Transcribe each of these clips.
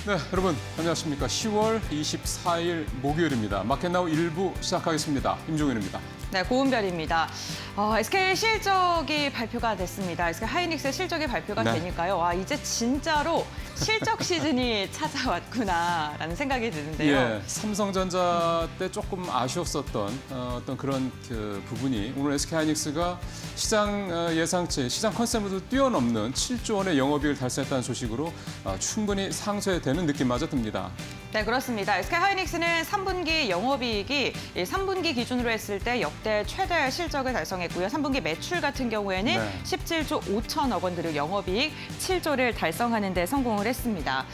네, 여러분 안녕하십니까. 10월 24일 목요일입니다. 마켓나우 1부 시작하겠습니다. 임종현입니다. 네, 고은별입니다. SK 실적이 발표가 됐습니다. SK 하이닉스의 실적이 발표가 되니까요. 이제 진짜로 실적 시즌이 찾아왔구나라는 생각이 드는데요. 예, 삼성전자 때 조금 아쉬웠었던 어떤 그런 부분이 오늘 SK 하이닉스가 시장 예상치, 시장 컨센서스를 뛰어넘는 7조 원의 영업이익을 달성했다는 소식으로 충분히 상쇄되는 느낌마저 듭니다. 네, 그렇습니다. SK 하이닉스는 3분기 영업이익이 3분기 기준으로 했을 때 역대 최대 실적을 달성했고요. 3분기 매출 같은 경우에는 17조 5천억 원, 그리고 영업이익 7조를 달성하는 데 성공을 했습니다.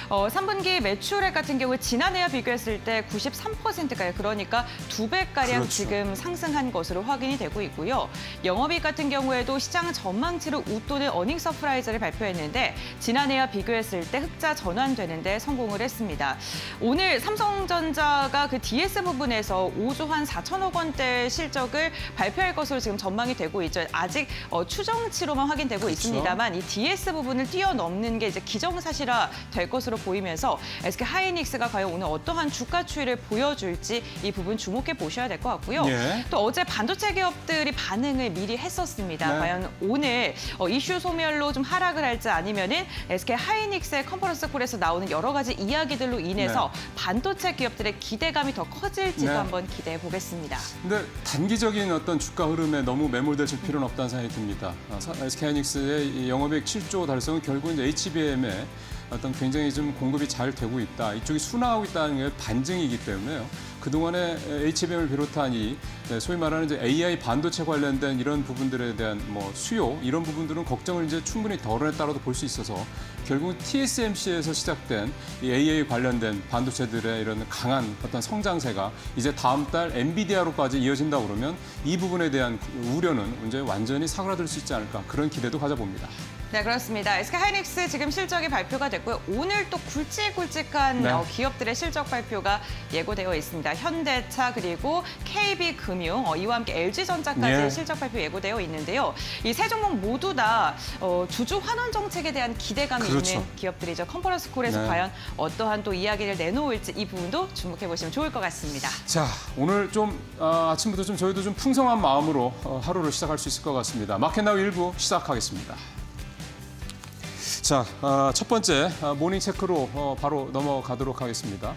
3분기 매출액 같은 경우 지난해와 비교했을 때 93%가량, 그러니까 2배가량 그렇죠. 지금 상승한 것으로 확인이 되고 있고요. 영업이익 같은 경우에도 시장 전망치를 웃도는 어닝 서프라이즈를 발표했는데 지난해와 비교했을 때 흑자 전환되는 데 성공을 했습니다. 오늘 삼성전자가 그 DS 부분에서 5조 한 4천억 원대 실적을 발표할 것으로 지금 전망이 되고 있죠. 아직 추정치로만 확인되고 있습니다만 이 DS 부분을 뛰어넘는 게 이제 기정사실화 될 것으로 보이면서 SK 하이닉스가 과연 오늘 어떠한 주가 추이를 보여줄지 이 부분 주목해 보셔야 될 것 같고요. 또 어제 반도체 기업들이 반응을 미리 했었습니다. 과연 오늘 이슈 소멸로 좀 하락을 할지 아니면은 SK 하이닉스의 컨퍼런스 콜에서 나오는 여러 가지 이야기들로 인해서 반도체 기업들의 기대감이 더 커질지도 한번 기대해 보겠습니다. 근데 단기적인 어떤 주가 흐름에 너무 매몰되실 필요는 없다는 생각이 듭니다. SK하이닉스의 영업이익 7조 달성은 결국 이제 HBM의 어떤 굉장히 좀 공급이 잘 되고 있다. 이쪽이 순항하고 있다는 게 반증이기 때문에요. 그동안에 HBM을 비롯한 이 소위 말하는 이제 AI 반도체 관련된 이런 부분들에 대한 수요 이런 부분들은 걱정을 이제 충분히 덜어냈다라도 볼 수 있어서 결국 TSMC에서 시작된 이 AI 관련된 반도체들의 이런 강한 어떤 성장세가 이제 다음 달 엔비디아로까지 이어진다 그러면 이 부분에 대한 우려는 이제 완전히 사그라들 수 있지 않을까 그런 기대도 가져봅니다. 네, 그렇습니다. SK 하이닉스 지금 실적이 발표가 됐고요. 오늘 또 굵직굵직한 기업들의 실적 발표가 예고되어 있습니다. 현대차 그리고 KB금융, 이와 함께 LG전자까지 실적 발표 예고되어 있는데요. 이 세 종목 모두 다 주주 환원 정책에 대한 기대감이 있는 기업들이죠. 컨퍼런스 콜에서 과연 어떠한 또 이야기를 내놓을지 이 부분도 주목해 보시면 좋을 것 같습니다. 자, 오늘 좀 아침부터 좀 저희도 좀 풍성한 마음으로 하루를 시작할 수 있을 것 같습니다. 마켓나우 1부 시작하겠습니다. 자, 첫 번째 모닝 체크로 바로 넘어가도록 하겠습니다.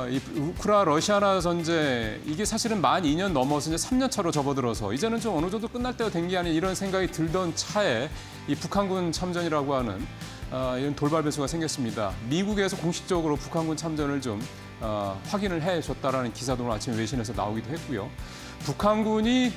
이 우크라 러시아나 전쟁 이게 사실은 만 2년 넘어서 이제 3년 차로 접어들어서 이제는 좀 어느 정도 끝날 때가 된 게 아닌 이런 생각이 들던 차에 이 북한군 참전이라고 하는 이런 돌발 변수가 생겼습니다. 미국에서 공식적으로 북한군 참전을 좀 확인을 해줬다라는 기사도 오늘 아침에 외신에서 나오기도 했고요. 북한군이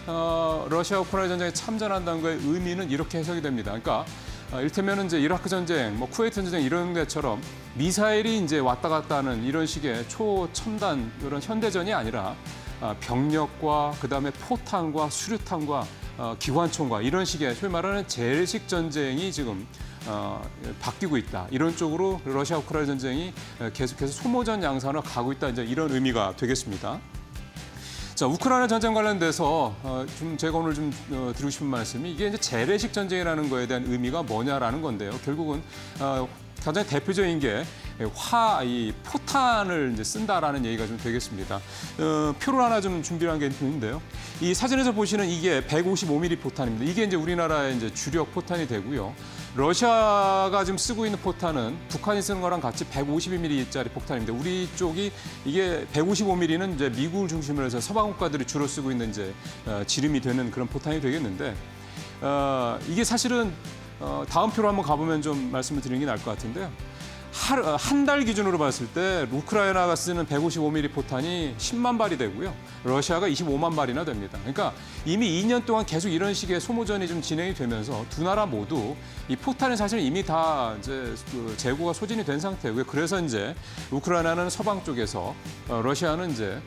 러시아 우크라이나 전쟁에 참전한다는 거의 의미는 이렇게 해석이 됩니다. 그러니까 이를테면 이제 이라크 전쟁, 쿠웨이트 전쟁 이런 데처럼 미사일이 이제 왔다 갔다 하는 이런 식의 초첨단 이런 현대전이 아니라 병력과 그다음에 포탄과 수류탄과 기관총과 이런 식의 소위 말하는 재래식 전쟁이 지금 바뀌고 있다. 이런 쪽으로 러시아 우크라이나 전쟁이 계속해서 소모전 양상으로 가고 있다. 이제 이런 의미가 되겠습니다. 자, 우크라이나 전쟁 관련돼서 좀 제가 오늘 좀 드리고 싶은 말씀이 이게 이제 재래식 전쟁이라는 거에 대한 의미가 뭐냐라는 건데요. 결국은 가장 대표적인 게 이 포탄을 이제 쓴다라는 얘기가 좀 되겠습니다. 표를 하나 좀 준비한 게 있는데요. 이 사진에서 보시는 이게 155mm 포탄입니다. 이게 이제 우리나라의 이제 주력 포탄이 되고요. 러시아가 지금 쓰고 있는 포탄은 북한이 쓰는 거랑 같이 152mm짜리 폭탄입니다. 우리 쪽이 이게 155mm는 이제 미국을 중심으로 해서 서방 국가들이 주로 쓰고 있는 이제 지름이 되는 그런 포탄이 되겠는데 이게 사실은 다음 표로 한번 가보면 좀 말씀을 드리는 게 나을 것 같은데요. 한 달 기준으로 봤을 때 우크라이나가 쓰는 155mm 포탄이 10만 발이 되고요. 러시아가 25만 발이나 됩니다. 그러니까 이미 2년 동안 계속 이런 식의 소모전이 좀 진행이 되면서 두 나라 모두 이 포탄은 사실 이미 다 이제 재고가 소진이 된 상태고요. 그래서 이제 우크라이나는 서방 쪽에서 러시아는 이제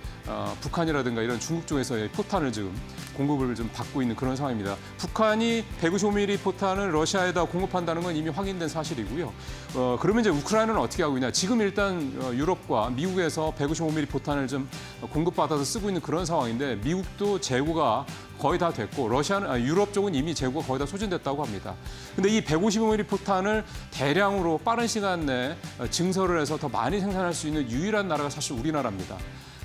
북한이라든가 이런 중국 쪽에서의 포탄을 지금 공급을 좀 받고 있는 그런 상황입니다. 북한이 155mm 포탄을 러시아에다 공급한다는 건 이미 확인된 사실이고요. 그러면 이제 우크라이나는 어떻게 하고 있냐? 지금 일단 유럽과 미국에서 155mm 포탄을 좀 공급받아서 쓰고 있는 그런 상황인데 미국도 재고가 거의 다 됐고 유럽 쪽은 이미 재고가 거의 다 소진됐다고 합니다. 근데 이 155mm 포탄을 대량으로 빠른 시간 내에 증설을 해서 더 많이 생산할 수 있는 유일한 나라가 사실 우리나라입니다.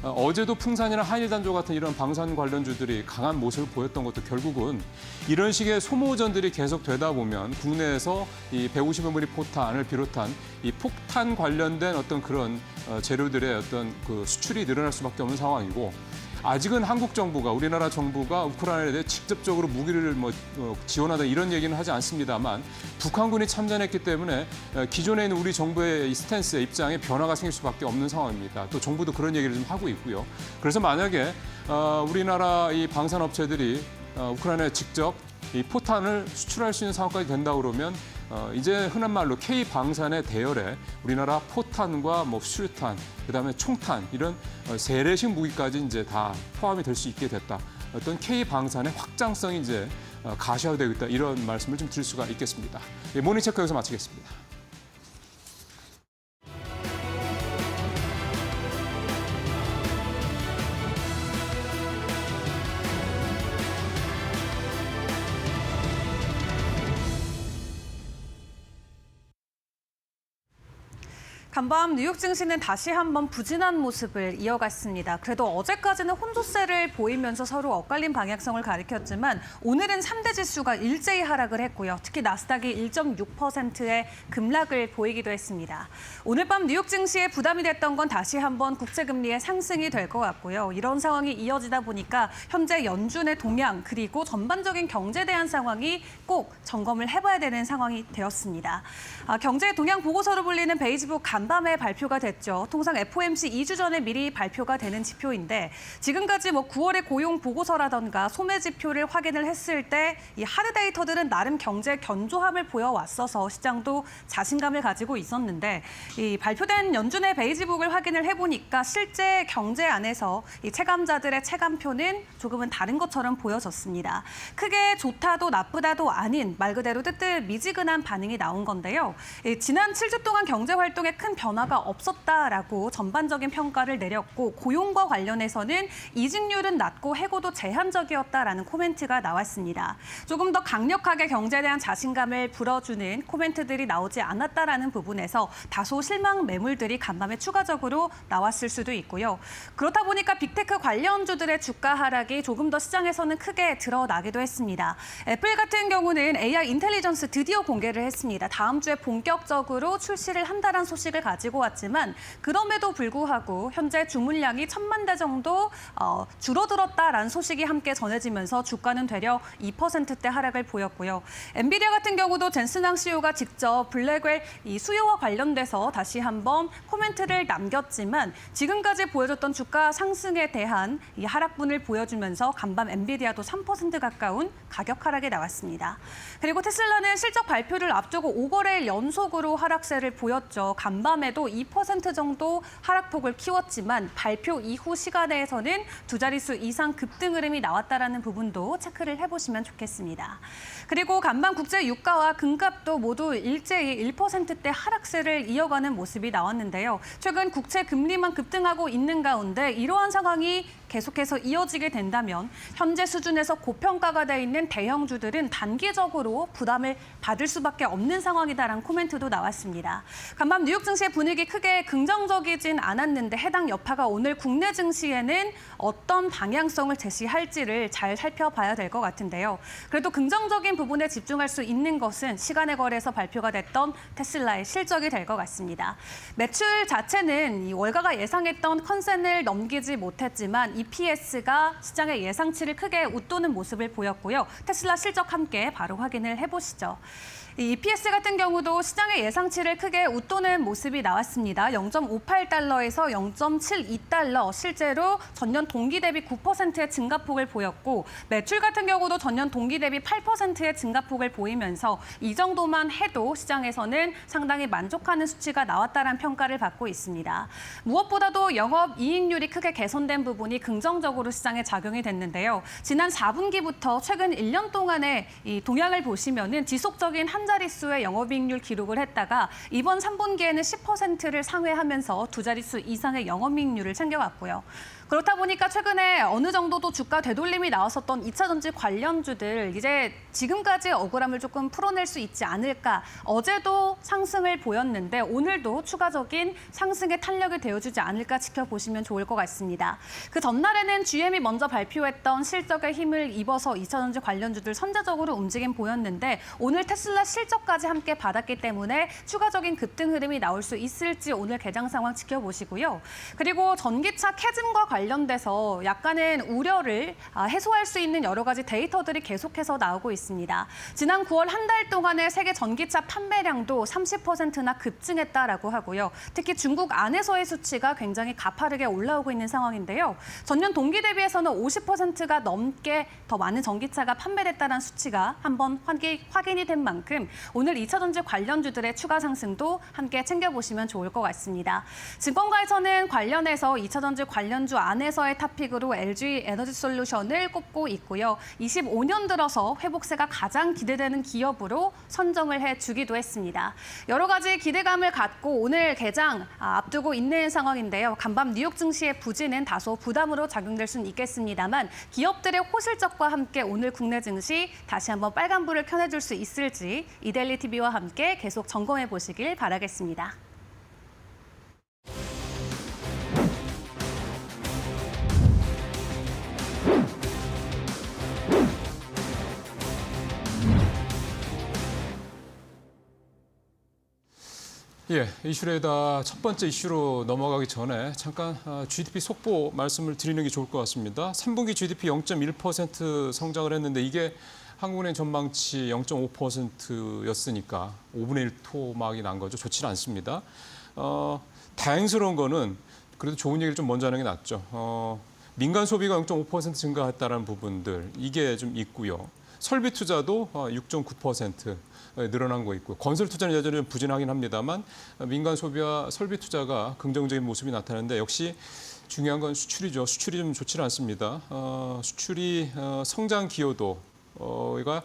어제도 풍산이나 한일단조 같은 이런 방산 관련주들이 강한 모습을 보였던 것도 결국은 이런 식의 소모전들이 계속 되다 보면 국내에서 이 155mm 포탄을 비롯한 이 폭탄 관련된 어떤 그런 재료들의 어떤 그 수출이 늘어날 수밖에 없는 상황이고 아직은 한국 정부가 우리나라 정부가 우크라이나에 대해 직접적으로 무기를 지원하다 이런 얘기는 하지 않습니다만 북한군이 참전했기 때문에 기존에 있는 우리 정부의 이 스탠스의 입장에 변화가 생길 수밖에 없는 상황입니다. 또 정부도 그런 얘기를 좀 하고 있고요. 그래서 만약에 우리나라 이 방산업체들이 우크라이나에 직접 이 포탄을 수출할 수 있는 상황까지 된다 그러면 이제 흔한 말로 K-방산의 대열에 우리나라 포탄과 수류탄, 그다음에 총탄 이런 세례식 무기까지 이제 다 포함이 될 수 있게 됐다. 어떤 K-방산의 확장성이 이제 가시화되고 있다. 이런 말씀을 좀 드릴 수가 있겠습니다. 모닝체크 여기서 마치겠습니다. 간밤 뉴욕 증시는 다시 한번 부진한 모습을 이어갔습니다. 그래도 어제까지는 혼조세를 보이면서 서로 엇갈린 방향성을 가리켰지만 오늘은 3대 지수가 일제히 하락을 했고요. 특히 나스닥이 1.6%의 급락을 보이기도 했습니다. 오늘 밤 뉴욕 증시에 부담이 됐던 건 다시 한번 국제금리의 상승이 될 것 같고요. 이런 상황이 이어지다 보니까 현재 연준의 동향 그리고 전반적인 경제에 대한 상황이 꼭 점검을 해봐야 되는 상황이 되었습니다. 경제 동향 보고서로 불리는 베이지북 간밤에 발표가 됐죠. 통상 FOMC 2주 전에 미리 발표가 되는 지표인데 지금까지 9월의 고용 보고서라던가 소매 지표를 확인을 했을 때 이 하드 데이터들은 나름 경제 견조함을 보여왔어서 시장도 자신감을 가지고 있었는데 이 발표된 연준의 베이지북을 확인을 해보니까 실제 경제 안에서 이 체감자들의 체감표는 조금은 다른 것처럼 보여졌습니다. 크게 좋다도 나쁘다도 아닌 말 그대로 뜨뜻미지근한 반응이 나온 건데요. 지난 7주 동안 경제 활동에 큰 변화가 없었다라고 전반적인 평가를 내렸고 고용과 관련해서는 이직률은 낮고 해고도 제한적이었다라는 코멘트가 나왔습니다. 조금 더 강력하게 경제에 대한 자신감을 불어주는 코멘트들이 나오지 않았다라는 부분에서 다소 실망 매물들이 간밤에 추가적으로 나왔을 수도 있고요. 그렇다 보니까 빅테크 관련주들의 주가 하락이 조금 더 시장에서는 크게 드러나기도 했습니다. 애플 같은 경우는 AI 인텔리전스 드디어 공개를 했습니다. 다음 주에 본격적으로 출시를 한다는 소식을 가지고 왔지만 그럼에도 불구하고 현재 주문량이 1,000만 대 정도 줄어들었다라는 소식이 함께 전해지면서 주가는 되려 2%대 하락을 보였고요. 엔비디아 같은 경우도 젠슨항 CEO가 직접 블랙웰 이 수요와 관련돼서 다시 한번 코멘트를 남겼지만 지금까지 보여줬던 주가 상승에 대한 이 하락분을 보여주면서 간밤 엔비디아도 3% 가까운 가격 하락이 나왔습니다. 그리고 테슬라는 실적 발표를 앞두고 5거래일 연속으로 하락세를 보였죠. 간밤에도 2% 정도 하락폭을 키웠지만 발표 이후 시간대에서는 두 자릿수 이상 급등 흐름이 나왔다라는 부분도 체크를 해보시면 좋겠습니다. 그리고 간밤 국제 유가와 금값도 모두 일제히 1%대 하락세를 이어가는 모습이 나왔는데요. 최근 국채 금리만 급등하고 있는 가운데 이러한 상황이 계속해서 이어지게 된다면 현재 수준에서 고평가가 돼 있는 대형주들은 단기적으로 부담을 받을 수밖에 없는 상황이다라는 코멘트도 나왔습니다. 간밤 뉴욕 증시의 분위기 크게 긍정적이진 않았는데 해당 여파가 오늘 국내 증시에는 어떤 방향성을 제시할지를 잘 살펴봐야 될 것 같은데요. 그래도 긍정적인 부분에 집중할 수 있는 것은 시간의 거래에서 발표가 됐던 테슬라의 실적이 될 것 같습니다. 매출 자체는 이 월가가 예상했던 컨센을 넘기지 못했지만 EPS가 시장의 예상치를 크게 웃도는 모습을 보였고요. 테슬라 실적 함께 바로 확인을 해보시죠. 이 EPS 같은 경우도 시장의 예상치를 크게 웃도는 모습이 나왔습니다. 0.58달러에서 0.72달러, 실제로 전년 동기 대비 9%의 증가폭을 보였고 매출 같은 경우도 전년 동기 대비 8%의 증가폭을 보이면서 이 정도만 해도 시장에서는 상당히 만족하는 수치가 나왔다는 평가를 받고 있습니다. 무엇보다도 영업이익률이 크게 개선된 부분이 긍정적으로 시장에 작용이 됐는데요. 지난 4분기부터 최근 1년 동안의 이 동향을 보시면은 지속적인 한 한 자릿수의 영업이익률 기록을 했다가 이번 3분기에는 10%를 상회하면서 두 자릿수 이상의 영업이익률을 챙겨왔고요. 그렇다 보니까 최근에 어느 정도도 주가 되돌림이 나왔었던 2차전지 관련주들 이제 지금까지 억울함을 조금 풀어낼 수 있지 않을까. 어제도 상승을 보였는데 오늘도 추가적인 상승의 탄력이 되어주지 않을까 지켜보시면 좋을 것 같습니다. 그 전날에는 GM이 먼저 발표했던 실적의 힘을 입어서 2차전지 관련주들 선제적으로 움직임 보였는데 오늘 테슬라 실적까지 함께 받았기 때문에 추가적인 급등 흐름이 나올 수 있을지 오늘 개장 상황 지켜보시고요. 그리고 전기차 캐즘과 관련돼서 약간은 우려를 해소할 수 있는 여러 가지 데이터들이 계속해서 나오고 있습니다. 지난 9월 한 달 동안의 세계 전기차 판매량도 30%나 급증했다라고 하고요. 특히 중국 안에서의 수치가 굉장히 가파르게 올라오고 있는 상황인데요. 전년 동기 대비해서는 50%가 넘게 더 많은 전기차가 판매됐다는 수치가 한번 확인이 된 만큼 오늘 2차전지 관련주들의 추가 상승도 함께 챙겨보시면 좋을 것 같습니다. 증권가에서는 관련해서 2차전지 관련주 안에서의 탑픽으로 LG 에너지솔루션을 꼽고 있고요. 25년 들어서 회복세가 가장 기대되는 기업으로 선정을 해주기도 했습니다. 여러 가지 기대감을 갖고 오늘 개장 앞두고 있는 상황인데요. 간밤 뉴욕 증시의 부진은 다소 부담으로 작용될 수는 있겠습니다만 기업들의 호실적과 함께 오늘 국내 증시 다시 한번 빨간불을 켜내줄 수 있을지 이데일리 TV와 함께 계속 점검해 보시길 바라겠습니다. 예, 이슈레다 첫 번째 이슈로 넘어가기 전에 잠깐 GDP 속보 말씀을 드리는 게 좋을 것 같습니다. 3분기 GDP 0.1% 성장을 했는데 이게 한국은행 전망치 0.5%였으니까 5분의 1 토막이 난 거죠. 좋지는 않습니다. 다행스러운 거는 그래도 좋은 얘기를 좀 먼저 하는 게 낫죠. 민간 소비가 0.5% 증가했다는 부분들 이게 좀 있고요. 설비 투자도 6.9% 늘어난 거 있고 건설 투자는 여전히 부진하긴 합니다만 민간 소비와 설비 투자가 긍정적인 모습이 나타나는데 역시 중요한 건 수출이죠. 수출이 좀 좋지는 않습니다. 수출이 성장 기여도가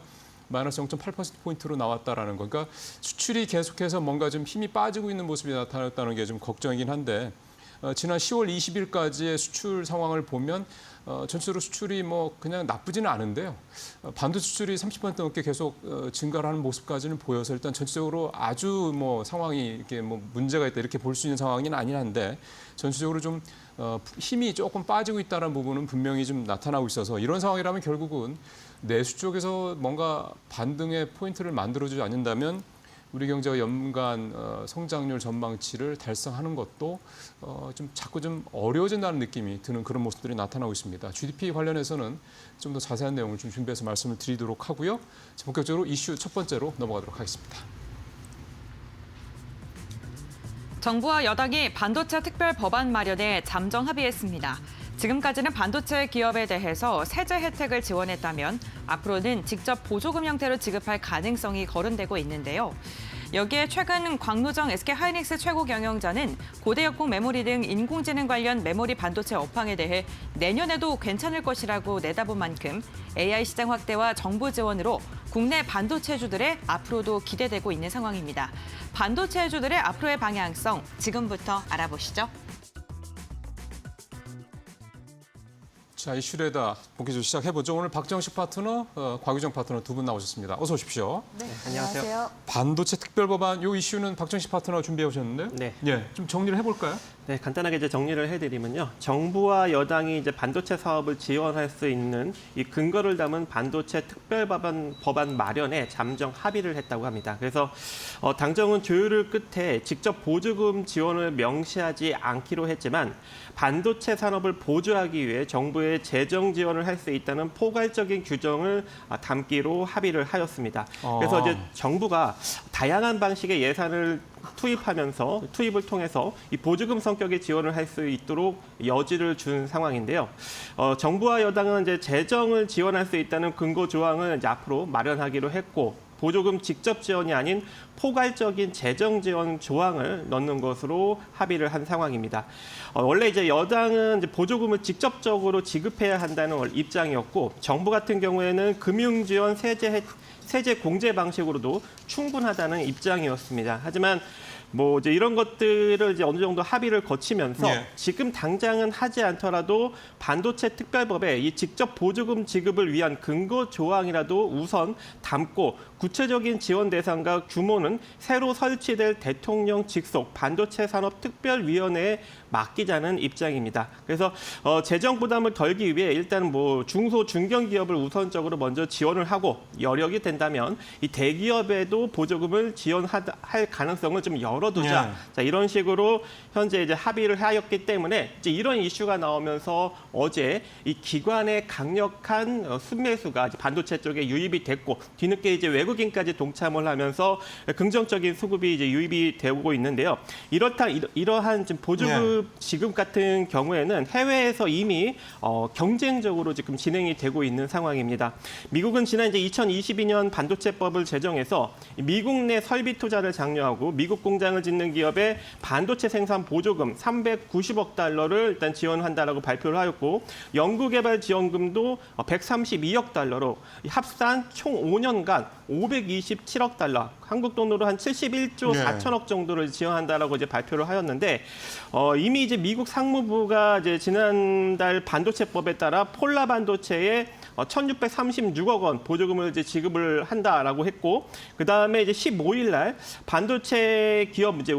마이너스 0.8%포인트로 나왔다라는 거. 그러니까 수출이 계속해서 뭔가 좀 힘이 빠지고 있는 모습이 나타났다는 게 좀 걱정이긴 한데 지난 10월 20일까지의 수출 상황을 보면 전체적으로 수출이 뭐 그냥 나쁘지는 않은데요. 반도체 수출이 30% 넘게 계속 증가를 하는 모습까지는 보여서 일단 전체적으로 아주 뭐 상황이 이렇게 뭐 문제가 있다 이렇게 볼 수 있는 상황은 아닌 한데 전체적으로 좀 힘이 조금 빠지고 있다는 부분은 분명히 좀 나타나고 있어서 이런 상황이라면 결국은 내수 쪽에서 뭔가 반등의 포인트를 만들어주지 않는다면 우리 경제가 연간 성장률 전망치를 달성하는 것도 좀 자꾸 좀 어려워진다는 느낌이 드는 그런 모습들이 나타나고 있습니다. GDP 관련해서는 좀 더 자세한 내용을 좀 준비해서 말씀을 드리도록 하고요. 본격적으로 이슈 첫 번째로 넘어가도록 하겠습니다. 정부와 여당이 반도체 특별 법안 마련에 잠정 합의했습니다. 지금까지는 반도체 기업에 대해서 세제 혜택을 지원했다면 앞으로는 직접 보조금 형태로 지급할 가능성이 거론되고 있는데요. 여기에 최근 광노정 SK하이닉스 최고 경영자는 고대역폭 메모리 등 인공지능 관련 메모리 반도체 업황에 대해 내년에도 괜찮을 것이라고 내다본 만큼 AI 시장 확대와 정부 지원으로 국내 반도체주들의 앞으로도 기대되고 있는 상황입니다. 반도체주들의 앞으로의 방향성 지금부터 알아보시죠. 자, 이슈레다 본격적으로 시작해보죠. 오늘 박정식 파트너, 곽유정 파트너 두 분 나오셨습니다. 어서 오십시오. 네, 안녕하세요. 반도체 특별법안, 이 이슈는 박정식 파트너 준비해 오셨는데요. 네. 예, 좀 정리를 해볼까요? 네, 간단하게 이제 정리를 해드리면요. 정부와 여당이 이제 반도체 사업을 지원할 수 있는 이 근거를 담은 반도체 특별법안 마련에 잠정 합의를 했다고 합니다. 그래서 당정은 조율을 끝에 직접 보조금 지원을 명시하지 않기로 했지만 반도체 산업을 보조하기 위해 정부의 재정 지원을 할 수 있다는 포괄적인 규정을 담기로 합의를 하였습니다. 그래서 이제 정부가 다양한 방식의 예산을 투입을 통해서 이 보조금 성격의 지원을 할 수 있도록 여지를 준 상황인데요. 정부와 여당은 이제 재정을 지원할 수 있다는 근거 조항을 이제 앞으로 마련하기로 했고, 보조금 직접 지원이 아닌 포괄적인 재정 지원 조항을 넣는 것으로 합의를 한 상황입니다. 원래 이제 여당은 이제 보조금을 직접적으로 지급해야 한다는 입장이었고, 정부 같은 경우에는 금융 지원, 세제 세제 공제 방식으로도 충분하다는 입장이었습니다. 하지만 뭐 이제 이런 것들을 이제 어느 정도 합의를 거치면서 예. 지금 당장은 하지 않더라도 반도체 특별법에 이 직접 보조금 지급을 위한 근거 조항이라도 우선 담고 구체적인 지원 대상과 규모는 새로 설치될 대통령 직속 반도체 산업 특별위원회에 맡기자는 입장입니다. 그래서 재정 부담을 덜기 위해 일단 뭐 중소 중견 기업을 우선적으로 먼저 지원을 하고 여력이 된다면 이 대기업에도 보조금을 지원할 가능성을 좀 열어두자. 예. 자, 이런 식으로 현재 이제 합의를 하였기 때문에 이제 이런 이슈가 나오면서 어제 이 기관의 강력한 순매수가 이제 반도체 쪽에 유입이 됐고 뒤늦게 이제 외국인까지 동참을 하면서 긍정적인 수급이 이제 유입이 되고 있는데요. 이러한 지금 보조금 지급 같은 경우에는 해외에서 이미 경쟁적으로 지금 진행이 되고 있는 상황입니다. 미국은 지난 이제 2022년 반도체법을 제정해서 미국 내 설비 투자를 장려하고 미국 공장을 짓는 기업에 반도체 생산 보조금 390억 달러를 일단 지원한다라고 발표를 하였고 연구개발 지원금도 132억 달러로 합산 총 5년간 527억 달러, 한국 돈으로 한 71조 네. 4천억 정도를 지원한다라고 이제 발표를 하였는데 이미 이제 미국 상무부가 이제 지난달 반도체법에 따라 폴라 반도체에 1,636억 원 보조금을 이제 지급을 한다라고 했고 그 다음에 이제 15일 날 반도체 기업 이제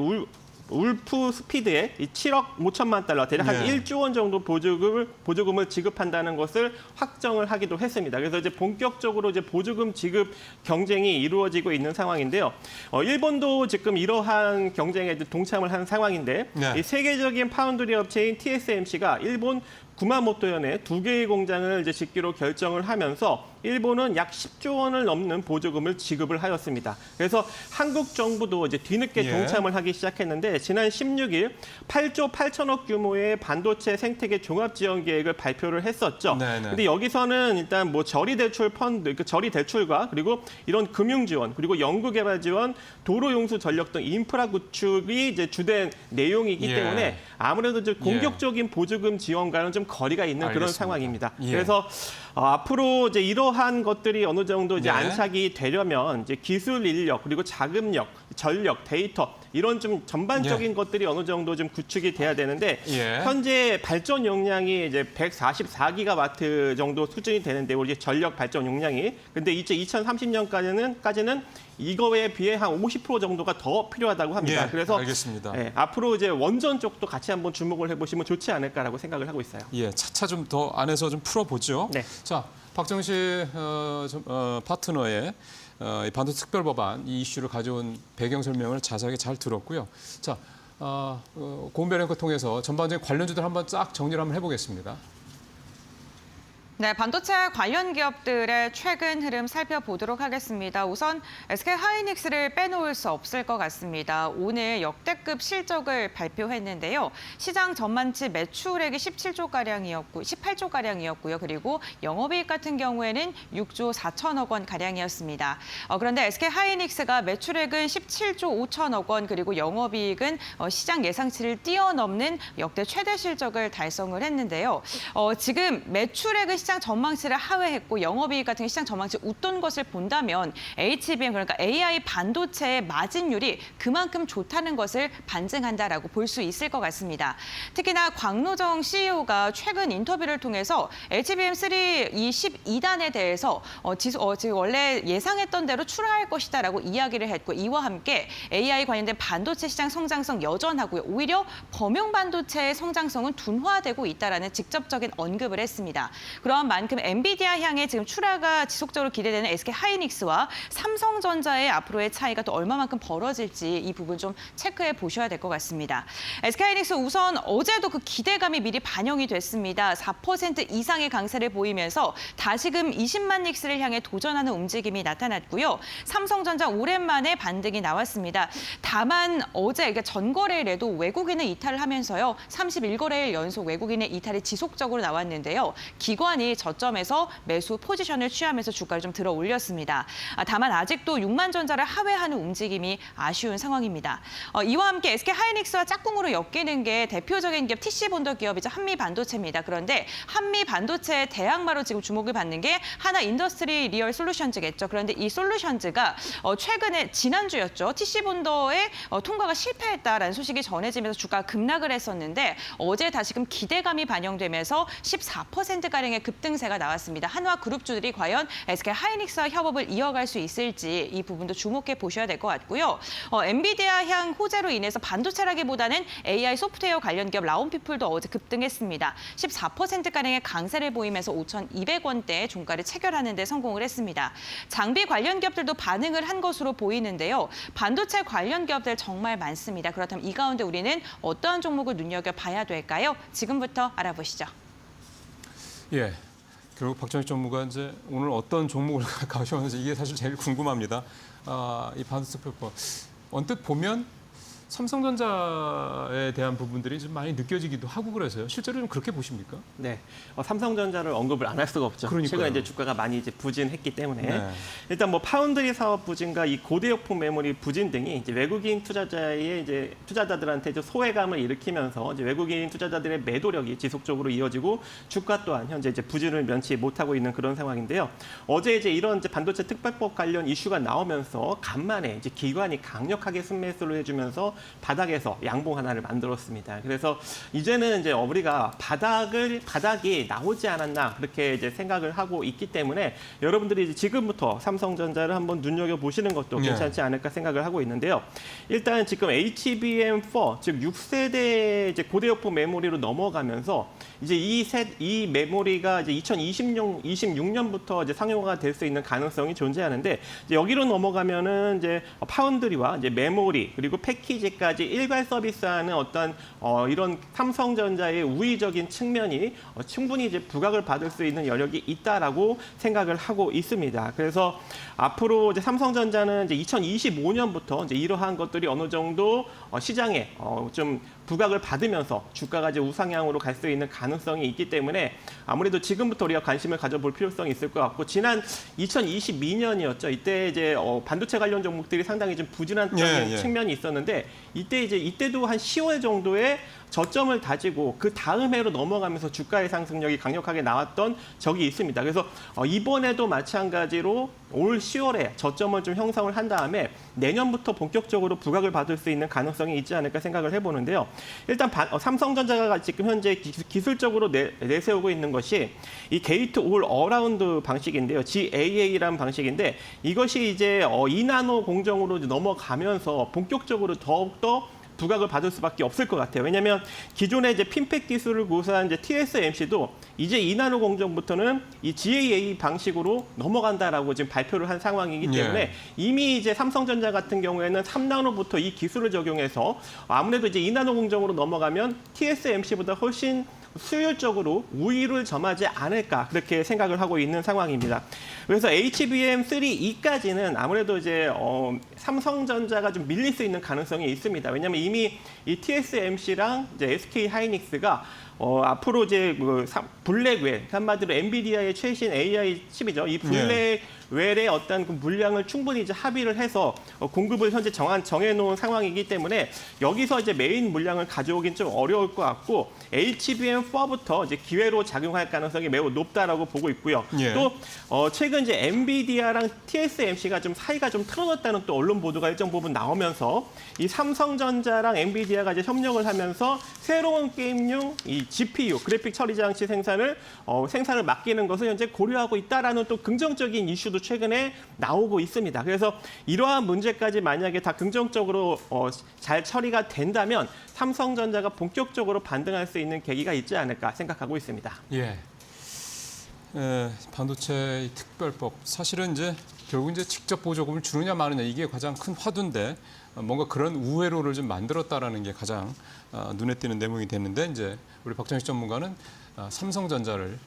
울프 스피드에 7억 5천만 달러, 대략 한 네. 1조 원 정도 보조금을 지급한다는 것을 확정을 하기도 했습니다. 그래서 이제 본격적으로 이제 보조금 지급 경쟁이 이루어지고 있는 상황인데요. 일본도 지금 이러한 경쟁에 동참을 한 상황인데 네. 이 세계적인 파운드리 업체인 TSMC가 일본 구마모토현에 2개의 공장을 이제 짓기로 결정을 하면서 일본은 약 10조 원을 넘는 보조금을 지급을 하였습니다. 그래서 한국 정부도 이제 뒤늦게 예. 동참을 하기 시작했는데 지난 16일 8조 8천억 규모의 반도체 생태계 종합 지원 계획을 발표를 했었죠. 네네. 근데 여기서는 일단 뭐 저리 대출 펀드, 그 저리 대출과 그리고 이런 금융 지원, 그리고 연구 개발 지원, 도로 용수 전력 등 인프라 구축이 이제 주된 내용이기 예. 때문에 아무래도 좀 공격적인 보조금 지원과는 좀 거리가 있는 그런 알겠습니다. 상황입니다. 예. 그래서 앞으로 이제 이러한 것들이 어느 정도 이제 네. 안착이 되려면 이제 기술 인력 그리고 자금력, 전력, 데이터 이런 좀 전반적인 것들이 어느 정도 좀 구축이 돼야 되는데 예. 현재 발전 용량이 이제 144기가와트 정도 수준이 되는데 우리 전력 발전 용량이 근데 이제 2030년까지는 이거에 비해 한 50% 정도가 더 필요하다고 합니다. 예, 그래서 알겠습니다. 앞으로 이제 원전 쪽도 같이 한번 주목을 해보시면 좋지 않을까라고 생각을 하고 있어요. 예, 차차 좀 더 안에서 좀 풀어보죠. 네. 자, 박정식 파트너의 이 반도체 특별법안 이 이슈를 가져온 배경 설명을 자세하게 잘 들었고요. 자, 고은별 앵커 통해서 전반적인 관련주들 한번 쫙 정리를 한번 해보겠습니다. 네, 반도체 관련 기업들의 최근 흐름 살펴보도록 하겠습니다. 우선 SK 하이닉스를 빼놓을 수 없을 것 같습니다. 오늘 역대급 실적을 발표했는데요. 시장 전반치 매출액이 18조가량이었고요. 그리고 영업이익 같은 경우에는 6조 4천억 원 가량이었습니다. 그런데 SK 하이닉스가 매출액은 17조 5천억 원, 그리고 영업이익은 시장 예상치를 뛰어넘는 역대 최대 실적을 달성을 했는데요. 지금 매출액은 시장 전망치를 하회했고 영업이익 같은 시장 전망치 웃돈 것을 본다면 HBM 그러니까 AI 반도체의 마진율이 그만큼 좋다는 것을 반증한다라고 볼 수 있을 것 같습니다. 특히나 광노정 CEO가 최근 인터뷰를 통해서 HBM3 이 12단에 대해서 지금 원래 예상했던 대로 출하할 것이다라고 이야기를 했고 이와 함께 AI 관련된 반도체 시장 성장성 여전하고요. 오히려 범용 반도체의 성장성은 둔화되고 있다라는 직접적인 언급을 했습니다. 그러한 만큼 엔비디아 향해 지금 출하가 지속적으로 기대되는 SK 하이닉스와 삼성전자의 앞으로의 차이가 또 얼마만큼 벌어질지 이 부분 좀 체크해 보셔야 될 것 같습니다. SK 하이닉스 우선 어제도 그 기대감이 미리 반영이 됐습니다. 4% 이상의 강세를 보이면서 다시금 20만 닉스를 향해 도전하는 움직임이 나타났고요. 삼성전자 오랜만에 반등이 나왔습니다. 다만 어제 그러니까 전거래일에도 외국인을 이탈을 하면서요. 31거래일 연속 외국인의 이탈이 지속적으로 나왔는데요. 기관이 시장이 저점에서 매수 포지션을 취하면서 주가를 좀 들어 올렸습니다. 다만 아직도 육만전자를 하회하는 움직임이 아쉬운 상황입니다. 이와 함께 SK하이닉스와 짝꿍으로 엮이는 게 대표적인 기업 TC본더 기업이죠. 한미반도체입니다. 그런데 한미반도체의 대항마로 지금 주목을 받는 게 하나인더스트리 리얼 솔루션즈겠죠. 그런데 이 솔루션즈가 최근에 지난주였죠. TC본더의 통과가 실패했다라는 소식이 전해지면서 주가가 급락을 했었는데 어제 다시금 기대감이 반영되면서 14%가량의 급등세가 나왔습니다. 한화그룹주들이 과연 SK하이닉스와 협업을 이어갈 수 있을지 이 부분도 주목해 보셔야 될 것 같고요. 엔비디아 향 호재로 인해서 반도체라기보다는 AI 소프트웨어 관련 기업 라온피플도 어제 급등했습니다. 14%가량의 강세를 보이면서 5,200원대의 종가를 체결하는 데 성공을 했습니다. 장비 관련 기업들도 반응을 한 것으로 보이는데요. 반도체 관련 기업들 정말 많습니다. 그렇다면 이 가운데 우리는 어떠한 종목을 눈여겨봐야 될까요? 지금부터 알아보시죠. 예, 결국 박정희 전무가 이제 오늘 어떤 종목을 가져왔는지 이게 사실 제일 궁금합니다. 이 반도체 페퍼 언뜻 보면 삼성전자에 대한 부분들이 좀 많이 느껴지기도 하고 그래서요. 실제로 좀 그렇게 보십니까? 네, 삼성전자를 언급을 안 할 수가 없죠. 그러니까요. 최근에 이제 주가가 많이 이제 부진했기 때문에 네. 일단 뭐 파운드리 사업 부진과 이 고대역폭 메모리 부진 등이 이제 외국인 투자자의 이제 투자자들한테 이제 소외감을 일으키면서 이제 외국인 투자자들의 매도력이 지속적으로 이어지고 주가 또한 현재 이제 부진을 면치 못하고 있는 그런 상황인데요. 어제 이제 이런 이제 반도체 특별법 관련 이슈가 나오면서 간만에 이제 기관이 강력하게 순매수를 해주면서 바닥에서 양봉 하나를 만들었습니다. 그래서 이제는 이제 우리가 바닥이 나오지 않았나 그렇게 이제 생각을 하고 있기 때문에 여러분들이 이제 지금부터 삼성전자를 한번 눈여겨 보시는 것도 괜찮지 않을까 생각을 하고 있는데요. 일단 지금 HBM4 즉 6세대 이제 고대역폭 메모리로 넘어가면서 이제 이 메모리가 이제 2026년부터 이제 상용화가 될 수 있는 가능성이 존재하는데 이제 여기로 넘어가면은 이제 파운드리와 이제 메모리 그리고 패키지까지 일괄 서비스하는 어떤 이런 삼성전자의 우위적인 측면이 충분히 이제 부각을 받을 수 있는 여력이 있다라고 생각을 하고 있습니다. 그래서 앞으로 이제 삼성전자는 이제 2025년부터 이제 이러한 것들이 어느 정도 시장에 좀 부각을 받으면서 주가가 이제 우상향으로 갈 수 있는 가능성이 있기 때문에 아무래도 지금부터 우리가 관심을 가져볼 필요성이 있을 것 같고 지난 2022년이었죠. 이때 이제 반도체 관련 종목들이 상당히 좀 부진한 측면이 있었는데 이때도 한 10월 정도에 저점을 다지고 그 다음 해로 넘어가면서 주가의 상승력이 강력하게 나왔던 적이 있습니다. 그래서 이번에도 마찬가지로 올 10월에 저점을 좀 형성을 한 다음에 내년부터 본격적으로 부각을 받을 수 있는 가능성이 있지 않을까 생각을 해보는데요. 일단 삼성전자가 지금 현재 기술적으로 내세우고 있는 것이 이 게이트 올 어라운드 방식인데요. GAA라는 방식인데 이것이 이제 2나노 공정으로 넘어가면서 본격적으로 더욱더 부각을 받을 수밖에 없을 것 같아요. 왜냐하면 기존의 이제 핀팩 기술을 구사한 이제 TSMC도 이제 2나노 공정부터는 이 GAA 방식으로 넘어간다라고 지금 발표를 한 상황이기 때문에 이미 이제 삼성전자 같은 경우에는 3나노부터 이 기술을 적용해서 아무래도 이제 2나노 공정으로 넘어가면 TSMC보다 훨씬 수율적으로 우위를 점하지 않을까 그렇게 생각을 하고 있는 상황입니다. 그래서 HBM3E까지는 아무래도 이제 삼성전자가 좀 밀릴 수 있는 가능성이 있습니다. 왜냐하면 이미 이 TSMC랑 이제 SK하이닉스가 앞으로 이제 블랙웰 한마디로 엔비디아의 최신 AI 칩이죠. 이 블랙웰의 어떤 그 물량을 충분히 이제 합의를 해서 공급을 현재 정해놓은 상황이기 때문에 여기서 이제 메인 물량을 가져오긴 좀 어려울 것 같고 HBM4부터 이제 기회로 작용할 가능성이 매우 높다라고 보고 있고요. 또 최근 이제 엔비디아랑 TSMC가 좀 사이가 좀 틀어졌다는 또 언론 보도가 일정 부분 나오면서 이 삼성전자랑 엔비디아가 이제 협력을 하면서 새로운 게임용 이 GPU 그래픽 처리 장치 생산을 맡기는 것을 현재 고려하고 있다라는 또 긍정적인 이슈도 최근에 나오고 있습니다. 그래서 이러한 문제까지 만약에 다 긍정적으로 잘 처리가 된다면 삼성전자가 본격적으로 반등할 수 있는 계기가 있지 않을까 생각하고 있습니다. 반도체 특별법 사실은 이제 결국 이제 직접 보조금을 주느냐 마느냐 이게 가장 큰 화두인데 뭔가 그런 우회로를 좀 만들었다라는 게 가장 눈에 띄는 내용이 됐는데 이제 우리 박정희 전문가는 삼성전자를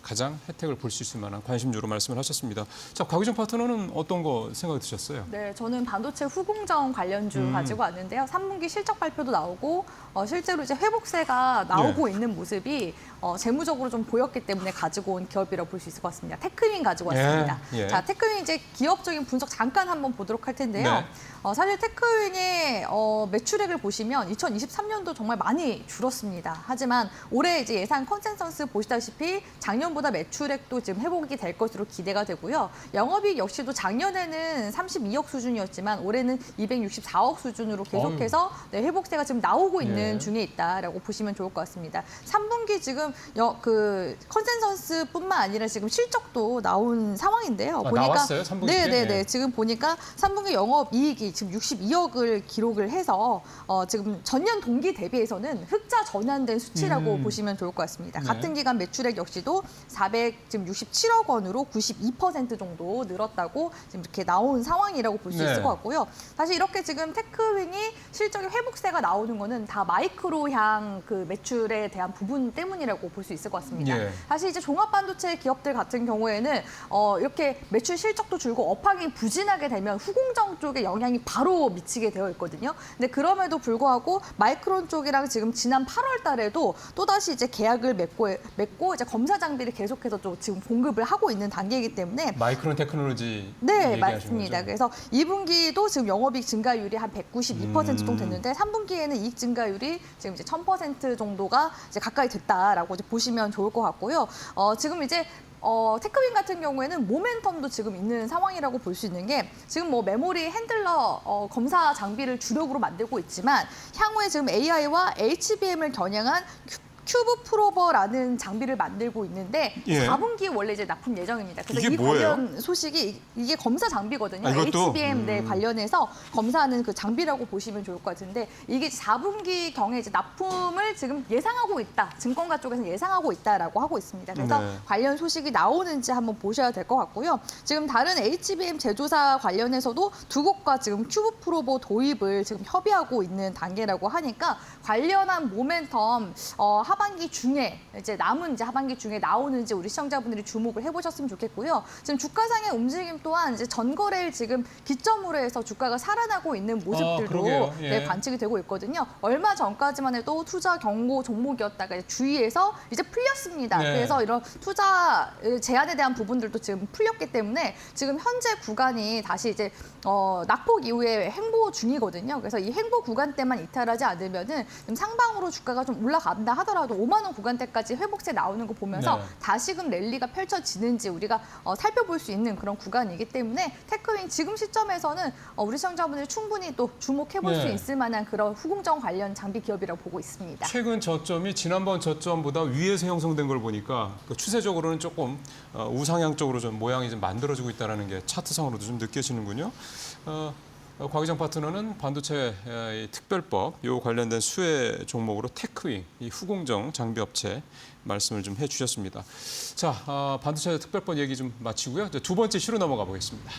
가장 혜택을 볼 수 있을 만한 관심주로 말씀을 하셨습니다. 자, 곽유정 파트너는 어떤 거 생각이 드셨어요? 네, 저는 반도체 후공정 관련주 가지고 왔는데요. 3분기 실적 발표도 나오고 실제로 이제 회복세가 나오고 있는 모습이 재무적으로 좀 보였기 때문에 가지고 온 기업이라고 볼 수 있을 것 같습니다. 테크윈 가지고 왔습니다. 예. 자, 테크윈 이제 기업적인 분석 잠깐 한번 보도록 할 텐데요. 네. 사실 테크윈의 매출액을 보시면 2023년도 정말 많이 줄었습니다. 하지만 올해 이제 예상 컨센서스 보시다시피 작년보다 매출액도 지금 회복이 될 것으로 기대가 되고요. 영업이익 역시도 작년에는 32억 수준이었지만 올해는 264억 수준으로 계속해서 회복세가 지금 나오고 있는 중에 있다라고 보시면 좋을 것 같습니다. 3분기 지금 그 컨센서스뿐만 아니라 지금 실적도 나온 상황인데요. 나왔어요? 3분기 때? 네네네. 지금 보니까 3분기 영업이익이 지금 62억을 기록을 해서 지금 전년 동기 대비해서는 흑자 전환된 수치라고 보시면 좋을 것 같습니다. 네. 같은 기간 매출액 역시도 467억 원으로 92% 정도 늘었다고 지금 이렇게 나온 상황이라고 볼 수 네. 있을 것 같고요. 사실 이렇게 지금 테크윈이 실적의 회복세가 나오는 거는 다 마이크로향 그 매출에 대한 부분 때문이라고 볼 수 있을 것 같습니다. 예. 사실 이제 종합반도체 기업들 같은 경우에는 이렇게 매출 실적도 줄고 업황이 부진하게 되면 후공정 쪽에 영향이 바로 미치게 되어 있거든요. 근데 그럼에도 불구하고 마이크론 쪽이랑 지금 지난 8월 달에도 또다시 이제 계약을 맺고 이제 검사 장비를 계속해서 좀 지금 공급을 하고 있는 단계이기 때문에 마이크론 테크놀로지 네, 얘기하신 맞습니다. 거죠? 그래서 2분기도 지금 영업이익 증가율이 한 192% 정도 됐는데 3분기에는 이익 증가율이 지금 이제 1000% 정도가 이제 가까이 됐다라고 이제 보시면 좋을 것 같고요. 지금 이제 테크윈 같은 경우에는 모멘텀도 지금 있는 상황이라고 볼 수 있는 게 지금 뭐 메모리 핸들러 검사 장비를 주력으로 만들고 있지만 향후에 지금 AI와 HBM을 겨냥한 큐브 프로버라는 장비를 만들고 있는데 예. 4분기 원래 이제 납품 예정입니다. 그래서 이게 이 뭐예요? 관련 소식이 이게 검사 장비거든요. 아, 이것도? HBM 네, 관련해서 검사하는 그 장비라고 보시면 좋을 것 같은데 이게 4분기 경에 이제 납품을 지금 예상하고 있다. 증권가 쪽에서 예상하고 있다라고 하고 있습니다. 그래서 네. 관련 소식이 나오는지 한번 보셔야 될 것 같고요. 지금 다른 HBM 제조사 관련해서도 두 곳과 지금 큐브 프로버 도입을 지금 협의하고 있는 단계라고 하니까 관련한 모멘텀 하반기 중에 이제 남은 이제 하반기 중에 나오는지 우리 시청자분들이 주목을 해보셨으면 좋겠고요. 지금 주가상의 움직임 또한 이제 전거래를 지금 기점으로 해서 주가가 살아나고 있는 모습들도 그러게요. 예. 네, 관측이 되고 있거든요. 얼마 전까지만 해도 투자 경고 종목이었다가 이제 주의해서 이제 풀렸습니다. 네. 그래서 이런 투자 제한에 대한 부분들도 지금 풀렸기 때문에 지금 현재 구간이 다시 이제 낙폭 이후에 횡보 중이거든요. 그래서 이 횡보 구간대만 이탈하지 않으면은 좀 상방으로 주가가 좀 올라간다 하더라도 5만 원 구간대까지 회복세 나오는 거 보면서 네. 다시금 랠리가 펼쳐지는지 우리가 살펴볼 수 있는 그런 구간이기 때문에 테크윈 지금 시점에서는 우리 시청자분들이 충분히 또 주목해볼 네. 수 있을 만한 그런 후공정 관련 장비 기업이라고 보고 있습니다. 최근 저점이 지난번 저점보다 위에서 형성된 걸 보니까 그 추세적으로는 조금 우상향 쪽으로 좀 모양이 좀 만들어지고 있다는 게 차트상으로도 좀 느껴지는군요. 곽유정 파트너는 반도체 특별법 요 관련된 수혜 종목으로 테크윈 이 후공정 장비업체 말씀을 좀 해주셨습니다. 자, 반도체 특별법 얘기 좀 마치고요. 이제 두 번째 이슈로 넘어가 보겠습니다.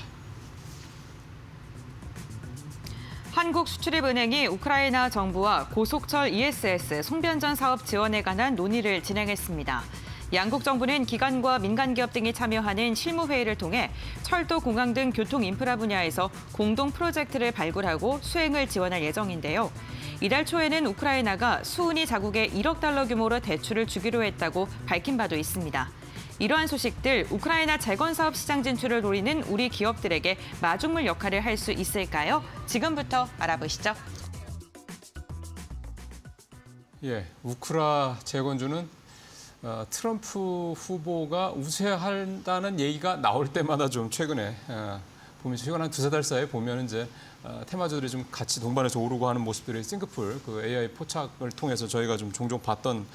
한국수출입은행이 우크라이나 정부와 고속철 ESS 송변전 사업 지원에 관한 논의를 진행했습니다. 양국 정부는 기관과 민간 기업 등이 참여하는 실무회의를 통해 철도, 공항 등 교통 인프라 분야에서 공동 프로젝트를 발굴하고 수행을 지원할 예정인데요. 이달 초에는 우크라이나가 수은이 자국에 1억 달러 규모로 대출을 주기로 했다고 밝힌 바도 있습니다. 이러한 소식들 우크라이나 재건 사업 시장 진출을 노리는 우리 기업들에게 마중물 역할을 할 수 있을까요? 지금부터 알아보시죠. 예, 우크라 재건주는 트럼프 후보가 우세한다는 얘기가 나올 때마다 좀 최근에 보면 최근 한 두세 달 사이에 보면 이제 테마주들이 좀 같이 동반해서 오르고 하는 모습들이 싱크풀 그 AI 포착을 통해서 저희가 좀 종종 봤던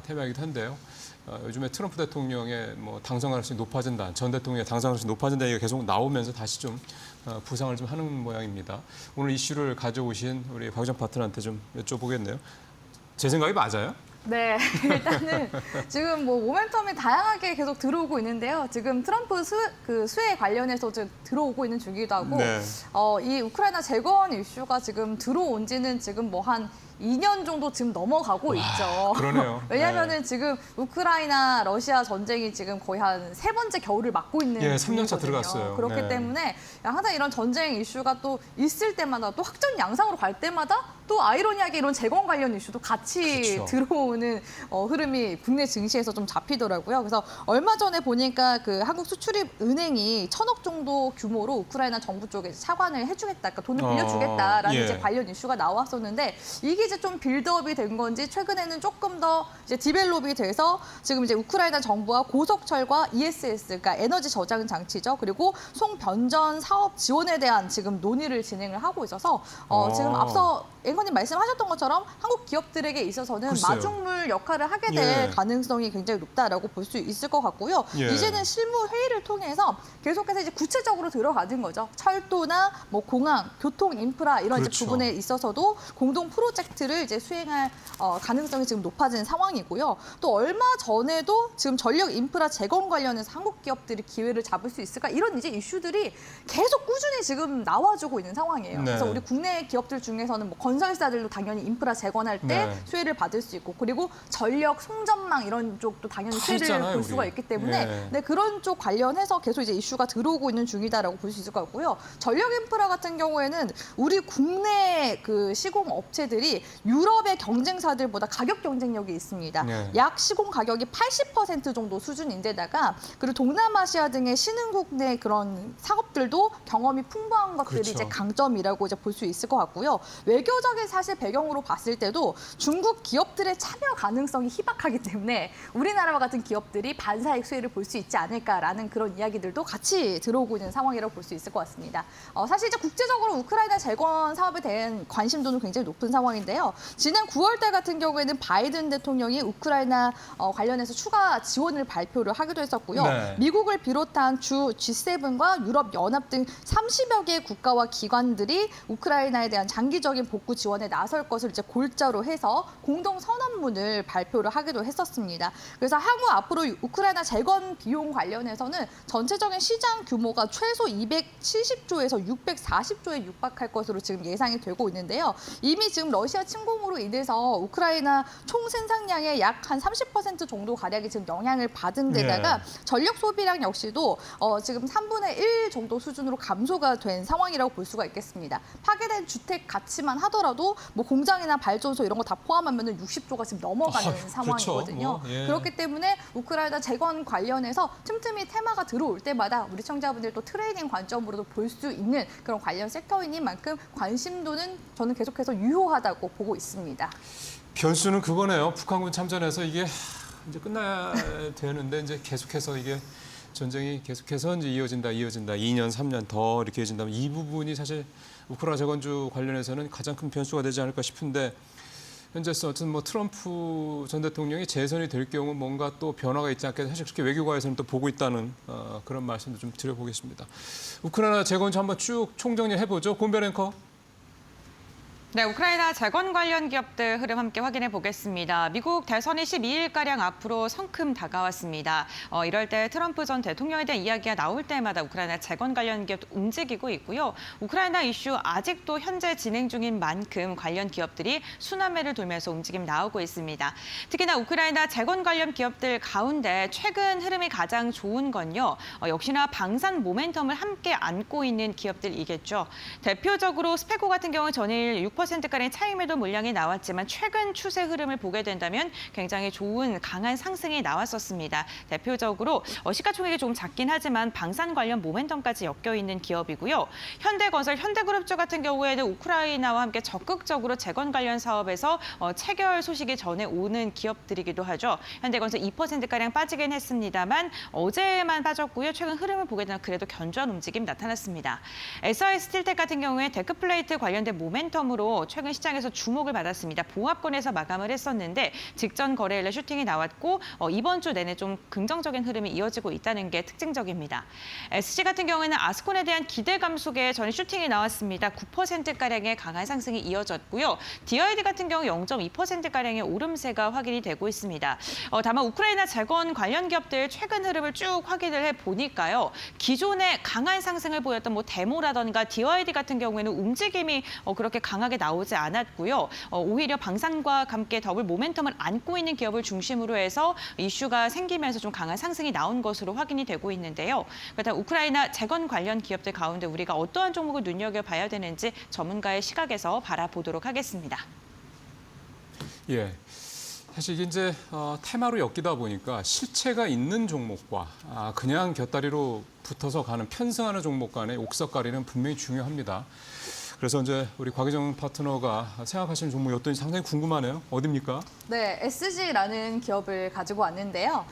테마이기도 한데요. 요즘에 트럼프 대통령의 뭐 당선할 수 높아진다, 전 대통령의 당선할 수 높아진다 얘기가 계속 나오면서 다시 좀 부상을 좀 하는 모양입니다. 오늘 이슈를 가져오신 우리 곽유정 파트너한테 좀 여쭤보겠네요. 제 생각이 맞아요? 네, 일단은 지금 뭐 모멘텀이 다양하게 계속 들어오고 있는데요. 지금 트럼프 수혜 관련해서 지금 들어오고 있는 중이기도 하고, 네. 이 우크라이나 재건 이슈가 지금 들어온 지는 지금 뭐 한 2년 정도 지금 넘어가고 있죠. 그러네요. 왜냐하면은 지금 우크라이나 러시아 전쟁이 지금 거의 한 3번째 겨울을 맞고 있는 예, 3년 차 중이거든요. 들어갔어요. 그렇기 네. 때문에 항상 이런 전쟁 이슈가 또 있을 때마다 또 확전 양상으로 갈 때마다 또 아이러니하게 이런 재건 관련 이슈도 같이 그렇죠. 들어오는 흐름이 국내 증시에서 좀 잡히더라고요. 그래서 얼마 전에 보니까 그 한국수출입은행이 1,000억 정도 규모로 우크라이나 정부 쪽에 차관을 해주겠다, 그러니까 돈을 빌려주겠다라는 예. 이제 관련 이슈가 나왔었는데 이게 이제 좀 빌드업이 된 건지 최근에는 조금 더 이제 디벨롭이 돼서 지금 이제 우크라이나 정부와 고속철과 ESS, 그러니까 에너지 저장 장치죠. 그리고 송변전 사업 지원에 대한 지금 논의를 진행을 하고 있어서 지금 앞서 앵커님 말씀하셨던 것처럼 한국 기업들에게 있어서는 글쎄요. 마중물 역할을 하게 될 예. 가능성이 굉장히 높다라고 볼 수 있을 것 같고요. 예. 이제는 실무 회의를 통해서 계속해서 이제 구체적으로 들어가는 거죠. 철도나 뭐 공항, 교통 인프라 이런 이제 그렇죠. 부분에 있어서도 공동 프로젝트를 이제 수행할 가능성이 지금 높아진 상황이고요. 또 얼마 전에도 지금 전력 인프라 재건 관련해서 한국 기업들이 기회를 잡을 수 있을까 이런 이제 이슈들이 계속 꾸준히 지금 나와주고 있는 상황이에요. 네. 그래서 우리 국내 기업들 중에서는 뭐 건설사들도 당연히 인프라 재건할 때 네. 수혜를 받을 수 있고 그리고 전력 송전망 이런 쪽도 당연히 다 수혜를 있잖아요, 볼 수가 우리. 있기 때문에 예. 네, 그런 쪽 관련해서 계속 이제 이슈가 들어오고 있는 중이다라고 볼 수 있을 것 같고요. 전력 인프라 같은 경우에는 우리 국내 그 시공 업체들이 유럽의 경쟁사들보다 가격 경쟁력이 있습니다. 네. 약 시공 가격이 80% 정도 수준인데다가 그리고 동남아시아 등의 신흥국 내 그런 사업들도 경험이 풍부한 것들이 그렇죠. 이제 강점이라고 이제 볼 수 있을 것 같고요. 외교적인 사실 배경으로 봤을 때도 중국 기업들의 참여 가능성이 희박하기 때문에 우리나라와 같은 기업들이 반사익 수혜를 볼 수 있지 않을까라는 그런 이야기들도 같이 들어오고 있는 상황이라고 볼 수 있을 것 같습니다. 사실 이제 국제적으로 우크라이나 재건 사업에 대한 관심도는 굉장히 높은 상황인데요. 지난 9월 달 같은 경우에는 바이든 대통령이 우크라이나 관련해서 추가 지원을 발표를 하기도 했었고요. 네. 미국을 비롯한 주 G7과 유럽 연합 등 30여 개의 국가와 기관들이 우크라이나에 대한 장기적인 복구 지원에 나설 것을 이제 골자로 해서 공동 선언문을 발표를 하기도 했었습니다. 그래서 향후 앞으로 우크라이나 재건 비용 관련해서는 전체적인 시장 규모가 최소 270조에서 640조에 육박할 것으로 지금 예상이 되고 있는데요. 이미 지금 러시아 침공으로 인해서 우크라이나 총 생산량의 약 한 30% 정도 가량이 지금 영향을 받은 데다가 전력 소비량 역시도 지금 3분의 1 정도 수준으로 감소가 된 상황이라고 볼 수가 있겠습니다. 파괴된 주택 가치만 하더라도 뭐 공장이나 발전소 이런 거 다 포함하면 60조가 지금 넘어가는 상황이거든요. 그렇죠. 뭐, 예. 그렇기 때문에 우크라이나 재건 관련해서 틈틈이 테마가 들어올 때마다 우리 청자분들 또 트레이딩 관점으로도 볼 수 있는 그런 관련 섹터인 만큼 관심도는 저는 계속해서 유효하다고 보고 있습니다. 변수는 그거네요. 북한군 참전해서 이게 이제 끝나야 되는데 이제 계속해서 이게 전쟁이 계속해서 이제 이어진다. 2년, 3년 더 이렇게 이어진다면 이 부분이 사실 우크라이나 재건주 관련해서는 가장 큰 변수가 되지 않을까 싶은데 현재서 어쨌든 뭐 트럼프 전 대통령이 재선이 될 경우 뭔가 또 변화가 있지 않겠다. 사실 그렇게 외교가에서는 또 보고 있다는 그런 말씀도 좀 드려보겠습니다. 우크라이나 재건주 한번 쭉 총정리 해보죠. 곤변 앵커. 네, 우크라이나 재건 관련 기업들 흐름 함께 확인해 보겠습니다. 미국 대선이 12일가량 앞으로 성큼 다가왔습니다. 이럴 때 트럼프 전 대통령에 대한 이야기가 나올 때마다 우크라이나 재건 관련 기업도 움직이고 있고요. 우크라이나 이슈 아직도 현재 진행 중인 만큼 관련 기업들이 순환매를 돌면서 움직임 나오고 있습니다. 특히나 우크라이나 재건 관련 기업들 가운데 최근 흐름이 가장 좋은 건요. 역시나 방산 모멘텀을 함께 안고 있는 기업들이겠죠. 대표적으로 스페코 같은 경우 전일 6%가량 차익 매도 물량이 나왔지만 최근 추세 흐름을 보게 된다면 굉장히 좋은 강한 상승이 나왔었습니다. 대표적으로 시가총액이 조금 작긴 하지만 방산 관련 모멘텀까지 엮여 있는 기업이고요. 현대건설, 현대그룹주 같은 경우에는 우크라이나와 함께 적극적으로 재건 관련 사업에서 체결 소식이 전해 오는 기업들이기도 하죠. 현대건설 2%가량 빠지긴 했습니다만 어제만 빠졌고요. 최근 흐름을 보게 되면 그래도 견조한 움직임 나타났습니다. SI스틸텍 같은 경우에 데크플레이트 관련된 모멘텀으로 최근 시장에서 주목을 받았습니다. 보합권에서 마감을 했었는데 직전 거래일에 슈팅이 나왔고 이번 주 내내 좀 긍정적인 흐름이 이어지고 있다는 게 특징적입니다. SC 같은 경우에는 아스콘에 대한 기대감 속에 전에 슈팅이 나왔습니다. 9%가량의 강한 상승이 이어졌고요. DID 같은 경우 0.2%가량의 오름세가 확인이 되고 있습니다. 다만 우크라이나 재건 관련 기업들 최근 흐름을 쭉 확인을 해보니까요. 기존에 강한 상승을 보였던 뭐 데모라던가 DID 같은 경우에는 움직임이 그렇게 강하게 뚜렷하게 나오지 않았고요. 오히려 방산과 함께 더블 모멘텀을 안고 있는 기업을 중심으로 해서 이슈가 생기면서 좀 강한 상승이 나온 것으로 확인이 되고 있는데요. 그렇다면 우크라이나 재건 관련 기업들 가운데 우리가 어떠한 종목을 눈여겨봐야 되는지 전문가의 시각에서 바라보도록 하겠습니다. 예. 사실 이게 이제 테마로 엮이다 보니까 실체가 있는 종목과 그냥 곁다리로 붙어서 가는 편승하는 종목 간의 옥석가리는 분명히 중요합니다. 그래서 이제 우리 곽유정 파트너가 생각하시는 종목이 어떤지 상당히 궁금하네요. 어딥니까? 네, SG라는 기업을 가지고 왔는데요.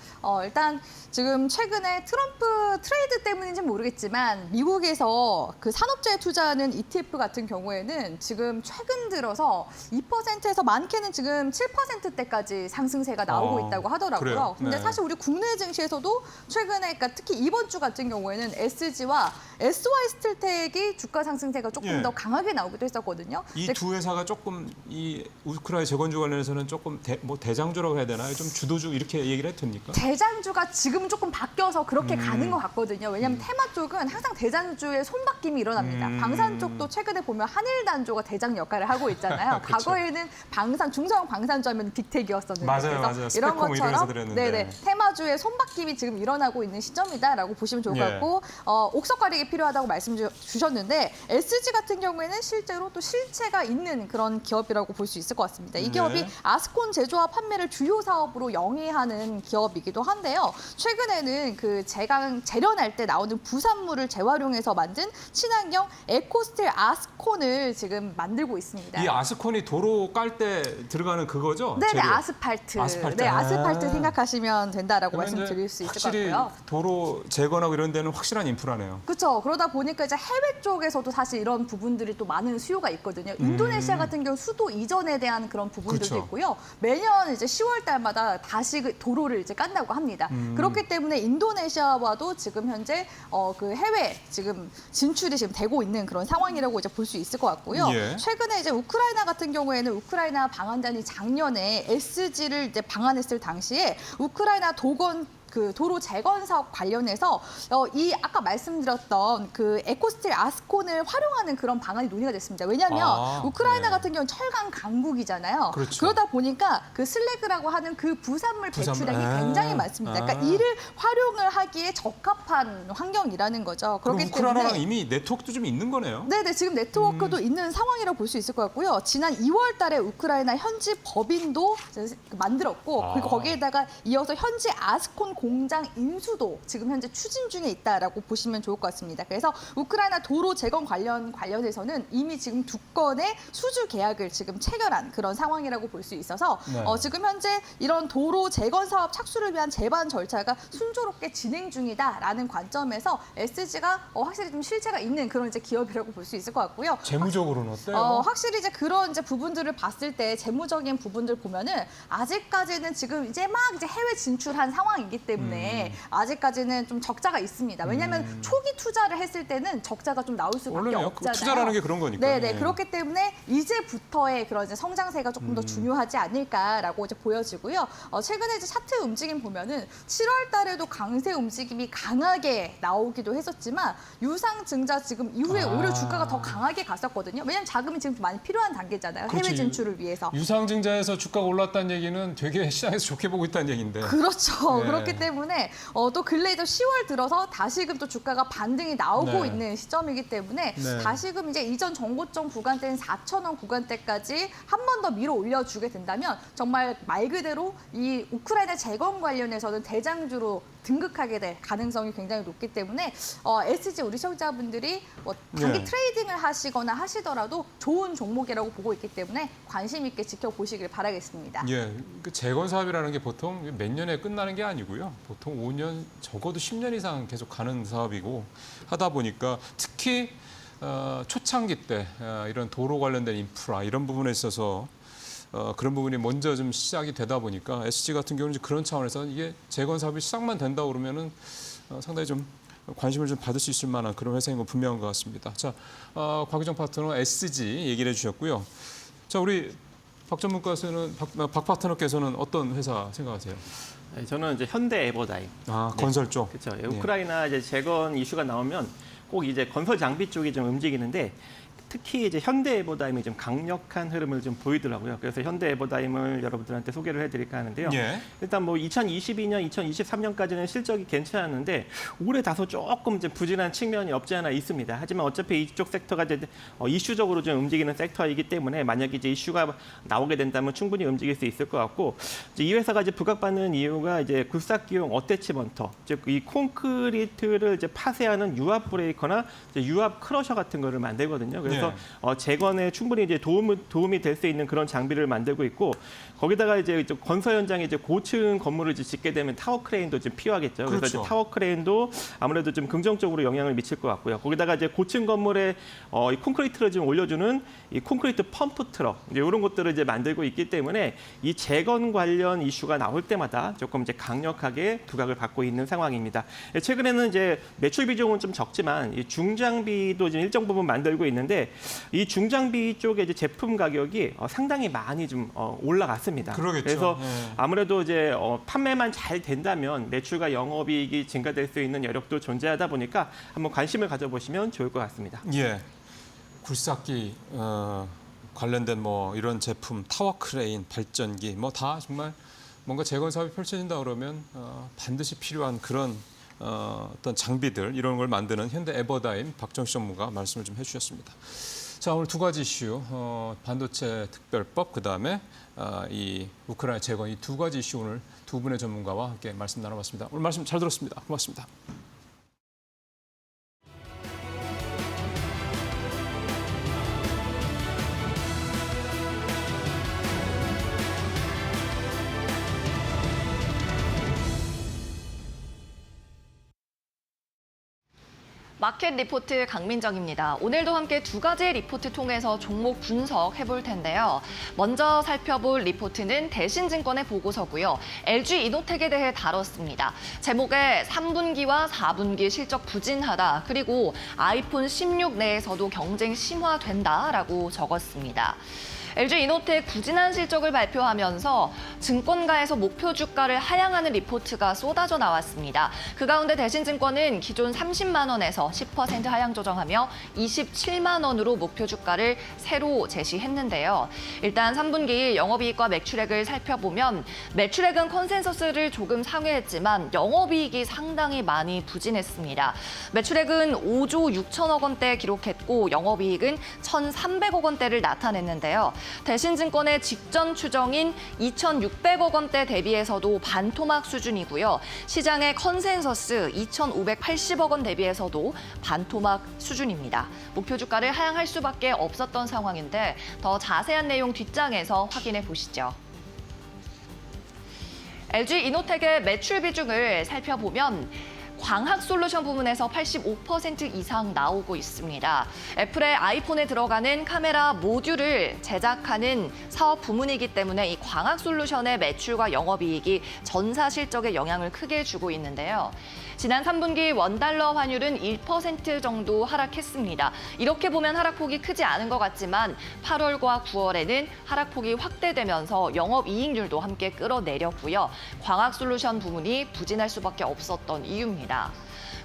일단 지금 최근에 트럼프 트레이드 때문인지 모르겠지만 미국에서 그 산업재에 투자하는 ETF 같은 경우에는 지금 최근 들어서 2%에서 많게는 지금 7%대까지 상승세가 나오고 있다고 하더라고요. 그래요? 근데 네. 사실 우리 국내 증시에서도 최근에 그러니까 특히 이번 주 같은 경우에는 SG와 SY 스틸텍이 주가 상승세가 조금 예. 더 강하게 나오기도 했었거든요. 이 근데 두 회사가 조금 이 우크라이나 재건주 관련해서는 조금 대장주라고 해야 되나요? 좀 주도주 이렇게 얘기를 해도 됩니까? 대장주가 지금은 조금 바뀌어서 그렇게 가는 것 같거든요. 왜냐하면 테마 쪽은 항상 대장주의 손바뀜이 일어납니다. 방산 쪽도 최근에 보면 한일단조가 대장 역할을 하고 있잖아요. 그렇죠. 과거에는 방산, 중소형 방산주 하면 빅텍이었었는데 맞아요, 맞아요. 이런 스펙콤 이런 회사 것처럼 들었는데. 네네, 테마주의 손바뀜이 지금 일어나고 있는 시점이다라고 보시면 좋을 것 예. 같고 옥석 가리기 필요하다고 말씀 주셨는데 SG 같은 경우에는 실제로 또 실체가 있는 그런 기업이라고 볼 수 있을 것 같습니다. 이 기업이 네. 아스콘 제조와 판매를 주요 사업으로 영위하는 기업이기도 한데요. 최근에는 그 재련할 때 나오는 부산물을 재활용해서 만든 친환경 에코스틸 아스콘을 지금 만들고 있습니다. 이 아스콘이 도로 깔 때 들어가는 그거죠? 네네, 재료? 아스팔트. 아스팔트. 네, 아스팔트 아. 생각하시면 된다라고 그러면 말씀드릴 이제 수 있을 것 확실히 같고요. 도로 재건하고 이런 데는 확실한 인프라네요. 그렇죠. 그러다 보니까 이제 해외 쪽에서도 사실 이런 부분들이 또 많은 수요가 있거든요. 인도네시아 같은 경우 수도 이전에 대한 그런 부분들도 그렇죠. 있고요. 매년 이제 10월 달마다 다시 그 도로를 이제 깐다고 합니다. 그렇기 때문에 인도네시아와도 지금 현재 그 해외 지금 진출이 지금 되고 있는 그런 상황이라고 이제 볼 수 있을 것 같고요. 예. 최근에 이제 우크라이나 같은 경우에는 우크라이나 방한단이 작년에 SG를 이제 방한했을 당시에 우크라이나 도로 재건 사업 관련해서 이 아까 말씀드렸던 그 에코스틸 아스콘을 활용하는 그런 방안이 논의가 됐습니다. 왜냐하면 우크라이나 네. 같은 경우는 철강 강국이잖아요. 그렇죠. 러다 보니까 그 슬래그라고 하는 그 부산물 배출량이 굉장히 많습니다. 그러니까 아. 이를 활용을 하기에 적합한 환경이라는 거죠. 그럼 그렇기 우크라이나랑 때문에 이미 네트워크도 좀 있는 거네요. 네네, 지금 네트워크도 있는 상황이라고 볼 수 있을 것 같고요. 지난 2월 달에 우크라이나 현지 법인도 이제 만들었고, 그리고 거기에다가 이어서 현지 아스콘 공장 인수도 지금 현재 추진 중에 있다라고 보시면 좋을 것 같습니다. 그래서 우크라이나 도로 재건 관련해서는 이미 지금 2건의 수주 계약을 지금 체결한 그런 상황이라고 볼 수 있어서 네. 지금 현재 이런 도로 재건 사업 착수를 위한 제반 절차가 순조롭게 진행 중이다라는 관점에서 SG가 확실히 좀 실체가 있는 그런 이제 기업이라고 볼 수 있을 것 같고요. 재무적으로는 어때요? 확실히 이제 그런 이제 부분들을 봤을 때 재무적인 부분들 보면은 아직까지는 지금 이제 막 이제 해외 진출한 상황이기 때문에 아직까지는 좀 적자가 있습니다. 왜냐하면 초기 투자를 했을 때는 적자가 좀 나올 수밖에 원래요. 없잖아요. 투자라는 게 그런 거니까. 네네. 예. 그렇기 때문에 이제부터의 그런 이제 성장세가 조금 더 중요하지 않을까라고 이제 보여지고요. 최근에 이제 차트 움직임 보면은 7월 달에도 강세 움직임이 강하게 나오기도 했었지만 유상증자 지금 이후에 오히려 주가가 더 강하게 갔었거든요. 왜냐하면 자금이 지금 많이 필요한 단계잖아요. 해외 그렇지. 진출을 위해서. 유상증자에서 주가가 올랐다는 얘기는 되게 시장에서 좋게 보고 있다는 얘기인데. 그렇죠. 네. 그렇기 때문에 또 근래 또 10월 들어서 다시금 또 주가가 반등이 나오고 네. 있는 시점이기 때문에 네. 다시금 이제 이전 정고점 구간대인 4,000원 구간대까지 한 번 더 밀어 올려주게 된다면 정말 말 그대로 이 우크라이나 재건 관련해서는 대장주로 등극하게 될 가능성이 굉장히 높기 때문에 SG 우리 시청자분들이 뭐 단기 네. 트레이딩을 하시거나 하시더라도 좋은 종목이라고 보고 있기 때문에 관심 있게 지켜보시길 바라겠습니다. 예, 그 재건 사업이라는 게 보통 몇 년에 끝나는 게 아니고요. 보통 5년, 적어도 10년 이상 계속 가는 사업이고 하다 보니까 특히 초창기 때 이런 도로 관련된 인프라 이런 부분에 있어서 그런 부분이 먼저 좀 시작이 되다 보니까 SG 같은 경우는 이제 그런 차원에서 이게 재건 사업이 시작만 된다 그러면은 상당히 좀 관심을 좀 받을 수 있을 만한 그런 회사인 건 분명한 것 같습니다. 자, 곽유정 파트너 SG 얘기를 해주셨고요. 자, 우리 박 전문가께서는 박 파트너께서는 어떤 회사 생각하세요? 네, 저는 이제 현대 에버다임. 건설 쪽. 그렇죠. 우크라이나 이제 재건 이슈가 나오면 꼭 이제 건설 장비 쪽이 좀 움직이는데 특히 이제 현대에버다임이 좀 강력한 흐름을 좀 보이더라고요. 그래서 현대에버다임을 여러분들한테 소개를 해드릴까 하는데요. 예. 일단 뭐 2022년, 2023년까지는 실적이 괜찮았는데 올해 다소 조금 이제 부진한 측면이 없지 않아 있습니다. 하지만 어차피 이쪽 섹터가 이제 이슈적으로 좀 움직이는 섹터이기 때문에 만약에 이제 이슈가 나오게 된다면 충분히 움직일 수 있을 것 같고 이제 이 회사가 이제 부각받는 이유가 이제 굴삭기용 어태치먼터, 즉 이 콘크리트를 이제 파쇄하는 유압 브레이커나 이제 유압 크러셔 같은 거를 만들거든요. 그래서 재건에 충분히 이제 도움이 될 수 있는 그런 장비를 만들고 있고 거기다가 이제 건설 현장에 이제 고층 건물을 이제 짓게 되면 타워 크레인도 좀 필요하겠죠. 그래서 그렇죠. 이제 타워 크레인도 아무래도 좀 긍정적으로 영향을 미칠 것 같고요. 거기다가 이제 고층 건물에 이 콘크리트를 좀 올려주는 이 콘크리트 펌프 트럭 이제 이런 것들을 이제 만들고 있기 때문에 이 재건 관련 이슈가 나올 때마다 조금 이제 강력하게 부각을 받고 있는 상황입니다. 최근에는 이제 매출 비중은 좀 적지만 이 중장비도 지금 일정 부분 만들고 있는데 이 중장비 쪽에 이제 제품 가격이 상당히 많이 좀 올라갔습니다. 그러겠죠. 그래서 네. 아무래도 이제 판매만 잘 된다면 매출과 영업이익이 증가될 수 있는 여력도 존재하다 보니까 한번 관심을 가져보시면 좋을 것 같습니다. 예. 굴삭기 관련된 뭐 이런 제품, 타워 크레인, 발전기 뭐 다 정말 뭔가 재건 사업이 펼쳐진다 그러면 반드시 필요한 그런 어떤 장비들 이런 걸 만드는 현대 에버다임 박정식 전무가 말씀을 좀 해주셨습니다. 자, 오늘 두 가지 이슈, 반도체 특별법, 그다음에 이 우크라이나 재건 이 두 가지 이슈 오늘 두 분의 전문가와 함께 말씀 나눠봤습니다. 오늘 말씀 잘 들었습니다. 고맙습니다. 마켓 리포트 강민정입니다. 오늘도 함께 두 가지 리포트 통해서 종목 분석해 볼 텐데요. 먼저 살펴볼 리포트는 대신증권의 보고서고요. LG 이노텍에 대해 다뤘습니다. 제목에 3분기와 4분기 실적 부진하다. 그리고 아이폰 16 내에서도 경쟁 심화된다라고 적었습니다. LG 이노텍 부진한 실적을 발표하면서 증권가에서 목표 주가를 하향하는 리포트가 쏟아져 나왔습니다. 그 가운데 대신증권은 기존 30만 원에서 10% 하향 조정하며 27만 원으로 목표 주가를 새로 제시했는데요. 일단 3분기 영업이익과 매출액을 살펴보면 매출액은 컨센서스를 조금 상회했지만 영업이익이 상당히 많이 부진했습니다. 매출액은 5조 6천억 원대 기록했고 영업이익은 1,300억 원대를 나타냈는데요. 대신증권의 직전 추정인 2,600억 원대 대비해서도 반토막 수준이고요. 시장의 컨센서스 2,580억 원 대비해서도 반토막 수준입니다. 목표 주가를 하향할 수밖에 없었던 상황인데 더 자세한 내용 뒷장에서 확인해 보시죠. LG 이노텍의 매출 비중을 살펴보면 광학솔루션 부문에서 85% 이상 나오고 있습니다. 애플의 아이폰에 들어가는 카메라 모듈을 제작하는 사업 부문이기 때문에 이 광학솔루션의 매출과 영업이익이 전사 실적에 영향을 크게 주고 있는데요. 지난 3분기 원달러 환율은 1% 정도 하락했습니다. 이렇게 보면 하락폭이 크지 않은 것 같지만 8월과 9월에는 하락폭이 확대되면서 영업이익률도 함께 끌어내렸고요. 광학솔루션 부문이 부진할 수밖에 없었던 이유입니다.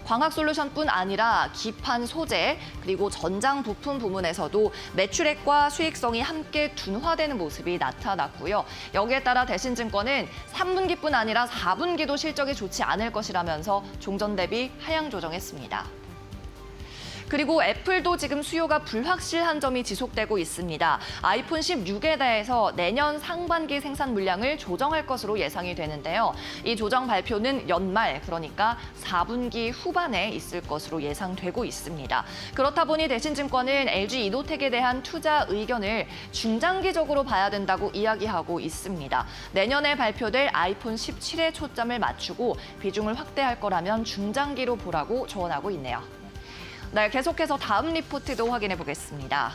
광학솔루션뿐 아니라 기판 소재 그리고 전장 부품 부문에서도 매출액과 수익성이 함께 둔화되는 모습이 나타났고요. 여기에 따라 대신증권은 3분기뿐 아니라 4분기도 실적이 좋지 않을 것이라면서 종전 대비 하향 조정했습니다. 그리고 애플도 지금 수요가 불확실한 점이 지속되고 있습니다. 아이폰 16에 대해서 내년 상반기 생산 물량을 조정할 것으로 예상이 되는데요. 이 조정 발표는 연말, 그러니까 4분기 후반에 있을 것으로 예상되고 있습니다. 그렇다 보니 대신증권은 LG 이노텍에 대한 투자 의견을 중장기적으로 봐야 된다고 이야기하고 있습니다. 내년에 발표될 아이폰 17에 초점을 맞추고 비중을 확대할 거라면 중장기로 보라고 조언하고 있네요. 네, 계속해서 다음 리포트도 확인해 보겠습니다.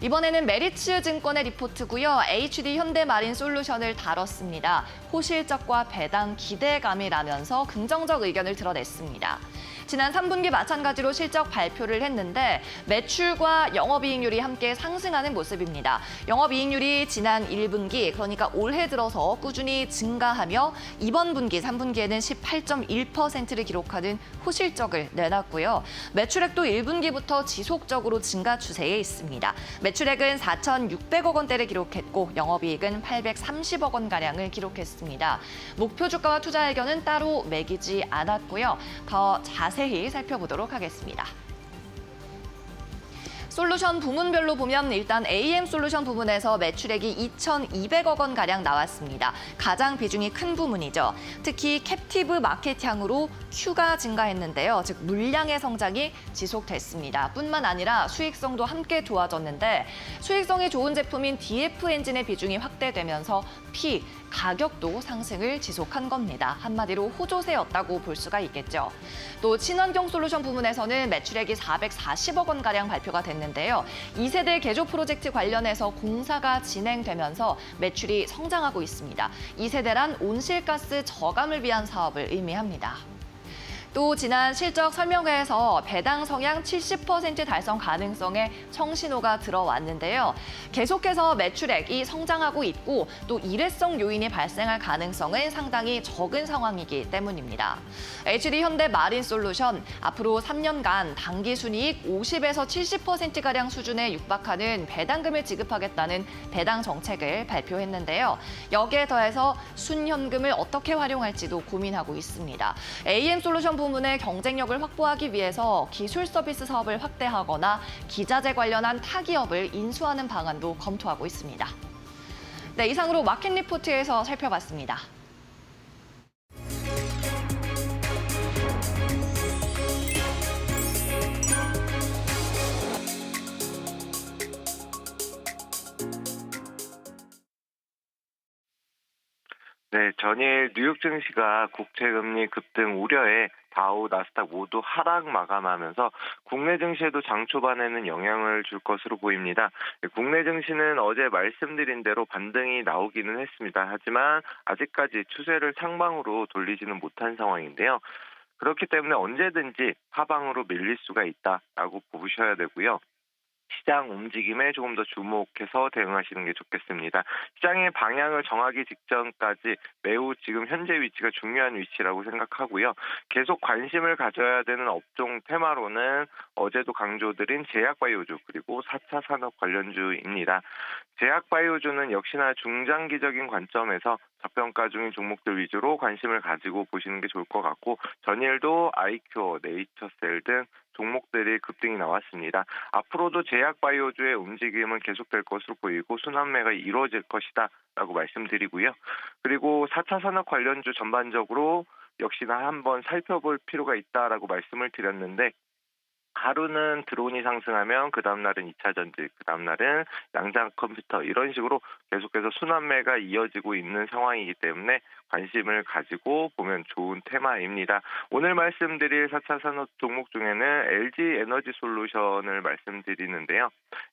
이번에는 메리츠 증권의 리포트고요. HD 현대마린솔루션을 다뤘습니다. 호실적과 배당 기대감이라면서 긍정적 의견을 드러냈습니다. 지난 3분기 마찬가지로 실적 발표를 했는데 매출과 영업이익률이 함께 상승하는 모습입니다. 영업이익률이 지난 1분기, 그러니까 올해 들어서 꾸준히 증가하며 이번 분기, 3분기에는 18.1%를 기록하는 호실적을 내놨고요. 매출액도 1분기부터 지속적으로 증가 추세에 있습니다. 매출액은 4,600억 원대를 기록했고 영업이익은 830억 원가량을 기록했습니다. 목표 주가와 투자 의견은 따로 매기지 않았고요. 더 자세히 살펴보도록 하겠습니다. 솔루션 부문별로 보면 일단 AM 솔루션 부문에서 매출액이 2,200억 원가량 나왔습니다. 가장 비중이 큰 부문이죠. 특히 캡티브 마켓향으로 Q가 증가했는데요. 즉 물량의 성장이 지속됐습니다. 뿐만 아니라 수익성도 함께 좋아졌는데 수익성이 좋은 제품인 DF 엔진의 비중이 확대되면서 P, 가격도 상승을 지속한 겁니다. 한마디로 호조세였다고 볼 수가 있겠죠. 또 친환경 솔루션 부문에서는 매출액이 440억 원가량 발표가 됐는데요. 2세대 개조 프로젝트 관련해서 공사가 진행되면서 매출이 성장하고 있습니다. 2세대란 온실가스 저감을 위한 사업을 의미합니다. 또 지난 실적 설명회에서 배당 성향 70% 달성 가능성에 청신호가 들어왔는데요. 계속해서 매출액이 성장하고 있고 또 일회성 요인이 발생할 가능성은 상당히 적은 상황이기 때문입니다. HD 현대 마린솔루션 앞으로 3년간 당기 순이익 50에서 70%가량 수준에 육박하는 배당금을 지급하겠다는 배당 정책을 발표했는데요. 여기에 더해서 순현금을 어떻게 활용할지도 고민하고 있습니다. AM 솔루션 부문의 경쟁력을 확보하기 위해서 기술 서비스 사업을 확대하거나 기자재 관련한 타기업을 인수하는 방안도 검토하고 있습니다. 네, 이상으로 마켓 리포트에서 살펴봤습니다. 네, 전일 뉴욕 증시가 국채금리 급등 우려에 다우, 나스닥 모두 하락 마감하면서 국내 증시에도 장 초반에는 영향을 줄 것으로 보입니다. 국내 증시는 어제 말씀드린 대로 반등이 나오기는 했습니다. 하지만 아직까지 추세를 상방으로 돌리지는 못한 상황인데요. 그렇기 때문에 언제든지 하방으로 밀릴 수가 있다라고 보셔야 되고요. 시장 움직임에 조금 더 주목해서 대응하시는 게 좋겠습니다. 시장의 방향을 정하기 직전까지 매우 지금 현재 위치가 중요한 위치라고 생각하고요. 계속 관심을 가져야 되는 업종 테마로는 어제도 강조드린 제약바이오주 그리고 4차 산업 관련주입니다. 제약바이오주는 역시나 중장기적인 관점에서 저평가 중인 종목들 위주로 관심을 가지고 보시는 게 좋을 것 같고 전일도 아이큐어, 네이처셀 등 종목들이 급등이 나왔습니다. 앞으로도 제약바이오주의 움직임은 계속될 것으로 보이고 순환매가 이루어질 것이다 라고 말씀드리고요. 그리고 4차 산업 관련주 전반적으로 역시나 한번 살펴볼 필요가 있다라고 말씀을 드렸는데 하루는 드론이 상승하면 그 다음날은 2차 전지, 그 다음날은 양장 컴퓨터 이런 식으로 계속해서 순환매가 이어지고 있는 상황이기 때문에 관심을 가지고 보면 좋은 테마입니다. 오늘 말씀드릴 4차 산업 종목 중에는 LG 에너지 솔루션을 말씀드리는데요.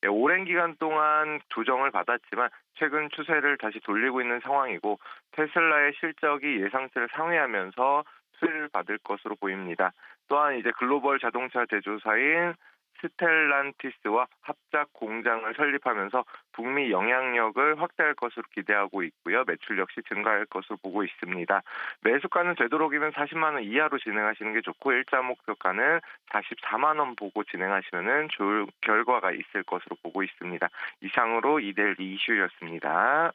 오랜 기간 동안 조정을 받았지만 최근 추세를 다시 돌리고 있는 상황이고 테슬라의 실적이 예상치를 상회하면서 수혜를 받을 것으로 보입니다. 또한 이제 글로벌 자동차 제조사인 스텔란티스와 합작 공장을 설립하면서 북미 영향력을 확대할 것으로 기대하고 있고요. 매출 역시 증가할 것으로 보고 있습니다. 매수가는 되도록이면 40만 원 이하로 진행하시는 게 좋고 일자 목표가는 44만 원 보고 진행하시면 좋은 결과가 있을 것으로 보고 있습니다. 이상으로 이데일리 이슈였습니다.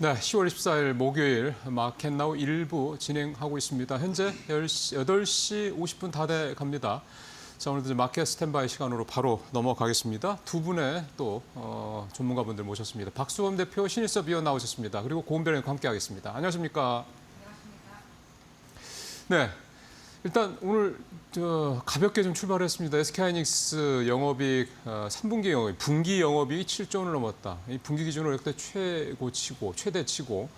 네, 10월 24일 목요일 마켓나우 1부 진행하고 있습니다. 현재 8시 50분 다 돼 갑니다. 자, 오늘도 이제 마켓 스탠바이 시간으로 바로 넘어가겠습니다. 두 분의 또 전문가분들 모셨습니다. 박수범 대표, 신일섭 위원 나오셨습니다. 그리고 고은별 의원과 함께 하겠습니다. 안녕하십니까? 네. 일단 오늘 가볍게 좀 출발했습니다. SK하이닉스 영업이익 3분기 영업이익, 분기 영업이익이 7조 원을 넘었다. 이 분기 기준으로 역대 최대치고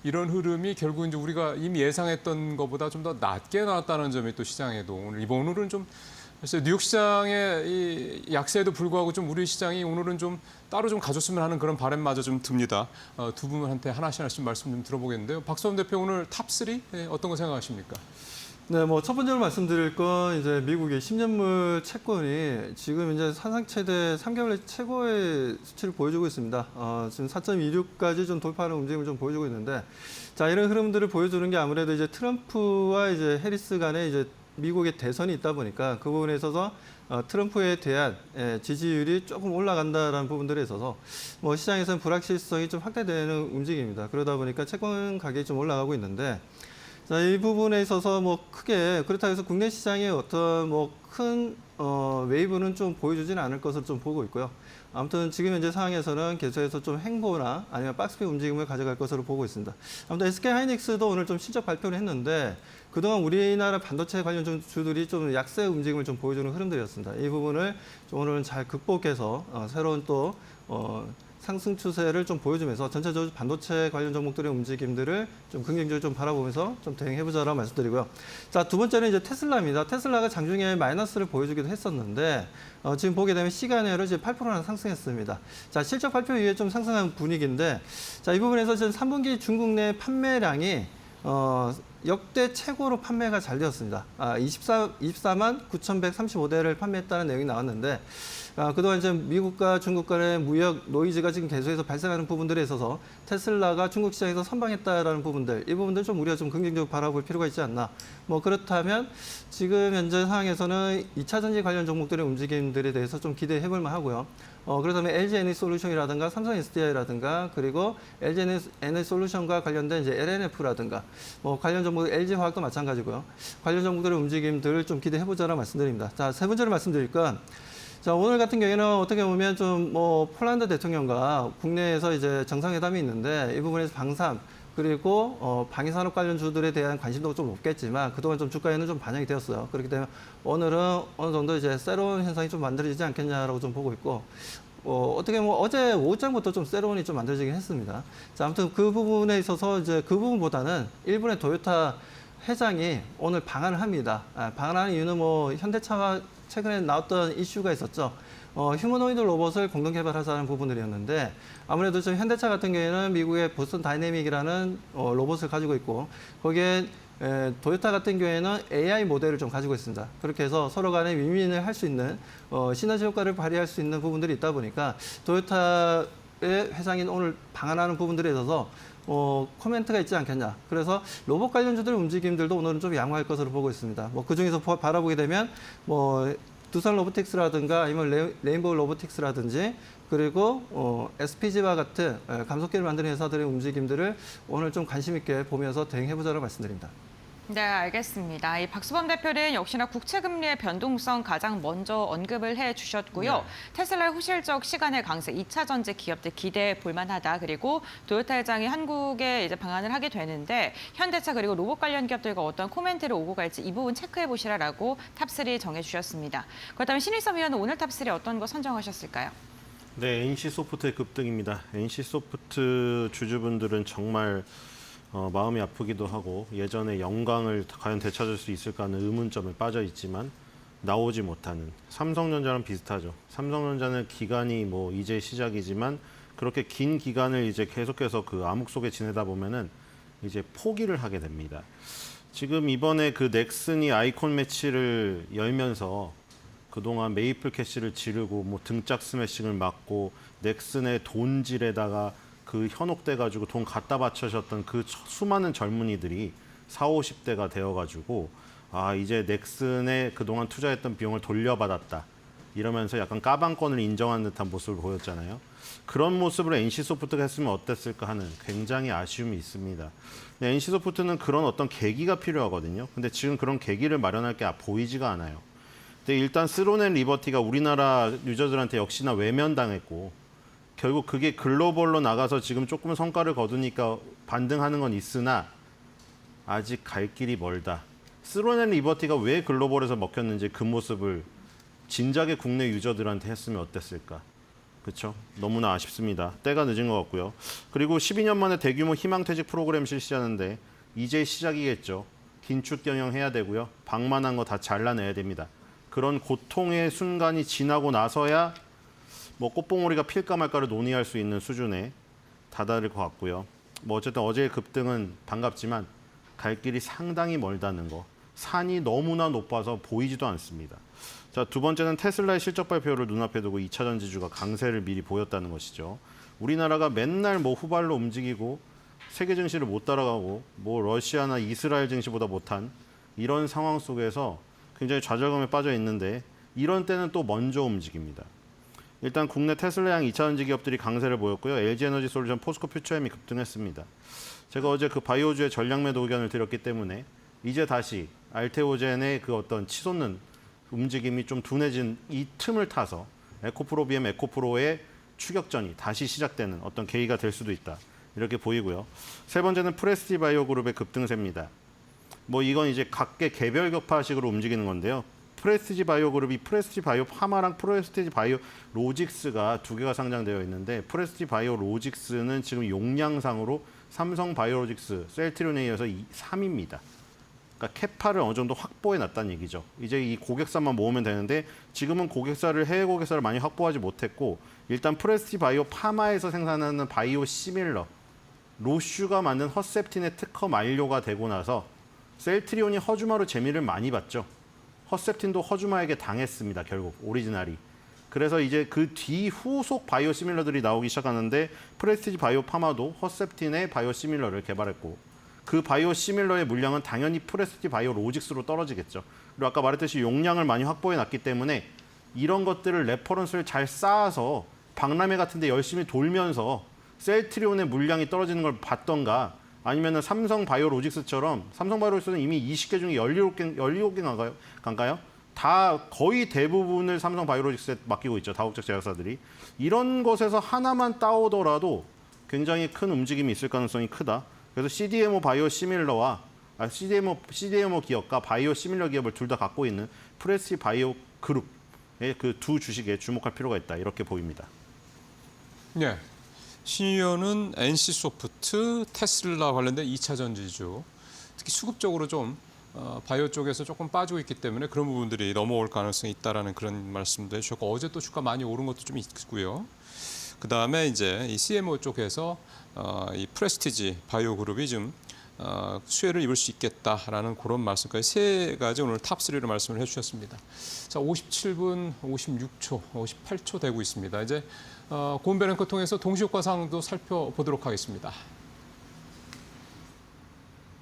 이런 흐름이 결국 이제 우리가 이미 예상했던 것보다 좀 더 낮게 나왔다는 점이 또 시장에도 오늘은 좀 글쎄 뉴욕 시장의 이 약세에도 불구하고 좀 우리 시장이 오늘은 좀 따로 좀 가졌으면 하는 그런 바람마저 좀 듭니다. 두 분한테 하나씩 말씀 좀 들어보겠는데요. 박수범 대표 오늘 탑3 어떤 거 생각하십니까? 네, 뭐 첫 번째로 말씀드릴 건 이제 미국의 10년물 채권이 지금 이제 사상 최대 3개월 최고의 수치를 보여주고 있습니다. 지금 4.26까지 좀 돌파하는 움직임을 좀 보여주고 있는데, 자 이런 흐름들을 보여주는 게 아무래도 이제 트럼프와 이제 해리스 간에 이제 미국의 대선이 있다 보니까 그 부분에 있어서 트럼프에 대한 지지율이 조금 올라간다라는 부분들에 있어서 뭐 시장에서는 불확실성이 좀 확대되는 움직임입니다. 그러다 보니까 채권 가격이 좀 올라가고 있는데. 자, 이 부분에 있어서 뭐 크게 그렇다고 해서 국내 시장의 어떤 뭐 큰 웨이브는 좀 보여주지는 않을 것으로 좀 보고 있고요. 아무튼 지금 현재 상황에서는 계속해서 좀 횡보나 아니면 박스피 움직임을 가져갈 것으로 보고 있습니다. 아무튼 SK하이닉스도 오늘 좀 실적 발표를 했는데 그동안 우리나라 반도체 관련 주들이 좀 약세 움직임을 좀 보여주는 흐름들이었습니다. 이 부분을 좀 오늘은 잘 극복해서 새로운 또 상승 추세를 좀 보여주면서 전체적으로 반도체 관련 종목들의 움직임들을 좀 긍정적으로 좀 바라보면서 좀 대응해보자라고 말씀드리고요. 자, 두 번째는 이제 테슬라입니다. 테슬라가 장중에 마이너스를 보여주기도 했었는데 지금 보게 되면 시간외로 이제 8%나 상승했습니다. 자, 실적 발표 이후에 좀 상승한 분위기인데, 자, 이 부분에서 지금 3분기 중국 내 판매량이 역대 최고로 판매가 잘 되었습니다. 24만 9,135대를 판매했다는 내용이 나왔는데, 그동안 이제 미국과 중국 간의 무역 노이즈가 지금 계속해서 발생하는 부분들에 있어서 테슬라가 중국 시장에서 선방했다라는 부분들, 이 부분들 좀 우리가 좀 긍정적으로 바라볼 필요가 있지 않나. 뭐 그렇다면 지금 현재 상황에서는 2차 전지 관련 종목들의 움직임들에 대해서 좀 기대해 볼 만하고요. 그렇다면 LG 에너지솔루션이라든가 삼성 SDI라든가 그리고 LG 에너지솔루션과 관련된 이제 LNF라든가 뭐 관련 종목 LG 화학도 마찬가지고요. 관련 종목들의 움직임들을 좀 기대해 보자라고 말씀드립니다. 자, 세 번째로 말씀드릴 건 자, 오늘 같은 경우에는 어떻게 보면 좀 뭐 폴란드 대통령과 국내에서 이제 정상회담이 있는데 이 부분에서 방산 그리고 방위산업 관련 주들에 대한 관심도 좀 높겠지만 그동안 좀 주가에는 좀 반영이 되었어요. 그렇기 때문에 오늘은 어느 정도 이제 새로운 현상이 좀 만들어지지 않겠냐라고 좀 보고 있고 어떻게 뭐 어제 오후장부터 좀 새로운이 좀 만들어지긴 했습니다. 자, 아무튼 그 부분에 있어서 이제 그 부분보다는 일본의 도요타 회장이 오늘 방한을 합니다. 방한하는 이유는 뭐 현대차가 최근에 나왔던 이슈가 있었죠. 휴머노이드 로봇을 공동 개발하자는 부분들이었는데 아무래도 좀 현대차 같은 경우에는 미국의 보스턴 다이내믹이라는 로봇을 가지고 있고 거기에 도요타 같은 경우에는 AI 모델을 좀 가지고 있습니다. 그렇게 해서 서로 간에 윈윈을 할 수 있는 시너지 효과를 발휘할 수 있는 부분들이 있다 보니까 도요타의 회장이 오늘 방한하는 부분들에 있어서 코멘트가 있지 않겠냐. 그래서 로봇 관련주들의 움직임들도 오늘은 좀 양호할 것으로 보고 있습니다. 뭐 그중에서 바라보게 되면 뭐 두산 로보틱스라든가 아니면 레인보우 로보틱스라든지 그리고 SPG와 같은 감속기를 만드는 회사들의 움직임들을 오늘 좀 관심 있게 보면서 대응해보자고 말씀드립니다. 네, 알겠습니다. 이 박수범 대표는 역시나 국채금리의 변동성 가장 먼저 언급을 해주셨고요. 네. 테슬라의 호실적 시간의 강세, 2차 전지 기업들 기대해 볼 만하다. 그리고 도요타 회장이 한국에 이제 방한을 하게 되는데 현대차 그리고 로봇 관련 기업들과 어떤 코멘트를 오고 갈지 이 부분 체크해 보시라라고 탑3 정해주셨습니다. 그렇다면 신일섭 위원은 오늘 탑3 어떤 거 선정하셨을까요? 네, NC소프트의 급등입니다. NC소프트 주주분들은 정말 마음이 아프기도 하고 예전의 영광을 과연 되찾을 수 있을까 하는 의문점에 빠져 있지만 나오지 못하는 삼성전자랑 비슷하죠. 삼성전자는 기간이 뭐 이제 시작이지만 그렇게 긴 기간을 이제 계속해서 그 암흑 속에 지내다 보면은 이제 포기를 하게 됩니다. 지금 이번에 그 넥슨이 아이콘 매치를 열면서 그동안 메이플 캐시를 지르고 뭐 등짝 스매싱을 맞고 넥슨의 돈질에다가 그 현혹돼가지고 돈 갖다 바쳐셨던 그 수많은 젊은이들이 40, 50대가 되어가지고 이제 넥슨에 그동안 투자했던 비용을 돌려받았다. 이러면서 약간 까방권을 인정한 듯한 모습을 보였잖아요. 그런 모습을 NC소프트가 했으면 어땠을까 하는 굉장히 아쉬움이 있습니다. NC소프트는 그런 어떤 계기가 필요하거든요. 근데 지금 그런 계기를 마련할 게 보이지가 않아요. 근데 일단 스로넨 리버티가 우리나라 유저들한테 역시나 외면당했고 결국 그게 글로벌로 나가서 지금 조금 성과를 거두니까 반등하는 건 있으나 아직 갈 길이 멀다. 스로넨 리버티가 왜 글로벌에서 먹혔는지 그 모습을 진작에 국내 유저들한테 했으면 어땠을까? 그렇죠? 너무나 아쉽습니다. 때가 늦은 것 같고요. 그리고 12년 만에 대규모 희망퇴직 프로그램 실시하는데 이제 시작이겠죠. 긴축 경영해야 되고요. 방만한 거 다 잘라내야 됩니다. 그런 고통의 순간이 지나고 나서야 뭐 꽃봉오리가 필까 말까를 논의할 수 있는 수준에 다다를 것 같고요. 뭐 어쨌든 어제의 급등은 반갑지만 갈 길이 상당히 멀다는 거. 산이 너무나 높아서 보이지도 않습니다. 자, 두 번째는 테슬라의 실적 발표를 눈앞에 두고 2차 전지주가 강세를 미리 보였다는 것이죠. 우리나라가 맨날 뭐 후발로 움직이고 세계 증시를 못 따라가고 뭐 러시아나 이스라엘 증시보다 못한 이런 상황 속에서 굉장히 좌절감에 빠져 있는데 이런 때는 또 먼저 움직입니다. 일단 국내 테슬라양 2차 전지 기업들이 강세를 보였고요. LG에너지솔루션, 포스코 퓨처엠이 급등했습니다. 제가 어제 그 바이오주의 전략 매도 의견을 드렸기 때문에 이제 다시 알테오젠의 그 어떤 치솟는 움직임이 좀 둔해진 이 틈을 타서 에코프로 BM 에코프로의 추격전이 다시 시작되는 어떤 계기가 될 수도 있다. 이렇게 보이고요. 세 번째는 프레스티 바이오 그룹의 급등세입니다. 뭐 이건 이제 각계 개별 격파식으로 움직이는 건데요. 프레스티지 바이오 그룹이 프레스티지 바이오 파마랑 프레스티지 바이오 로직스가 두 개가 상장되어 있는데 프레스티지 바이오 로직스는 지금 용량상으로 삼성 바이오로직스, 셀트리온에 이어서 3위입니다. 그러니까 캐파를 어느 정도 확보해 놨다는 얘기죠. 이제 이 고객사만 모으면 되는데 지금은 해외 고객사를 많이 확보하지 못했고 일단 프레스티 바이오 파마에서 생산하는 바이오 시밀러, 로슈가 만든 허셉틴의 특허 만료가 되고 나서 셀트리온이 허주마로 재미를 많이 봤죠. 허셉틴도 허주마에게 당했습니다. 결국 오리지널이. 그래서 이제 그 뒤 후속 바이오 시밀러들이 나오기 시작하는데 프레스티지 바이오 파마도 허셉틴의 바이오 시밀러를 개발했고 그 바이오 시밀러의 물량은 당연히 프레스티지 바이오 로직스로 떨어지겠죠. 그리고 아까 말했듯이 용량을 많이 확보해 놨기 때문에 이런 것들을 레퍼런스를 잘 쌓아서 박람회 같은 데 열심히 돌면서 셀트리온의 물량이 떨어지는 걸 봤던가 아니면 삼성 바이오로직스처럼 삼성 바이오로직스는 이미 20개 중에 17개 간가요? 다 거의 대부분을 삼성 바이오로직스에 맡기고 있죠. 다국적 제약사들이. 이런 것에서 하나만 따오더라도 굉장히 큰 움직임이 있을 가능성이 크다. 그래서 CDMO 바이오 시밀러와 CDMO 기업과 바이오 시밀러 기업을 둘 다 갖고 있는 프레스티 바이오 그룹의 그 두 주식에 주목할 필요가 있다. 이렇게 보입니다. 네. 신의원은 NC소프트, 테슬라 관련된 2차 전지주, 특히 수급적으로 좀 바이오 쪽에서 조금 빠지고 있기 때문에 그런 부분들이 넘어올 가능성이 있다라는 그런 말씀도 해주셨고 어제 또 주가 많이 오른 것도 좀 있고요. 그 다음에 이제 이 CMO 쪽에서 이 프레스티지 바이오 그룹이 좀 수혜를 입을 수 있겠다라는 그런 말씀까지 세 가지 오늘 탑3로 말씀을 해주셨습니다. 자, 57분 56초, 58초 되고 있습니다. 이제 고은별 앵커 통해서 동시효과 사항도 살펴보도록 하겠습니다.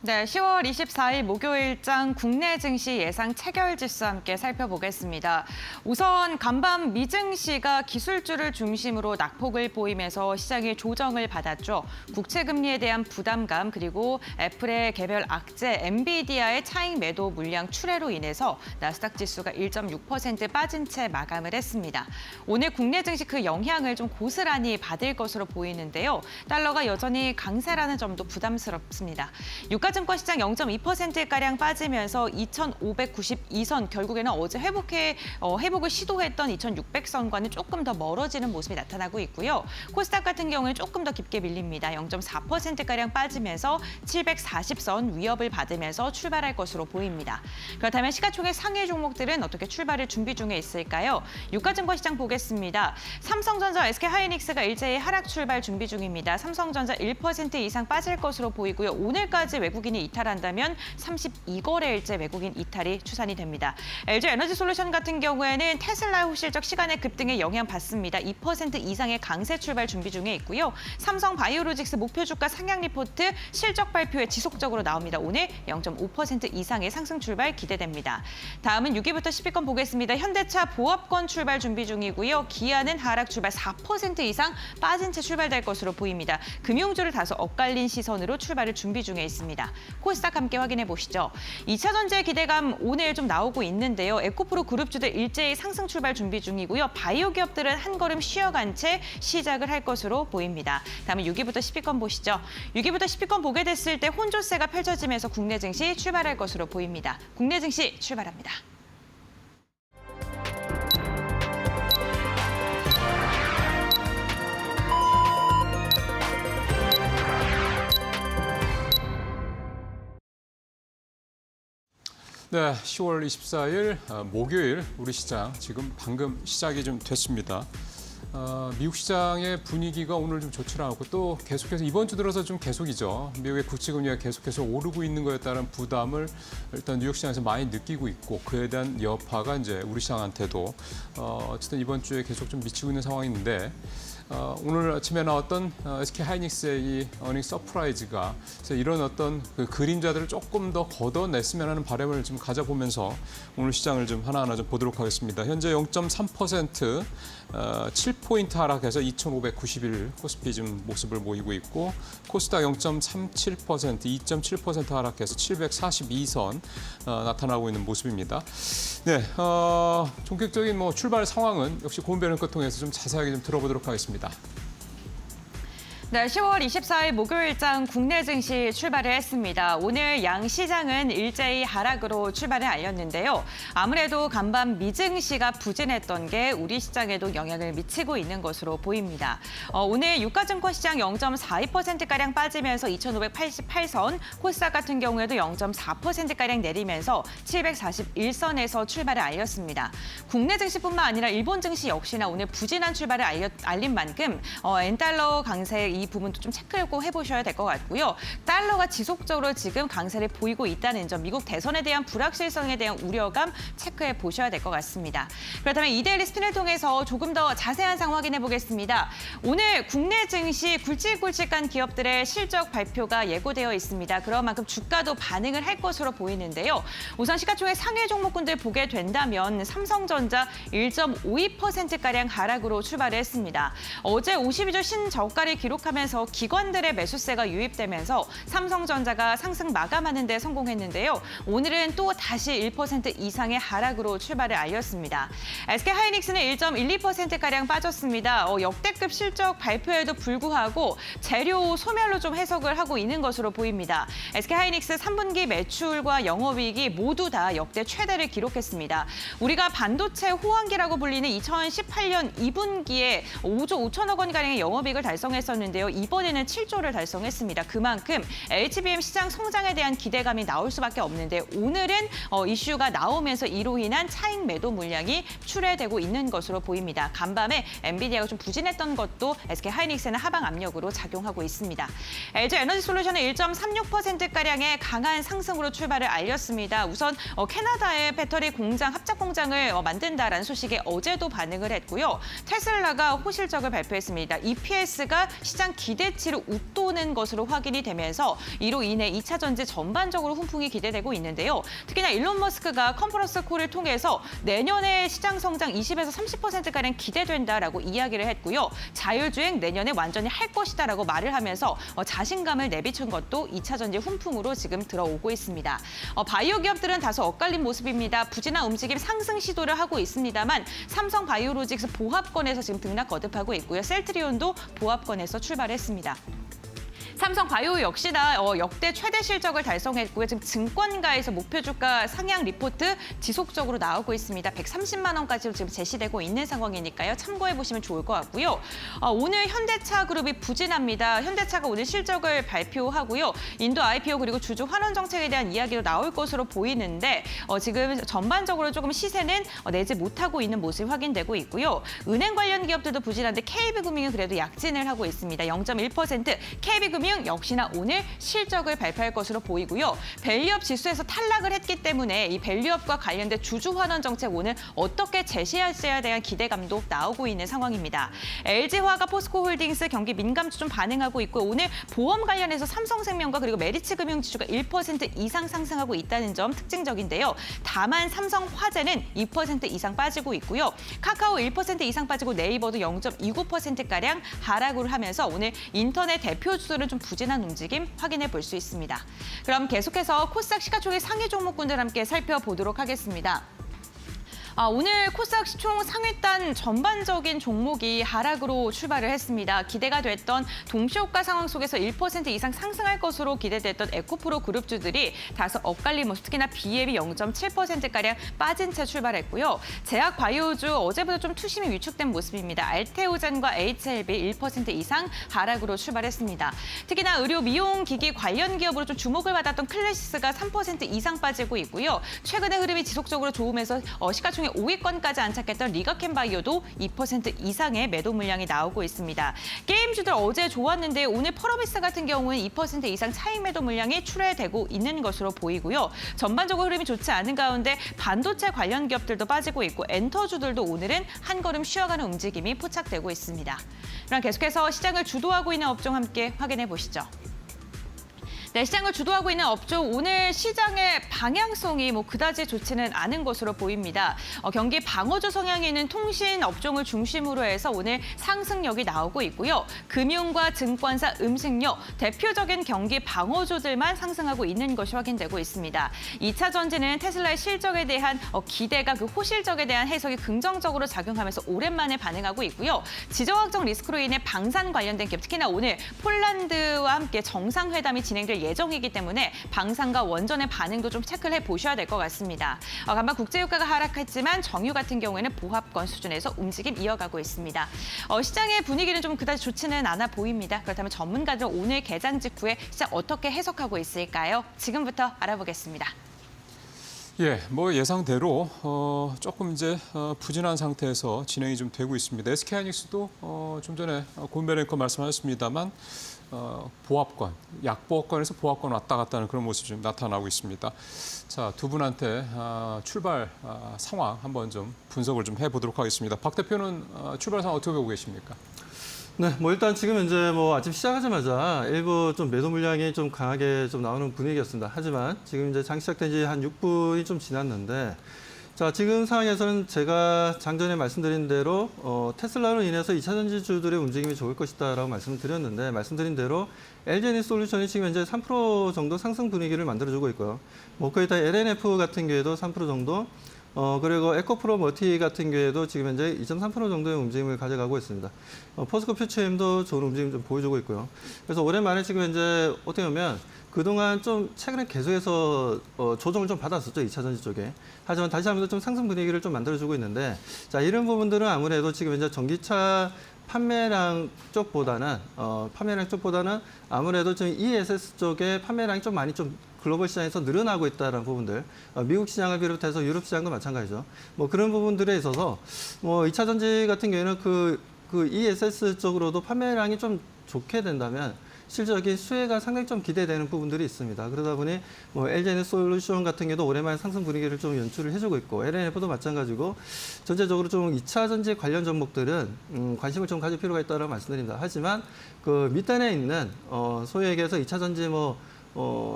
네, 10월 24일 목요일장 국내 증시 예상 체결 지수 함께 살펴보겠습니다. 우선 간밤 미증시가 기술주를 중심으로 낙폭을 보이면서 시장의 조정을 받았죠. 국채 금리에 대한 부담감 그리고 애플의 개별 악재, 엔비디아의 차익 매도 물량 출회로 인해서 나스닥 지수가 1.6% 빠진 채 마감을 했습니다. 오늘 국내 증시 그 영향을 좀 고스란히 받을 것으로 보이는데요. 달러가 여전히 강세라는 점도 부담스럽습니다. 유가증권 시장 0.2%가량 빠지면서 2,592선, 결국에는 어제 회복을 시도했던 2,600선과는 조금 더 멀어지는 모습이 나타나고 있고요. 코스닥 같은 경우는 조금 더 깊게 밀립니다. 0.4%가량 빠지면서 740선 위협을 받으면서 출발할 것으로 보입니다. 그렇다면 시가총액 상위 종목들은 어떻게 출발을 준비 중에 있을까요? 유가증권 시장 보겠습니다. 삼성전자, SK하이닉스가 일제히 하락 출발 준비 중입니다. 삼성전자 1% 이상 빠질 것으로 보이고요. 오늘까지 외국인이 이탈한다면 32거래일째 외국인 이탈이 추산이 됩니다. LG에너지솔루션 같은 경우에는 테슬라 호실적 시간의 급등에 영향받습니다. 2% 이상의 강세 출발 준비 중에 있고요. 삼성 바이오로직스 목표 주가 상향 리포트 실적 발표에 지속적으로 나옵니다. 오늘 0.5% 이상의 상승 출발 기대됩니다. 다음은 6위부터 10위권 보겠습니다. 현대차 보합권 출발 준비 중이고요. 기아는 하락 출발 4% 이상 빠진 채 출발될 것으로 보입니다. 금융주를 다소 엇갈린 시선으로 출발을 준비 중에 있습니다. 코스닥 함께 확인해 보시죠. 2차 전지의 기대감 오늘 좀 나오고 있는데요. 에코프로 그룹주들 일제히 상승 출발 준비 중이고요. 바이오 기업들은 한 걸음 쉬어간 채 시작을 할 것으로 보입니다. 다음은 6위부터 10위권 보시죠. 6위부터 10위권 보게 됐을 때 혼조세가 펼쳐지면서 국내 증시 출발할 것으로 보입니다. 국내 증시 출발합니다. 네, 10월 24일 목요일 우리 시장 지금 방금 시작이 좀 됐습니다. 미국 시장의 분위기가 오늘 좀 좋지 않고 또 계속해서 이번 주 들어서 좀 계속이죠. 미국의 국채금리가 계속해서 오르고 있는 것에 따른 부담을 일단 뉴욕 시장에서 많이 느끼고 있고 그에 대한 여파가 이제 우리 시장한테도 어쨌든 이번 주에 계속 좀 미치고 있는 상황인데 오늘 아침에 나왔던 SK 하이닉스의 이 어닝 서프라이즈가 이런 어떤 그 그림자들을 조금 더 걷어냈으면 하는 바람을 좀 가져보면서 오늘 시장을 좀 하나하나 좀 보도록 하겠습니다. 현재 0.3% 7포인트 하락해서 2,591 코스피 좀 모습을 보이고 있고 코스닥 0.37% 2.7% 하락해서 742선 나타나고 있는 모습입니다. 네, 본격적인 뭐 출발 상황은 역시 고은별 앵커 통해서 좀 자세하게 좀 들어보도록 하겠습니다. 네, 10월 24일 목요일장 국내 증시 출발을 했습니다. 오늘 양 시장은 일제히 하락으로 출발을 알렸는데요. 아무래도 간밤 미증시가 부진했던 게 우리 시장에도 영향을 미치고 있는 것으로 보입니다. 오늘 유가증권 시장 0.42%가량 빠지면서 2,588선, 코스닥 같은 경우에도 0.4%가량 내리면서 741선에서 출발을 알렸습니다. 국내 증시뿐만 아니라 일본 증시 역시나 오늘 부진한 출발을 알린 만큼 엔달러 강세 이 부분도 좀 체크를 꼭 해보셔야 될 것 같고요. 달러가 지속적으로 지금 강세를 보이고 있다는 점, 미국 대선에 대한 불확실성에 대한 우려감 체크해 보셔야 될 것 같습니다. 그렇다면 이데일리 스핀을 통해서 조금 더 자세한 상황 확인해 보겠습니다. 오늘 국내 증시 굵직굵직한 기업들의 실적 발표가 예고되어 있습니다. 그런 만큼 주가도 반응을 할 것으로 보이는데요. 우선 시가총액 상위 종목군들 보게 된다면 삼성전자 1.52%가량 하락으로 출발을 했습니다. 어제 52주 신저가를 기록하면서 기관들의 매수세가 유입되면서 삼성전자가 상승 마감하는 데 성공했는데요. 오늘은 또 다시 1% 이상의 하락으로 출발을 알렸습니다. SK 하이닉스는 1.12%가량 빠졌습니다. 역대급 실적 발표에도 불구하고 재료 소멸로 좀 해석을 하고 있는 것으로 보입니다. SK 하이닉스 3분기 매출과 영업이익이 모두 다 역대 최대를 기록했습니다. 우리가 반도체 호황기라고 불리는 2018년 2분기에 5조 5천억 원가량의 영업이익을 달성했었는데요. 이번에는 7조를 달성했습니다. 그만큼 HBM 시장 성장에 대한 기대감이 나올 수밖에 없는데 오늘은 이슈가 나오면서 이로 인한 차익 매도 물량이 출회되고 있는 것으로 보입니다. 간밤에 엔비디아가 좀 부진했던 것도 SK 하이닉스는 하방 압력으로 작용하고 있습니다. LG 에너지 솔루션은 1.36%가량의 강한 상승으로 출발을 알렸습니다. 우선 캐나다의 배터리 공장, 합작 공장을 만든다라는 소식에 어제도 반응을 했고요. 테슬라가 호실적을 발표했습니다. EPS가 시장 기대치를 웃도는 것으로 확인이 되면서 이로 인해 2차 전지 전반적으로 훈풍이 기대되고 있는데요. 특히나 일론 머스크가 컨퍼런스 콜을 통해서 내년에 시장 성장 20에서 30%가량 기대된다라고 이야기를 했고요. 자율주행 내년에 완전히 할 것이다라고 말을 하면서 자신감을 내비춘 것도 2차 전지 훈풍으로 지금 들어오고 있습니다. 바이오 기업들은 다소 엇갈린 모습입니다. 부진한 움직임 상승 시도를 하고 있습니다만 삼성 바이오로직스 보합권에서 지금 등락 거듭하고 있고요. 셀트리온도 보합권에서 출발했습니다. 삼성 바이오 역시나 역대 최대 실적을 달성했고요. 지금 증권가에서 목표 주가 상향 리포트 지속적으로 나오고 있습니다. 130만 원까지로 지금 제시되고 있는 상황이니까요. 참고해 보시면 좋을 것 같고요. 오늘 현대차 그룹이 부진합니다. 현대차가 오늘 실적을 발표하고요. 인도 IPO 그리고 주주 환원 정책에 대한 이야기도 나올 것으로 보이는데 지금 전반적으로 조금 시세는 내지 못하고 있는 모습이 확인되고 있고요. 은행 관련 기업들도 부진한데 KB금융은 그래도 약진을 하고 있습니다. 0.1%. KB금융 역시나 오늘 실적을 발표할 것으로 보이고요. 밸류업 지수에서 탈락을 했기 때문에 이 밸류업과 관련된 주주 환원 정책 오늘 어떻게 제시할지에 대한 기대감도 나오고 있는 상황입니다. LG화가 포스코홀딩스 경기 민감주 좀 반응하고 있고 오늘 보험 관련해서 삼성생명과 그리고 메리츠금융 지수가 1% 이상 상승하고 있다는 점 특징적인데요. 다만 삼성화재는 2% 이상 빠지고 있고요. 카카오 1% 이상 빠지고 네이버도 0.29%가량 하락을 하면서 오늘 인터넷 대표 주들은 좀 좀 부진한 움직임 확인해 볼 수 있습니다. 그럼 계속해서 코스닥 시가총액 상위 종목군들 함께 살펴보도록 하겠습니다. 오늘 코스닥 시총 상위단 전반적인 종목이 하락으로 출발을 했습니다. 기대가 됐던 동시효과 상황 속에서 1% 이상 상승할 것으로 기대됐던 에코프로 그룹주들이 다소 엇갈린 모습, 특히나 BL이 0.7%가량 빠진 채 출발했고요. 제약 바이오주 어제보다 좀 투심이 위축된 모습입니다. 알테오젠과 HLB 1% 이상 하락으로 출발했습니다. 특히나 의료 미용 기기 관련 기업으로 좀 주목을 받았던 클래시스가 3% 이상 빠지고 있고요. 최근의 흐름이 지속적으로 좋으면서 시가총액 5위권까지 안착했던 리가켄바이오도 2% 이상의 매도 물량이 나오고 있습니다. 게임주들 어제 좋았는데 오늘 펄어비스 같은 경우는 2% 이상 차익 매도 물량이 출회되고 있는 것으로 보이고요. 전반적으로 흐름이 좋지 않은 가운데 반도체 관련 기업들도 빠지고 있고 엔터주들도 오늘은 한 걸음 쉬어가는 움직임이 포착되고 있습니다. 그럼 계속해서 시장을 주도하고 있는 업종 함께 확인해 보시죠. 네, 시장을 주도하고 있는 업종, 오늘 시장의 방향성이 그다지 좋지는 않은 것으로 보입니다. 경기 방어주 성향이 있는 통신 업종을 중심으로 해서 오늘 상승력이 나오고 있고요. 금융과 증권사, 음식료, 대표적인 경기 방어주들만 상승하고 있는 것이 확인되고 있습니다. 2차 전지는 테슬라의 실적에 대한 기대가 그 호실적에 대한 해석이 긍정적으로 작용하면서 오랜만에 반응하고 있고요. 지정학적 리스크로 인해 방산 관련된 기업, 특히나 오늘 폴란드와 함께 정상회담이 진행될 예정이기 때문에 방산과 원전의 반응도 좀 체크를 해보셔야 될 것 같습니다. 간밤 국제유가가 하락했지만 정유 같은 경우에는 보합권 수준에서 움직임 이어가고 있습니다. 시장의 분위기는 좀 그다지 좋지는 않아 보입니다. 그렇다면 전문가들은 오늘 개장 직후에 시장 어떻게 해석하고 있을까요? 지금부터 알아보겠습니다. 예, 예상대로 조금 이제 부진한 상태에서 진행이 좀 되고 있습니다. SK하이닉스도 좀 전에 고은별 앵커 말씀하셨습니다만 보합권, 약보합권에서 보합권 왔다 갔다 하는 그런 모습이 좀 나타나고 있습니다. 자, 두 분한테 출발 상황 한번 좀 분석을 좀 해보도록 하겠습니다. 박 대표는 출발 상황 어떻게 보고 계십니까? 네, 일단 지금 이제 아침 시작하자마자 일부 좀 매도 물량이 좀 강하게 좀 나오는 분위기였습니다. 하지만 지금 이제 장 시작된 지 한 6분이 좀 지났는데, 자, 지금 상황에서는 제가 장전에 말씀드린 대로 테슬라로 인해서 2차 전지주들의 움직임이 좋을 것이다라고 말씀을 드렸는데, 말씀드린 대로 LG에너지솔루션이 지금 현재 3% 정도 상승 분위기를 만들어주고 있고요. 거기다 LNF 같은 경우에도 3% 정도, 그리고 에코프로 머티 같은 경우에도 지금 현재 2.3% 정도의 움직임을 가져가고 있습니다. 포스코 퓨처엠도 좋은 움직임 좀 보여주고 있고요. 그래서 오랜만에 지금 현재 어떻게 보면 그동안 좀 최근에 계속해서 조정을 좀 받았었죠, 2차 전지 쪽에. 하지만 다시 한번 좀 상승 분위기를 좀 만들어주고 있는데, 자, 이런 부분들은 아무래도 지금 현재 전기차 판매량 쪽보다는 아무래도 지금 ESS 쪽에 판매량이 좀 많이 좀 글로벌 시장에서 늘어나고 있다는 부분들, 미국 시장을 비롯해서 유럽 시장도 마찬가지죠. 그런 부분들에 있어서 2차 전지 같은 경우에는 그 ESS 쪽으로도 판매량이 좀 좋게 된다면 실질적인 수혜가 상당히 좀 기대되는 부분들이 있습니다. 그러다 보니 LG에너지솔루션 같은 경우도 오랜만에 상승 분위기를 좀 연출을 해주고 있고, LNF도 마찬가지고 전체적으로 좀 2차 전지 관련 종목들은 관심을 좀 가질 필요가 있다고 말씀드립니다. 하지만 그 밑단에 있는 소위 얘기해서 2차 전지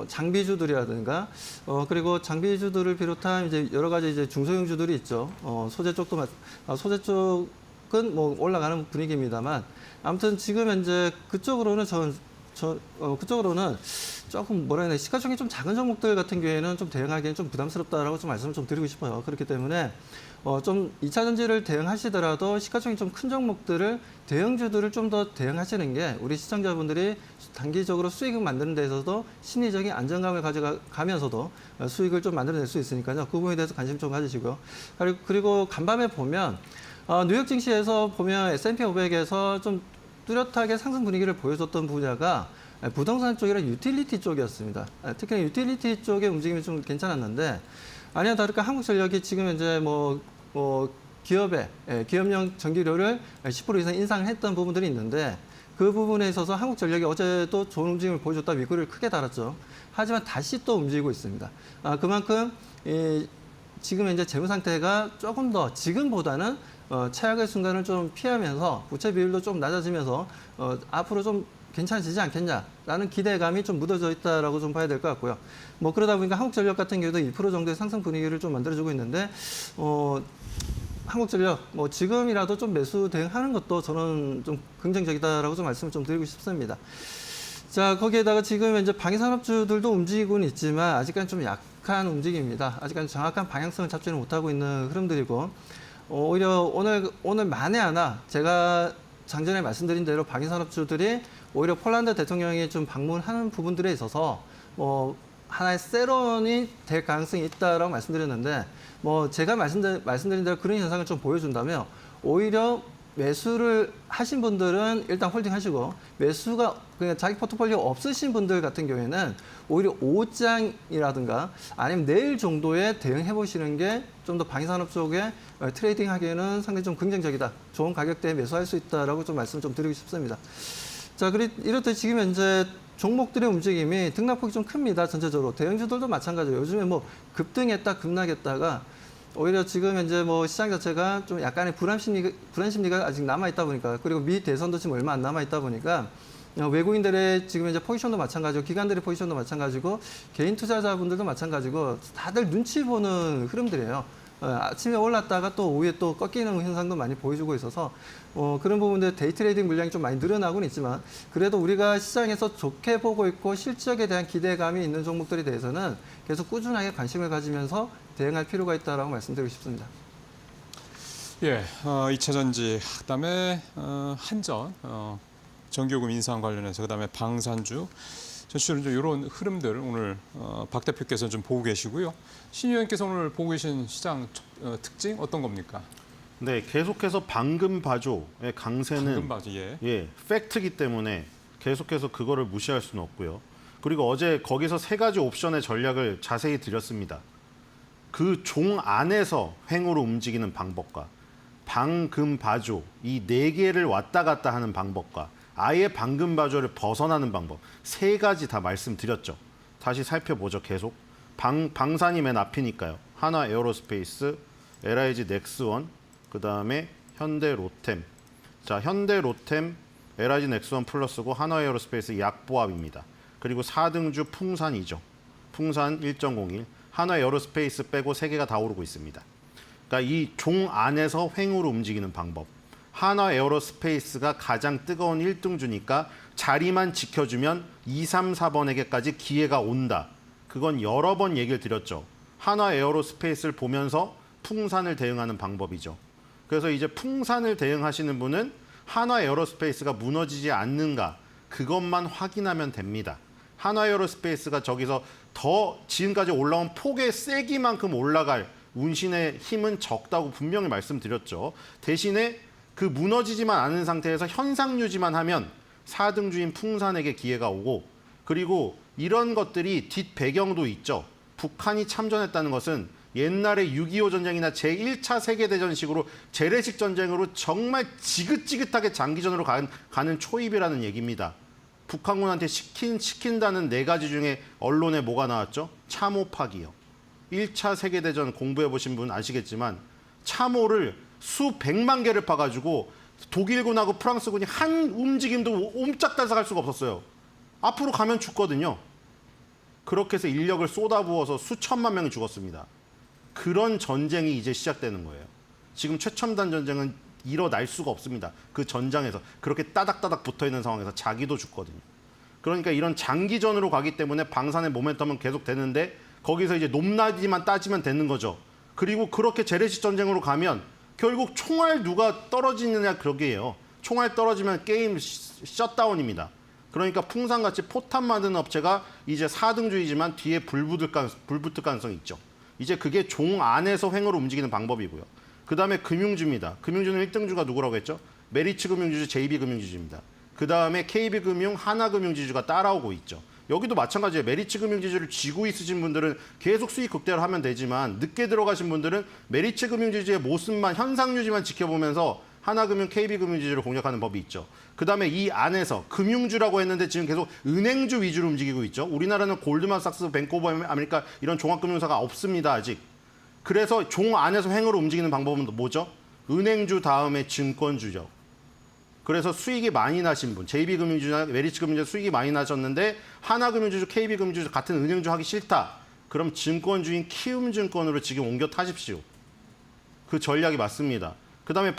장비주들이라든가 그리고 장비주들을 비롯한 이제 여러 가지 이제 중소형주들이 있죠. 소재 쪽도 소재 쪽은 올라가는 분위기입니다만, 아무튼 지금 현재 그쪽으로는 그쪽으로는 조금 시가총액이 좀 작은 종목들 같은 경우에는 좀 대응하기엔 좀 부담스럽다라고 좀 말씀을 좀 드리고 싶어요. 그렇기 때문에 좀 2차 전지를 대응하시더라도 시가총액이 좀 큰 종목들을 대형주들을 좀 더 대응하시는 게 우리 시청자분들이 단기적으로 수익을 만드는 데 있어서도 심리적인 안정감을 가져가면서도 수익을 좀 만들어낼 수 있으니까요. 그 부분에 대해서 관심 좀 가지시고요. 그리고 간밤에 보면 뉴욕 증시에서 보면 S&P 500에서 좀 뚜렷하게 상승 분위기를 보여줬던 분야가 부동산 쪽이랑 유틸리티 쪽이었습니다. 특히 유틸리티 쪽의 움직임이 좀 괜찮았는데, 아니나 다를까 한국전력이 지금 현재 기업용 전기료를 10% 이상 인상했던 부분들이 있는데, 그 부분에 있어서 한국전력이 어제도 좋은 움직임을 보여줬다 윗꼬리를 크게 달았죠. 하지만 다시 또 움직이고 있습니다. 그만큼 지금 현재 재무 상태가 조금 더 지금보다는 최악의 순간을 좀 피하면서 부채 비율도 좀 낮아지면서 앞으로 좀 괜찮아지지 않겠냐라는 기대감이 좀 묻어져 있다라고 좀 봐야 될 것 같고요. 그러다 보니까 한국전력 같은 경우도 2% 정도의 상승 분위기를 좀 만들어주고 있는데, 한국전력 지금이라도 좀 매수 대응하는 것도 저는 좀 긍정적이다라고 좀 말씀을 좀 드리고 싶습니다. 자, 거기에다가 지금 이제 방위산업주들도 움직이고는 있지만 아직까지 좀 약한 움직임입니다. 아직까지 정확한 방향성을 잡지는 못하고 있는 흐름들이고 오히려 오늘 만에 하나 제가 장전에 말씀드린 대로 방위산업주들이 오히려 폴란드 대통령이 좀 방문하는 부분들에 있어서 하나의 세론이 될 가능성이 있다라고 말씀드렸는데 제가 말씀드린 대로 그런 현상을 좀 보여준다면 오히려 매수를 하신 분들은 일단 홀딩하시고 매수가 그냥 자기 포트폴리오 없으신 분들 같은 경우에는 오히려 5장이라든가 아니면 내일 정도에 대응해 보시는 게 좀 더 방위산업 쪽에 트레이딩 하기에는 상당히 좀 긍정적이다. 좋은 가격대에 매수할 수 있다라고 좀 말씀 좀 드리고 싶습니다. 자, 이렇듯 지금 현재 종목들의 움직임이 등락폭이 좀 큽니다. 전체적으로. 대형주들도 마찬가지예요. 요즘에 급등했다, 급락했다가 오히려 지금 현재 시장 자체가 좀 약간의 불안 심리가 아직 남아있다 보니까 그리고 미 대선도 지금 얼마 안 남아있다 보니까 외국인들의 지금 현재 포지션도 마찬가지고 기관들의 포지션도 마찬가지고 개인 투자자분들도 마찬가지고 다들 눈치 보는 흐름들이에요. 아침에 올랐다가 또 오후에 또 꺾이는 현상도 많이 보여주고 있어서 그런 부분들 데이 트레이딩 물량이 좀 많이 늘어나고는 있지만 그래도 우리가 시장에서 좋게 보고 있고 실적에 대한 기대감이 있는 종목들에 대해서는 계속 꾸준하게 관심을 가지면서 대응할 필요가 있다라고 말씀드리고 싶습니다. 예, 2차 전지, 그다음에 한전, 전기요금 인상 관련해서 그다음에 방산주, 전체적으로 좀 이런 흐름들 오늘 박 대표께서 좀 보고 계시고요. 신 의원께서 오늘 보고 계신 시장 특징 어떤 겁니까? 네, 계속해서 방금 바조의 강세는 방금 바조, 예. 팩트이기 때문에 계속해서 그거를 무시할 수는 없고요. 그리고 어제 거기서 3가지 옵션의 전략을 자세히 드렸습니다. 그 종 안에서 횡으로 움직이는 방법과 방금 바조 이 4개를 왔다 갔다 하는 방법과 아예 방금 바조를 벗어나는 방법 3가지 다 말씀드렸죠. 다시 살펴보죠. 계속 방산이 맨 앞이니까요. 하나 에어로스페이스, LIG 넥스원, 그다음에 현대 로템. 자, 현대 로템, LIG 넥스원 플러스고 하나 에어로스페이스 약보합입니다. 그리고 4등주 풍산이죠. 풍산 1.01, 하나 에어로스페이스 빼고 3개가 다 오르고 있습니다. 그러니까 이 종 안에서 횡으로 움직이는 방법. 하나 에어로스페이스가 가장 뜨거운 1등주니까 자리만 지켜주면 2, 3, 4번에게까지 기회가 온다. 그건 여러 번 얘기를 드렸죠. 하나 에어로스페이스를 보면서 풍산을 대응하는 방법이죠. 그래서 이제 풍산을 대응하시는 분은 하나 에어로스페이스가 무너지지 않는가 그것만 확인하면 됩니다. 하나 에어로스페이스가 저기서 더 지금까지 올라온 폭의 세기만큼 올라갈 운신의 힘은 적다고 분명히 말씀드렸죠. 대신에 그 무너지지만 않은 상태에서 현상 유지만 하면 4등주인 풍산에게 기회가 오고 그리고 이런 것들이 뒷배경도 있죠. 북한이 참전했다는 것은 옛날에 6.25 전쟁이나 제1차 세계대전식으로 재래식 전쟁으로 정말 지긋지긋하게 장기전으로 가는 초입이라는 얘기입니다. 북한군한테 시킨다는 4가지 중에 언론에 뭐가 나왔죠? 참호파기요. 1차 세계대전 공부해보신 분 아시겠지만 참호를 수백만 개를 파가지고 독일군하고 프랑스군이 한 움직임도 옴짝달싹할 수가 없었어요. 앞으로 가면 죽거든요. 그렇게 해서 인력을 쏟아부어서 수천만 명이 죽었습니다. 그런 전쟁이 이제 시작되는 거예요. 지금 최첨단 전쟁은 일어날 수가 없습니다. 그 전장에서 그렇게 따닥따닥 붙어있는 상황에서 자기도 죽거든요. 그러니까 이런 장기전으로 가기 때문에 방산의 모멘텀은 계속 되는데 거기서 이제 높낮이만 따지면 되는 거죠. 그리고 그렇게 재래식 전쟁으로 가면 결국 총알 누가 떨어지느냐 그러게요. 총알 떨어지면 게임 셧다운입니다. 그러니까 풍산같이 포탄 만드는 업체가 이제 4등주이지만 뒤에 불 붙을 가능성이 있죠. 이제 그게 종 안에서 횡으로 움직이는 방법이고요. 그다음에 금융주입니다. 금융주는 1등주가 누구라고 했죠? 메리츠 금융지주, JB금융지주입니다. 그다음에 KB금융, 하나금융지주가 따라오고 있죠. 여기도 마찬가지예요. 메리츠 금융지주를 쥐고 있으신 분들은 계속 수익 극대화를 하면 되지만 늦게 들어가신 분들은 메리츠 금융지주의 모습만 현상 유지만 지켜보면서 하나금융, KB금융지주를 공략하는 법이 있죠. 그다음에 이 안에서 금융주라고 했는데 지금 계속 은행주 위주로 움직이고 있죠. 우리나라는 골드만삭스, 뱅크 오브 아메리카 이런 종합금융사가 없습니다. 아직. 그래서 종 안에서 횡으로 움직이는 방법은 뭐죠? 은행주 다음에 증권주죠. 그래서 수익이 많이 나신 분, JB금융주나 메리츠금융주 수익이 많이 나셨는데 하나금융주, KB금융주 같은 은행주 하기 싫다. 그럼 증권주인 키움증권으로 지금 옮겨 타십시오. 그 전략이 맞습니다. 그다음에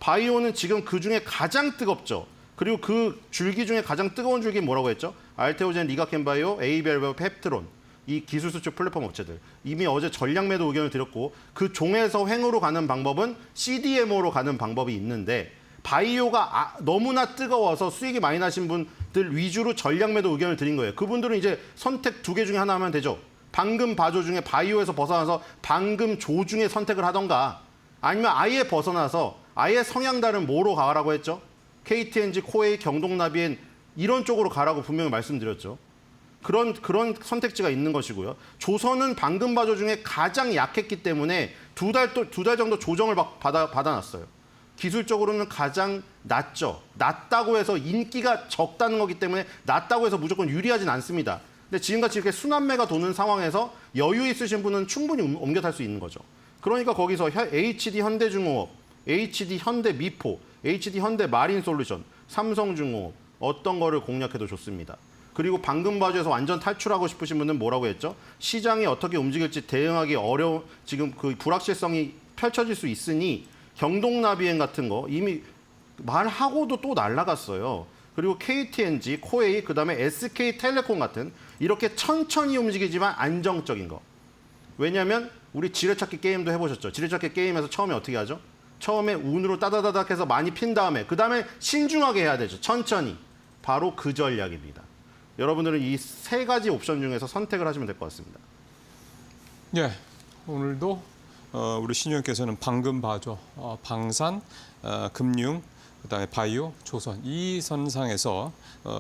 바이오는 지금 그중에 가장 뜨겁죠. 그리고 그 줄기 중에 가장 뜨거운 줄기는 뭐라고 했죠? 알테오젠, 리가켄바이오, 에이벨베, 펩트론. 이 기술 수출 플랫폼 업체들. 이미 어제 전략 매도 의견을 드렸고 그 종에서 횡으로 가는 방법은 CDMO로 가는 방법이 있는데 바이오가 너무나 뜨거워서 수익이 많이 나신 분들 위주로 전략 매도 의견을 드린 거예요. 그분들은 이제 선택 2개 중에 하나 하면 되죠. 방금 바조 중에 바이오에서 벗어나서 방금 조 중에 선택을 하던가 아니면 아예 벗어나서 아예 성향 다른 뭐로 가라고 했죠. KTNG, 코웨이, 경동나비엔 이런 쪽으로 가라고 분명히 말씀드렸죠. 그런 선택지가 있는 것이고요. 조선은 방금 바조 중에 가장 약했기 때문에 두 달 정도 조정을 받아놨어요. 기술적으로는 가장 낮죠. 낮다고 해서 인기가 적다는 거기 때문에 낮다고 해서 무조건 유리하진 않습니다. 근데 지금같이 이렇게 순환매가 도는 상황에서 여유 있으신 분은 충분히 옮겨 탈 수 있는 거죠. 그러니까 거기서 HD 현대중공업, HD 현대미포, HD 현대마린솔루션, 삼성중공업 어떤 거를 공략해도 좋습니다. 그리고 방금 바주에서 완전 탈출하고 싶으신 분은 뭐라고 했죠? 시장이 어떻게 움직일지 대응하기 어려운 지금 그 불확실성이 펼쳐질 수 있으니 경동나비엔 같은 거 이미 말하고도 또 날아갔어요. 그리고 KTNG, 코웨이, 그다음에 SK텔레콤 같은 이렇게 천천히 움직이지만 안정적인 거. 왜냐하면 우리 지뢰찾기 게임도 해보셨죠? 지뢰찾기 게임에서 처음에 어떻게 하죠? 처음에 운으로 따다다닥 해서 많이 핀 다음에 그다음에 신중하게 해야 되죠. 천천히. 바로 그 전략입니다. 여러분들은 이 3가지 옵션 중에서 선택을 하시면 될 것 같습니다. 예, 오늘도 우리 신유님께서는 방금 바조, 방산, 금융, 그다음에 바이오, 조선 이 선상에서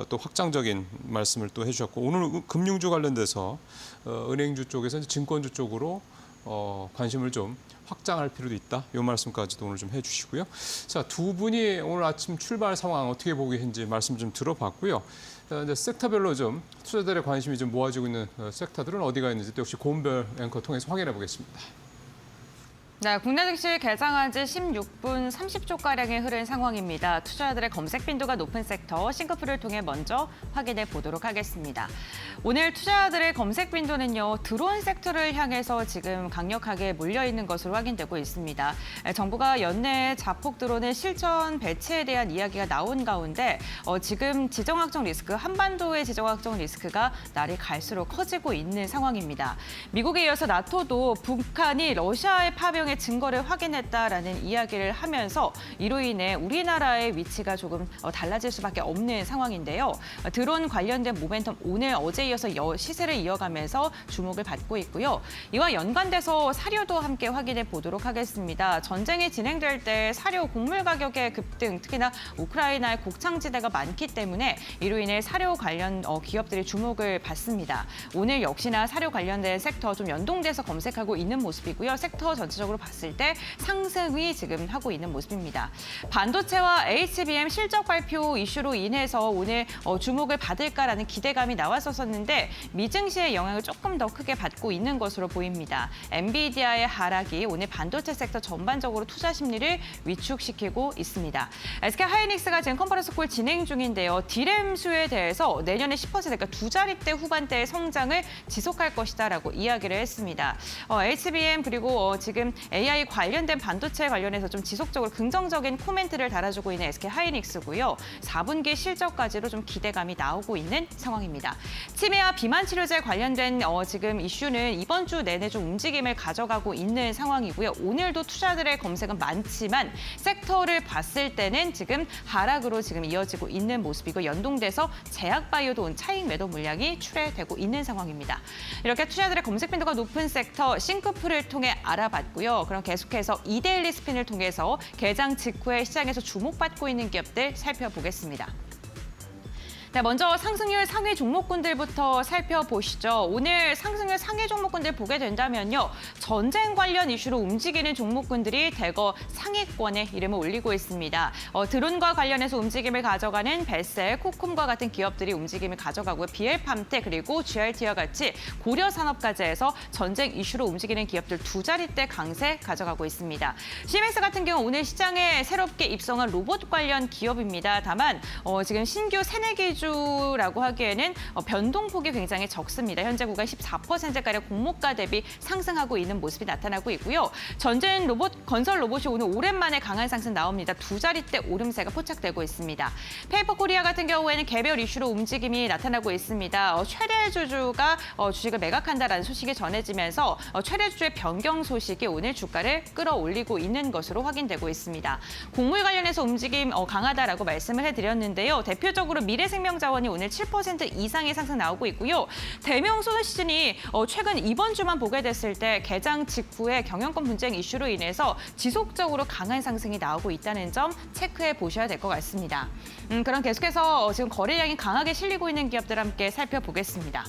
또 확장적인 말씀을 또 해주셨고 오늘 금융주 관련돼서 은행주 쪽에서 증권주 쪽으로 관심을 좀 확장할 필요도 있다. 이 말씀까지도 오늘 좀 해주시고요. 자, 두 분이 오늘 아침 출발 상황 어떻게 보고 계신지 말씀 좀 들어봤고요. 이제 섹터별로 좀 투자자들의 관심이 좀 모아지고 있는 섹터들은 어디가 있는지 또 역시 고은별 앵커 통해서 확인해 보겠습니다. 네, 국내 증시 개장한 지 16분 30초가량이 흐른 상황입니다. 투자자들의 검색 빈도가 높은 섹터 싱크풀을 통해 먼저 확인해 보도록 하겠습니다. 오늘 투자자들의 검색 빈도는요, 드론 섹터를 향해서 지금 강력하게 몰려있는 것으로 확인되고 있습니다. 정부가 연내에 자폭 드론의 실전 배치에 대한 이야기가 나온 가운데 지금 지정학적 리스크, 한반도의 지정학적 리스크가 날이 갈수록 커지고 있는 상황입니다. 미국에 이어서 나토도 북한이 러시아의 파병의 증거를 확인했다라는 이야기를 하면서 이로 인해 우리나라의 위치가 조금 달라질 수밖에 없는 상황인데요. 드론 관련된 모멘텀 오늘 어제 이어서 시세를 이어가면서 주목을 받고 있고요. 이와 연관돼서 사료도 함께 확인해 보도록 하겠습니다. 전쟁이 진행될 때 사료 곡물 가격의 급등, 특히나 우크라이나의 곡창지대가 많기 때문에 이로 인해 사료 관련 기업들이 주목을 받습니다. 오늘 역시나 사료 관련된 섹터 좀 연동돼서 검색하고 있는 모습이고요. 섹터 전체적으로 봤을 때 상승이 지금 하고 있는 모습입니다. 반도체와 HBM 실적 발표 이슈로 인해서 오늘 주목을 받을까라는 기대감이 나왔었는데 미증시의 영향을 조금 더 크게 받고 있는 것으로 보입니다. 엔비디아의 하락이 오늘 반도체 섹터 전반적으로 투자 심리를 위축시키고 있습니다. SK하이닉스가 지금 컨퍼런스 콜 진행 중인데요. 디램 수에 대해서 내년에 10% 그러니까 2자릿대 후반대의 성장을 지속할 것이다라고 이야기를 했습니다. HBM 그리고 지금 AI 관련된 반도체 관련해서 좀 지속적으로 긍정적인 코멘트를 달아주고 있는 SK하이닉스고요. 4분기 실적까지로 좀 기대감이 나오고 있는 상황입니다. 치매와 비만 치료제 관련된 지금 이슈는 이번 주 내내 좀 움직임을 가져가고 있는 상황이고요. 오늘도 투자들의 검색은 많지만 섹터를 봤을 때는 지금 하락으로 지금 이어지고 있는 모습이고 연동돼서 제약바이오도 차익 매도 물량이 출회되고 있는 상황입니다. 이렇게 투자들의 검색 빈도가 높은 섹터 싱크풀을 통해 알아봤고요. 그럼 계속해서 이데일리 스핀을 통해서 개장 직후에 시장에서 주목받고 있는 기업들 살펴보겠습니다. 네, 먼저 상승률 상위 종목군들부터 살펴보시죠. 오늘 상승률 상위 종목군들 보게 된다면요. 전쟁 관련 이슈로 움직이는 종목군들이 대거 상위권에 이름을 올리고 있습니다. 드론과 관련해서 움직임을 가져가는 벨셀, 코콤과 같은 기업들이 움직임을 가져가고요. BL팜테 그리고 GRT와 같이 고려산업까지 해서 전쟁 이슈로 움직이는 기업들 2자릿대 강세 가져가고 있습니다. CMS 같은 경우 오늘 시장에 새롭게 입성한 로봇 관련 기업입니다. 다만 지금 신규 새내기 중 주라고 하기에는 변동폭이 굉장히 적습니다. 현재 구간 14%가량 공모가 대비 상승하고 있는 모습이 나타나고 있고요. 전진 로봇, 건설 로봇이 오늘 오랜만에 강한 상승 나옵니다. 두 자릿대 오름세가 포착되고 있습니다. 페이퍼 코리아 같은 경우에는 개별 이슈로 움직임이 나타나고 있습니다. 최대 주주가 주식을 매각한다라는 소식이 전해지면서 최대 주주의 변경 소식이 오늘 주가를 끌어올리고 있는 것으로 확인되고 있습니다. 곡물 관련해서 움직임 강하다라고 말씀을 해드렸는데요. 대표적으로 미래생명자원이 오늘 7% 이상의 상승 나오고 있고요. 대명손 시즌이 최근 이번 주만 보게 됐을 때 개장 직후에 경영권 분쟁 이슈로 인해서 지속적으로 강한 상승이 나오고 있다는 점 체크해 보셔야 될 것 같습니다. 그럼 계속해서 지금 거래량이 강하게 실리고 있는 기업들 함께 살펴보겠습니다.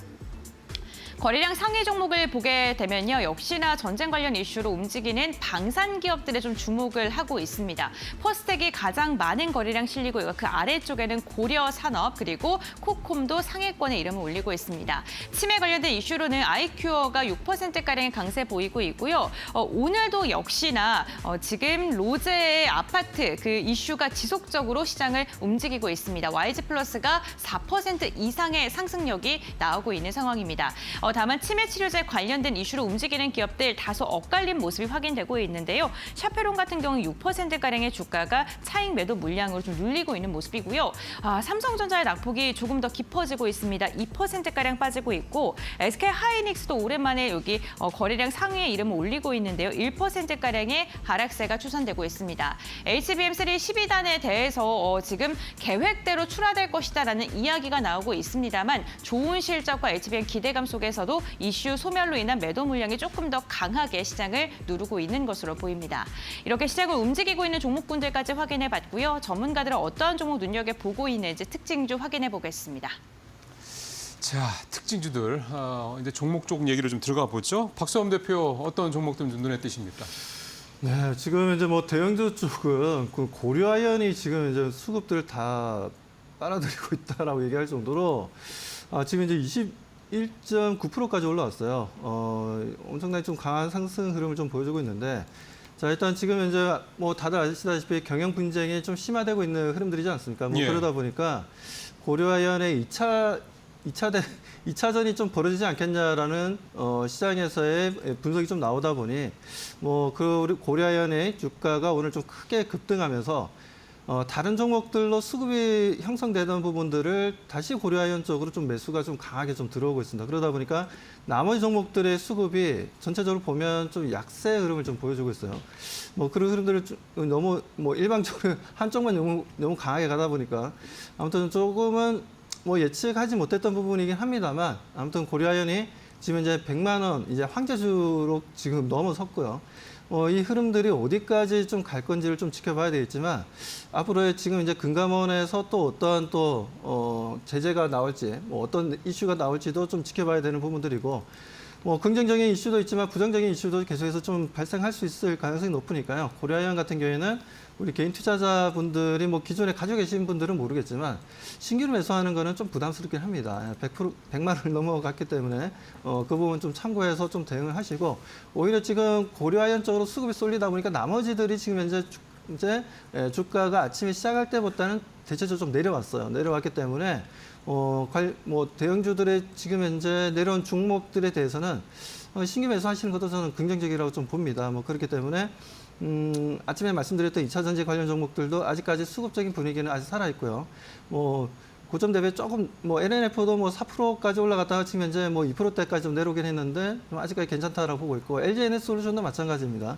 거래량 상위 종목을 보게 되면요. 역시나 전쟁 관련 이슈로 움직이는 방산 기업들에 좀 주목을 하고 있습니다. 포스텍이 가장 많은 거래량 실리고 그 아래쪽에는 고려산업 그리고 코콤도 상위권에 이름을 올리고 있습니다. 치매 관련된 이슈로는 아이큐어가 6%가량의 강세 보이고 있고요. 오늘도 역시나 지금 로제의 아파트 그 이슈가 지속적으로 시장을 움직이고 있습니다. YG플러스가 4% 이상의 상승력이 나오고 있는 상황입니다. 다만 치매 치료제 관련된 이슈로 움직이는 기업들 다소 엇갈린 모습이 확인되고 있는데요. 샤페론 같은 경우 6%가량의 주가가 차익 매도 물량으로 좀 눌리고 있는 모습이고요. 삼성전자의 낙폭이 조금 더 깊어지고 있습니다. 2%가량 빠지고 있고 SK 하이닉스도 오랜만에 여기 거래량 상위에 이름을 올리고 있는데요. 1%가량의 하락세가 추산되고 있습니다. HBM3 12단에 대해서 지금 계획대로 출하될 것이다라는 이야기가 나오고 있습니다만 좋은 실적과 HBM 기대감 속에서도 이슈 소멸로 인한 매도 물량이 조금 더 강하게 시장을 누르고 있는 것으로 보입니다. 이렇게 시장을 움직이고 있는 종목군들까지 확인해 봤고요. 전문가들은 어떠한 종목 눈여겨보고 있는지 특징주 확인해 보겠습니다. 자, 특징주들 이제 종목 쪽 얘기를 좀 들어가 보죠. 박수범 대표 어떤 종목들 좀 눈에 띄십니까? 네, 지금 이제 뭐 대형주 쪽은 그 고려아연이 지금 이제 수급들을 다 빨아들이고 있다라고 얘기할 정도로 지금 이제 1.9%까지 올라왔어요. 엄청나게 좀 강한 상승 흐름을 좀 보여주고 있는데, 자 일단 지금 이제 뭐 다들 아시다시피 경영 분쟁이 좀 심화되고 있는 흐름들이지 않습니까? 뭐 예. 그러다 보니까 고려아연의 2차전이 좀 벌어지지 않겠냐라는 시장에서의 분석이 좀 나오다 보니 뭐 그 고려아연의 주가가 오늘 좀 크게 급등하면서 다른 종목들로 수급이 형성되던 부분들을 다시 고려아연 쪽으로 좀 매수가 좀 강하게 좀 들어오고 있습니다. 그러다 보니까 나머지 종목들의 수급이 전체적으로 보면 좀 약세 흐름을 좀 보여주고 있어요. 뭐 그런 흐름들을 너무 뭐 일방적으로 한쪽만 너무 강하게 가다 보니까 아무튼 조금은 뭐 예측하지 못했던 부분이긴 합니다만 아무튼 고려아연이 지금 이제 100만 원 이제 황제주로 지금 넘어섰고요. 이 흐름들이 어디까지 좀 갈 건지를 좀 지켜봐야 되겠지만 앞으로의 지금 이제 금감원에서 또 어떠한 또 제재가 나올지 뭐 어떤 이슈가 나올지도 좀 지켜봐야 되는 부분들이고 뭐 긍정적인 이슈도 있지만 부정적인 이슈도 계속해서 좀 발생할 수 있을 가능성이 높으니까요. 고려아연 같은 경우에는 우리 개인 투자자분들이 뭐 기존에 가지고 계신 분들은 모르겠지만 신규로 매수하는 거는 좀 부담스럽긴 합니다. 100만 원을 넘어갔기 때문에 그 부분 좀 참고해서 좀 대응을 하시고 오히려 지금 고려아연 쪽으로 수급이 쏠리다 보니까 나머지들이 지금 이제 주가가 아침에 시작할 때보다는 대체적으로 좀 내려왔어요. 내려왔기 때문에 뭐 대형주들의 지금 현재 내려온 종목들에 대해서는 신규 매수하시는 것도 저는 긍정적이라고 좀 봅니다. 뭐 그렇기 때문에 아침에 말씀드렸던 2차 전지 관련 종목들도 아직까지 수급적인 분위기는 아직 살아 있고요. 뭐 고점 대비 조금 뭐 LNF도 뭐 4%까지 올라갔다가 지금 현재 뭐 2%대까지 좀 내려오긴 했는데 좀 아직까지 괜찮다라고 보고 있고 LG에너지솔루션도 마찬가지입니다.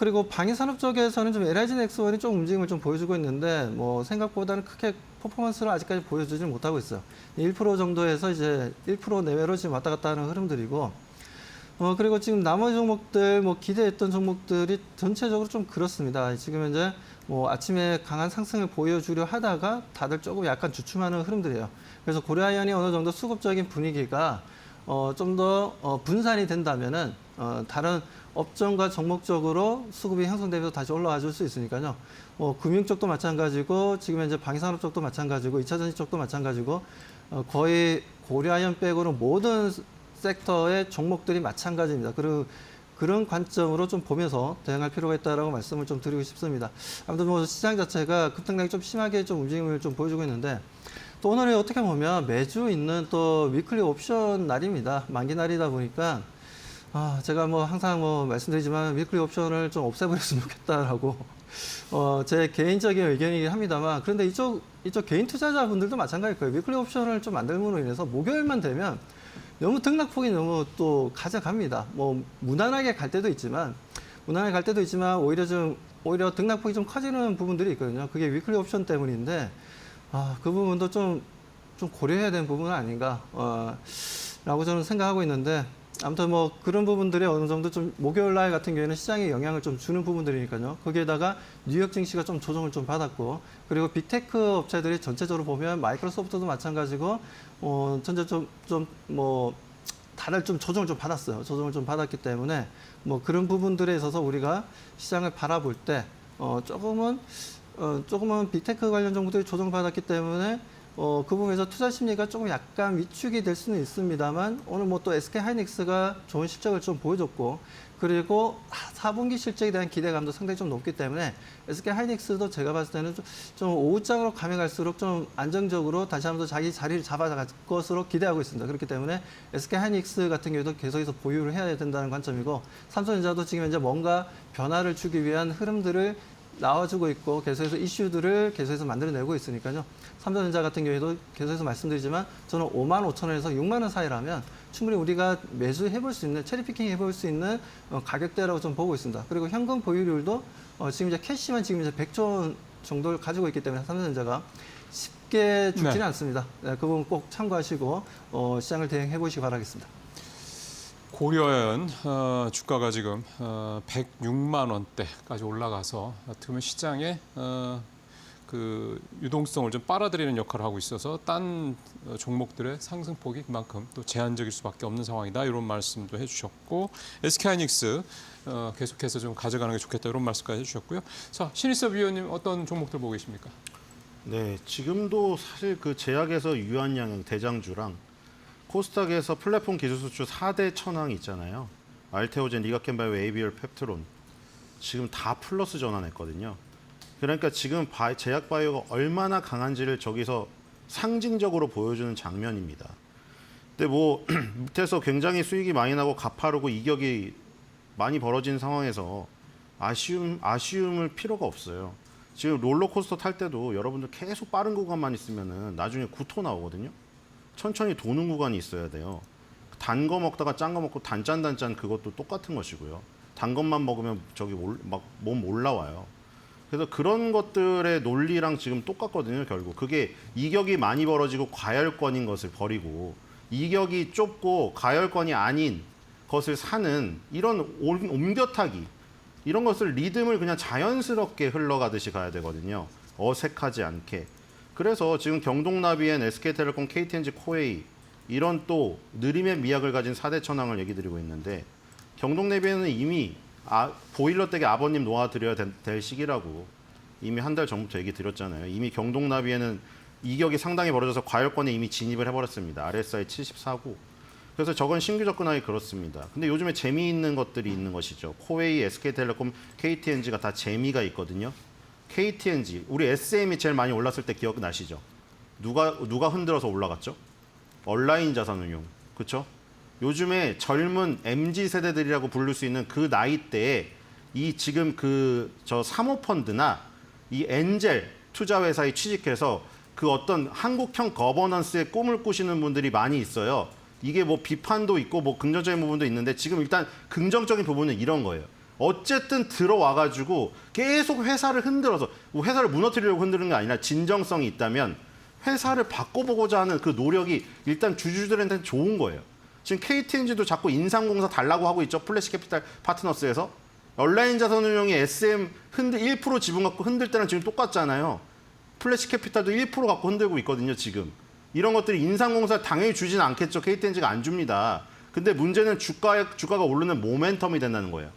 그리고 방위산업 쪽에서는 좀 LIG넥스원이 좀 움직임을 좀 보여주고 있는데 뭐 생각보다는 크게 퍼포먼스를 아직까지 보여주지 못하고 있어요. 1% 정도에서 이제 1% 내외로 지금 왔다 갔다 하는 흐름들이고 그리고 지금 나머지 종목들, 뭐 기대했던 종목들이 전체적으로 좀 그렇습니다. 지금 현재 뭐 아침에 강한 상승을 보여주려 하다가 다들 조금 약간 주춤하는 흐름들이에요. 그래서 고려아연이 어느 정도 수급적인 분위기가 좀 더 분산이 된다면은 다른 업종과 종목적으로 수급이 형성되면서 다시 올라와 줄 수 있으니까요. 금융 쪽도 마찬가지고 지금 현재 방위산업 쪽도 마찬가지고 2차 전지 쪽도 마찬가지고 거의 고려아연 빼고는 모든 섹터의 종목들이 마찬가지입니다. 그리고 그런 관점으로 좀 보면서 대응할 필요가 있다라고 말씀을 좀 드리고 싶습니다. 아무튼 뭐 시장 자체가 급등량이 좀 심하게 좀 움직임을 좀 보여주고 있는데 또 오늘이 어떻게 보면 매주 있는 또 위클리 옵션 날입니다. 만기 날이다 보니까 제가 뭐 항상 뭐 말씀드리지만 위클리 옵션을 좀 없애버렸으면 좋겠다라고 제 개인적인 의견이긴 합니다만, 그런데 이쪽 개인 투자자분들도 마찬가지일 거예요. 위클리 옵션을 좀 만들므로 인해서 목요일만 되면 너무 등락폭이 너무 또 가져갑니다. 뭐 무난하게 갈 때도 있지만 오히려 등락폭이 좀 커지는 부분들이 있거든요. 그게 위클리 옵션 때문인데 그 부분도 좀 고려해야 되는 부분은 아닌가 라고 저는 생각하고 있는데, 아무튼 뭐 그런 부분들이 어느 정도 좀 목요일 날 같은 경우에는 시장에 영향을 좀 주는 부분들이니까요. 거기에다가 뉴욕 증시가 좀 조정을 좀 받았고, 그리고 빅테크 업체들이 전체적으로 보면 마이크로소프트도 마찬가지고 전체 뭐 다들 좀 조정을 좀 받았어요. 조정을 좀 받았기 때문에 뭐 그런 부분들에 있어서 우리가 시장을 바라볼 때 조금은 빅테크 관련 정보들이 조정받았기 때문에 그 부분에서 투자 심리가 조금 약간 위축이 될 수는 있습니다만, 오늘 뭐 또 SK 하이닉스가 좋은 실적을 좀 보여줬고, 그리고 4분기 실적에 대한 기대감도 상당히 좀 높기 때문에 SK 하이닉스도 제가 봤을 때는 좀 오후장으로 가면 갈수록 좀 안정적으로 다시 한번 더 자기 자리를 잡아갈 것으로 기대하고 있습니다. 그렇기 때문에 SK 하이닉스 같은 경우도 계속해서 보유를 해야 된다는 관점이고, 삼성전자도 지금 현재 뭔가 변화를 주기 위한 흐름들을 나와주고 있고 계속해서 이슈들을 계속해서 만들어내고 있으니까요. 삼성전자 같은 경우에도 계속해서 말씀드리지만 저는 55,000원에서 6만 원 사이라면 충분히 우리가 매수 해볼 수 있는, 체리피킹 해볼 수 있는 가격대라고 좀 보고 있습니다. 그리고 현금 보유율도 지금 이제 캐시만 지금 이제 100조 원 정도를 가지고 있기 때문에 삼성전자가 쉽게 죽지는 않습니다. 그 부분 꼭 참고하시고 시장을 대응해 보시기 바라겠습니다. 고려연 주가가 지금 106만 원대까지 올라가서 어떻게 보면 시장에 그 유동성을 좀 빨아들이는 역할을 하고 있어서 딴 종목들의 상승폭이 그만큼 또 제한적일 수밖에 없는 상황이다, 이런 말씀도 해주셨고, SK하이닉스 계속해서 좀 가져가는 게 좋겠다, 이런 말씀까지 해주셨고요. 자, 신일섭 위원님 어떤 종목들 보고 계십니까? 네, 지금도 사실 그 제약에서 유한양행 대장주랑 코스닥에서 플랫폼 기술 수출 4대 천왕이 있잖아요. 알테오젠, 리가켄바이오, 에이비얼, 펩트론. 지금 다 플러스 전환했거든요. 그러니까 지금 제약바이오가 얼마나 강한지를 저기서 상징적으로 보여주는 장면입니다. 근데 뭐 밑에서 굉장히 수익이 많이 나고 가파르고 이격이 많이 벌어진 상황에서 아쉬움을 필요가 없어요. 지금 롤러코스터 탈 때도 여러분들 계속 빠른 구간만 있으면은 나중에 구토 나오거든요. 천천히 도는 구간이 있어야 돼요. 단 거 먹다가 짠 거 먹고 단짠 그것도 똑같은 것이고요. 단 것만 먹으면 저기 막 몸 올라와요. 그래서 그런 것들의 논리랑 지금 똑같거든요, 결국. 그게 이격이 많이 벌어지고 과열권인 것을 버리고 이격이 좁고 과열권이 아닌 것을 사는 이런 옮겨타기, 이런 것을 리듬을 그냥 자연스럽게 흘러가듯이 가야 되거든요. 어색하지 않게. 그래서 지금 경동나비엔 SK텔레콤, KTNG, 코웨이 이런 또 느림의 미학을 가진 4대 천왕을 얘기 드리고 있는데, 경동나비에는 이미 보일러 댁에 아버님 놓아드려야 될 시기라고 이미 한 달 전부터 얘기 드렸잖아요. 이미 경동나비에는 이격이 상당히 벌어져서 과열권에 이미 진입을 해버렸습니다. RSI 74구. 그래서 저건 신규 접근하기 그렇습니다. 근데 요즘에 재미있는 것들이 있는 것이죠. 코웨이, SK텔레콤, KTNG가 다 재미가 있거든요. KTNG, 우리 SM이 제일 많이 올랐을 때 기억나시죠? 누가 흔들어서 올라갔죠? 온라인 자산운용, 그렇죠? 요즘에 젊은 MZ 세대들이라고 부를 수 있는 그 나이대에 이 지금 저 사모펀드나 이 엔젤 투자회사에 취직해서 그 어떤 한국형 거버넌스의 꿈을 꾸시는 분들이 많이 있어요. 이게 뭐 비판도 있고 뭐 긍정적인 부분도 있는데, 지금 일단 긍정적인 부분은 이런 거예요. 어쨌든 들어와가지고 계속 회사를 흔들어서, 회사를 무너뜨리려고 흔드는 게 아니라 진정성이 있다면 회사를 바꿔보고자 하는 그 노력이 일단 주주들한테는 좋은 거예요. 지금 KTNG도 자꾸 인삼공사 달라고 하고 있죠. 플래시 캐피탈 파트너스에서. 온라인 자산운용이 SM 1% 지분 갖고 흔들 때랑 지금 똑같잖아요. 플래시 캐피탈도 1% 갖고 흔들고 있거든요, 지금. 이런 것들이 인삼공사 당연히 주지는 않겠죠. KTNG가 안 줍니다. 근데 문제는 주가가 오르는 모멘텀이 된다는 거예요.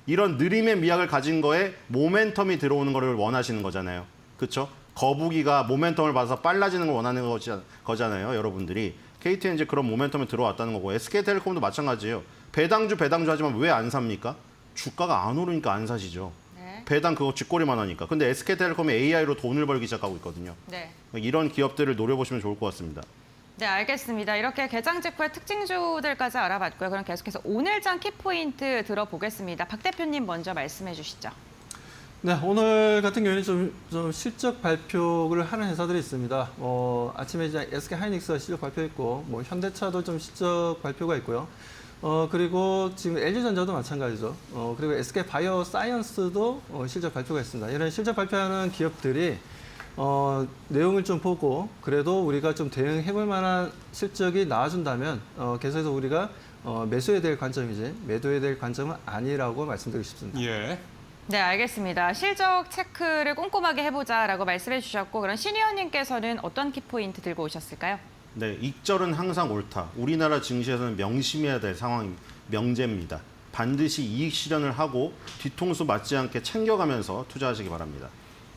이런 느림의 미학을 가진 거에 모멘텀이 들어오는 거를 원하시는 거잖아요. 그렇죠? 거북이가 모멘텀을 받아서 빨라지는 걸 원하는 거잖아요, 여러분들이. KTNG 그런 모멘텀이 들어왔다는 거고, SK텔레콤도 마찬가지예요. 배당주 하지만 왜 안 삽니까? 주가가 안 오르니까 안 사시죠. 네. 네. 배당 그거 쥐꼬리만 하니까. 근데 SK텔레콤이 AI로 돈을 벌기 시작하고 있거든요. 네. 이런 기업들을 노려보시면 좋을 것 같습니다. 네, 알겠습니다. 이렇게 개장 직후의 특징주들까지 알아봤고요. 그럼 계속해서 오늘장 키포인트 들어보겠습니다. 박 대표님 먼저 말씀해 주시죠. 네, 오늘 같은 경우에는 좀 실적 발표를 하는 회사들이 있습니다. 아침에 이제 SK 하이닉스가 실적 발표했고, 뭐 현대차도 좀 실적 발표가 있고요. 그리고 지금 LG전자도 마찬가지죠. 그리고 SK 바이오 사이언스도 실적 발표가 있습니다. 이런 실적 발표하는 기업들이 내용을 좀 보고 그래도 우리가 좀 대응해볼 만한 실적이 나와준다면 계속해서 우리가 매수해야 될 관점이지 매도해야 될 관점은 아니라고 말씀드리고 싶습니다. 예. 네, 알겠습니다. 실적 체크를 꼼꼼하게 해보자라고 말씀해 주셨고, 그럼 신 의원님께서는 어떤 키포인트 들고 오셨을까요? 네, 익절은 항상 옳다. 우리나라 증시에서는 명심해야 될 상황이 명제입니다. 반드시 이익 실현을 하고 뒤통수 맞지 않게 챙겨가면서 투자하시기 바랍니다.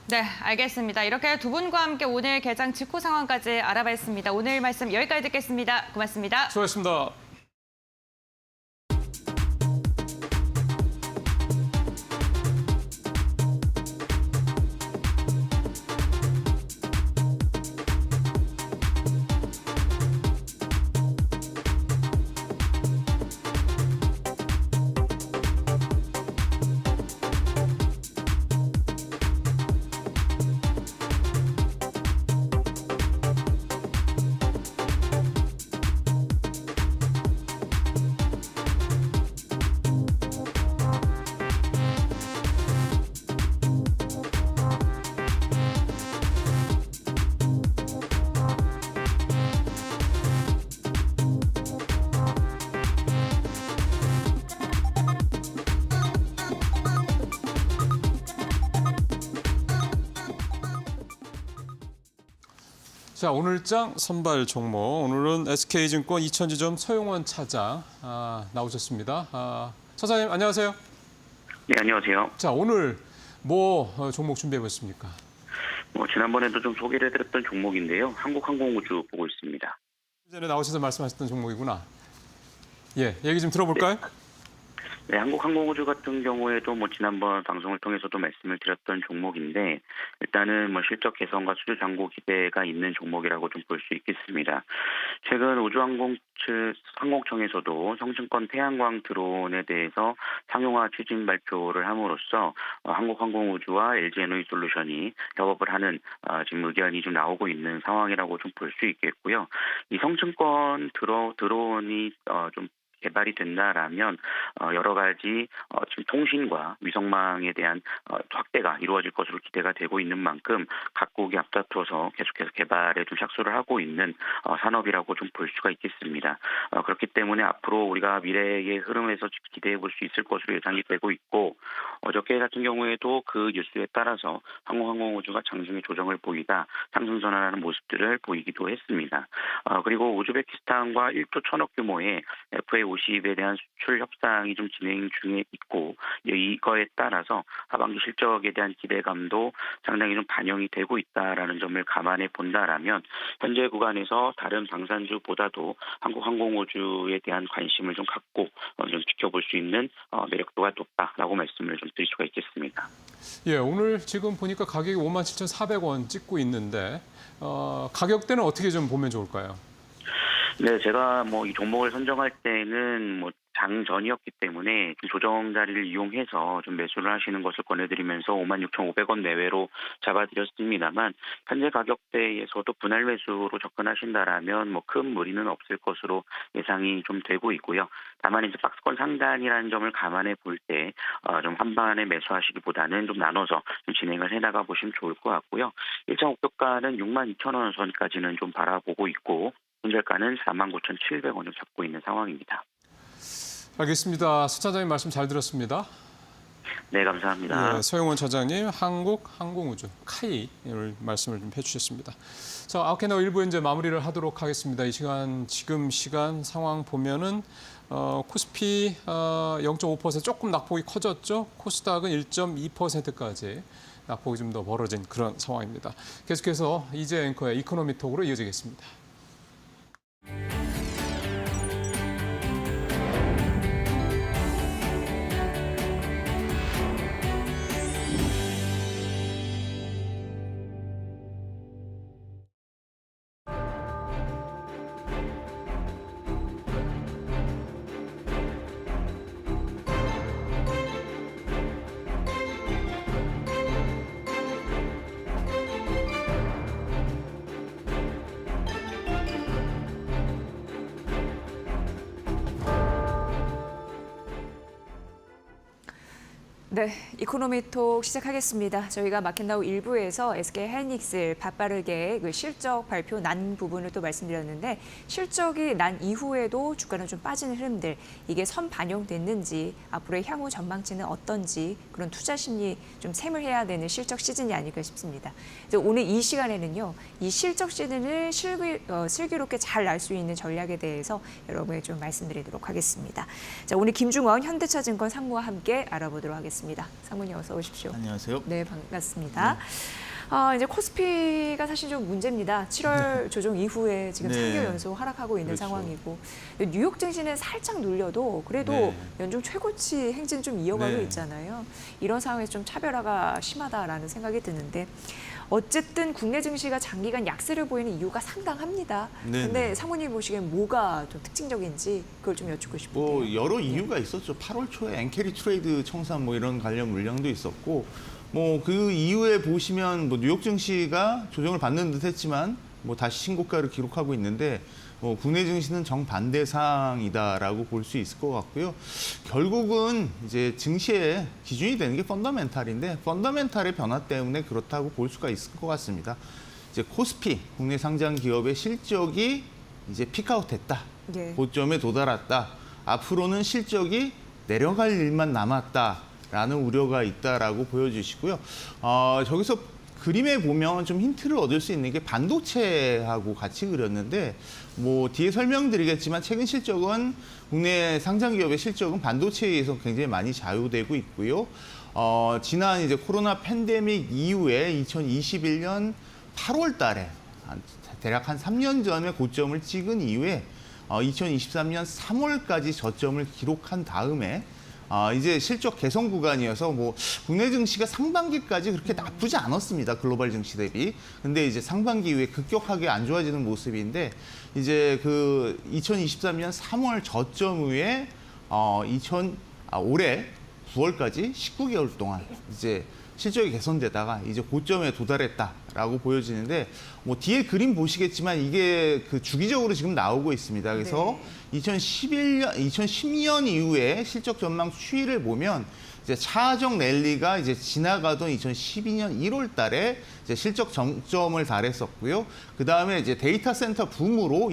네, 알겠습니다. 이렇게 두 분과 함께 오늘 개장 직후 상황까지 알아봤습니다. 오늘 말씀 여기까지 듣겠습니다. 고맙습니다. 수고하셨습니다. 자, 오늘장 선발 종목. 오늘은 SK증권 이천지점 서용원 차장 나오셨습니다. 차장님 안녕하세요. 네, 안녕하세요. 자, 오늘 뭐 종목 준비해 보셨습니까? 지난번에도 좀 소개를 해드렸던 종목인데요. 한국항공우주 보고 있습니다. 전에 나오셔서 말씀하셨던 종목이구나. 예, 얘기 좀 들어볼까요? 네, 한국항공우주 같은 경우에도 지난번 방송을 통해서도 말씀을 드렸던 종목인데 일단은 실적 개선과 수주 잔고 기대가 있는 종목이라고 좀 볼 수 있겠습니다. 최근 항공청에서도 성층권 태양광 드론에 대해서 상용화 추진 발표를 함으로써 한국항공우주와 LG에너지솔루션이 협업을 하는 지금 의견이 좀 나오고 있는 상황이라고 좀 볼 수 있겠고요. 이 성층권 드론이 좀 개발이 된다라면 여러 가지 지금 통신과 위성망에 대한 확대가 이루어질 것으로 기대가 되고 있는 만큼 각국이 앞다투어서 계속해서 개발에 좀 착수를 하고 있는 산업이라고 좀 볼 수가 있겠습니다. 그렇기 때문에 앞으로 우리가 미래의 흐름에서 기대해 볼 수 있을 것으로 예상이 되고 있고 어저께 같은 경우에도 그 뉴스에 따라서 항공우주가 장중에 조정을 보이다 상승 전환하는 모습들을 보이기도 했습니다. 그리고 우즈베키스탄과 1조 1,000억 규모의 FA50에 대한 수출 협상이 좀 진행 중에 있고 이거에 따라서 하반기 실적에 대한 기대감도 상당히 좀 반영이 되고 있다라는 점을 감안해 본다라면 현재 구간에서 다른 방산주보다도 한국항공우주에 대한 관심을 좀 갖고 좀 지켜볼 수 있는 매력도가 높다라고 말씀을 좀 드릴 수가 있겠습니다. 예, 오늘 지금 보니까 가격이 57,400원 찍고 있는데 가격대는 어떻게 좀 보면 좋을까요? 네, 제가 이 종목을 선정할 때는 장전이었기 때문에 좀 조정 자리를 이용해서 좀 매수를 하시는 것을 권해드리면서 56,500원 내외로 잡아드렸습니다만 현재 가격대에서도 분할 매수로 접근하신다라면 큰 무리는 없을 것으로 예상이 좀 되고 있고요. 다만 이제 박스권 상단이라는 점을 감안해 볼 때 좀 한 번에 매수하시기보다는 좀 나눠서 좀 진행을 해나가 보시면 좋을 것 같고요. 1차 목표가는 62,000원 선까지는 좀 바라보고 있고 손절가는 49,700원을 잡고 있는 상황입니다. 알겠습니다. 수 차장님 말씀 잘 들었습니다. 네, 감사합니다. 예, 서용원 차장님, 한국항공우주 카이 오늘 말씀을 좀 해주셨습니다. 자, 아웃캐너 1부 이제 마무리를 하도록 하겠습니다. 이 시간 지금 시간 상황 보면은 코스피 0.5% 조금 낙폭이 커졌죠. 코스닥은 1.2%까지 낙폭이 좀 더 벌어진 그런 상황입니다. 계속해서 이재 앵커의 이코노미 톡으로 이어지겠습니다. 네, 이코노미톡 시작하겠습니다. 저희가 마켓나우 1부에서 SK하이닉스 바빠르게 그 실적 발표 난 부분을 또 말씀드렸는데 실적이 난 이후에도 주가는 좀 빠지는 흐름들 이게 선 반영됐는지 앞으로의 향후 전망치는 어떤지 그런 투자 심리 좀 샘을해야 되는 실적 시즌이 아닐까 싶습니다. 그래서 오늘 이 시간에는요, 이 실적 시즌을 슬기롭게 잘 날 수 있는 전략에 대해서 여러분에게 좀 말씀드리도록 하겠습니다. 자, 오늘 김중원 현대차증권 상무와 함께 알아보도록 하겠습니다. 상무님 어서 오십시오. 안녕하세요. 네, 반갑습니다. 이제 코스피가 사실 좀 문제입니다. 7월 조정 이후에 지금 네. 3개월 연속 하락하고 있는 그렇죠. 상황이고 뉴욕 증시는 살짝 눌려도 그래도 네. 연중 최고치 행진 좀 이어가고 네. 있잖아요. 이런 상황에서 좀 차별화가 심하다라는 생각이 드는데 어쨌든 국내 증시가 장기간 약세를 보이는 이유가 상당합니다. 네, 근데 네. 사모님 보시기엔 뭐가 좀 특징적인지 그걸 좀 여쭙고 싶은데요. 뭐 여러 이유가 있었죠. 8월 초에 엔캐리 트레이드 청산 뭐 이런 관련 물량도 있었고 뭐 그 이후에 보시면 뭐 뉴욕 증시가 조정을 받는 듯했지만 뭐 다시 신고가를 기록하고 있는데 뭐 국내 증시는 정반대상이다라고 볼 수 있을 것 같고요. 결국은 이제 증시의 기준이 되는 게 펀더멘탈인데 펀더멘탈의 변화 때문에 그렇다고 볼 수가 있을 것 같습니다. 이제 코스피 국내 상장 기업의 실적이 이제 피크아웃했다. 네. 고점에 도달했다. 앞으로는 실적이 내려갈 일만 남았다라는 우려가 있다라고 보여주시고요. 저기서 그림에 보면 좀 힌트를 얻을 수 있는 게 반도체하고 같이 그렸는데 뭐 뒤에 설명드리겠지만 최근 실적은 국내 상장 기업의 실적은 반도체에 의해서 굉장히 많이 좌우되고 있고요. 지난 이제 코로나 팬데믹 이후에 2021년 8월 달에 대략 한 3년 전에 고점을 찍은 이후에 2023년 3월까지 저점을 기록한 다음에 이제 실적 개선 구간이어서 뭐 국내 증시가 상반기까지 그렇게 나쁘지 않았습니다. 글로벌 증시 대비. 근데 이제 상반기 이후에 급격하게 안 좋아지는 모습인데 이제 그 2023년 3월 저점 후에 올해 9월까지 19개월 동안 이제 실적이 개선되다가 이제 고점에 도달했다라고 보여지는데 뭐 뒤에 그림 보시겠지만 이게 그 주기적으로 지금 나오고 있습니다. 그래서 2010년 이후에 실적 전망 추이를 보면 이제 차정 랠리가 이제 지나가던 2012년 1월 달에 이제 실적 정점을 달했었고요. 그 다음에 이제 데이터 센터 붐으로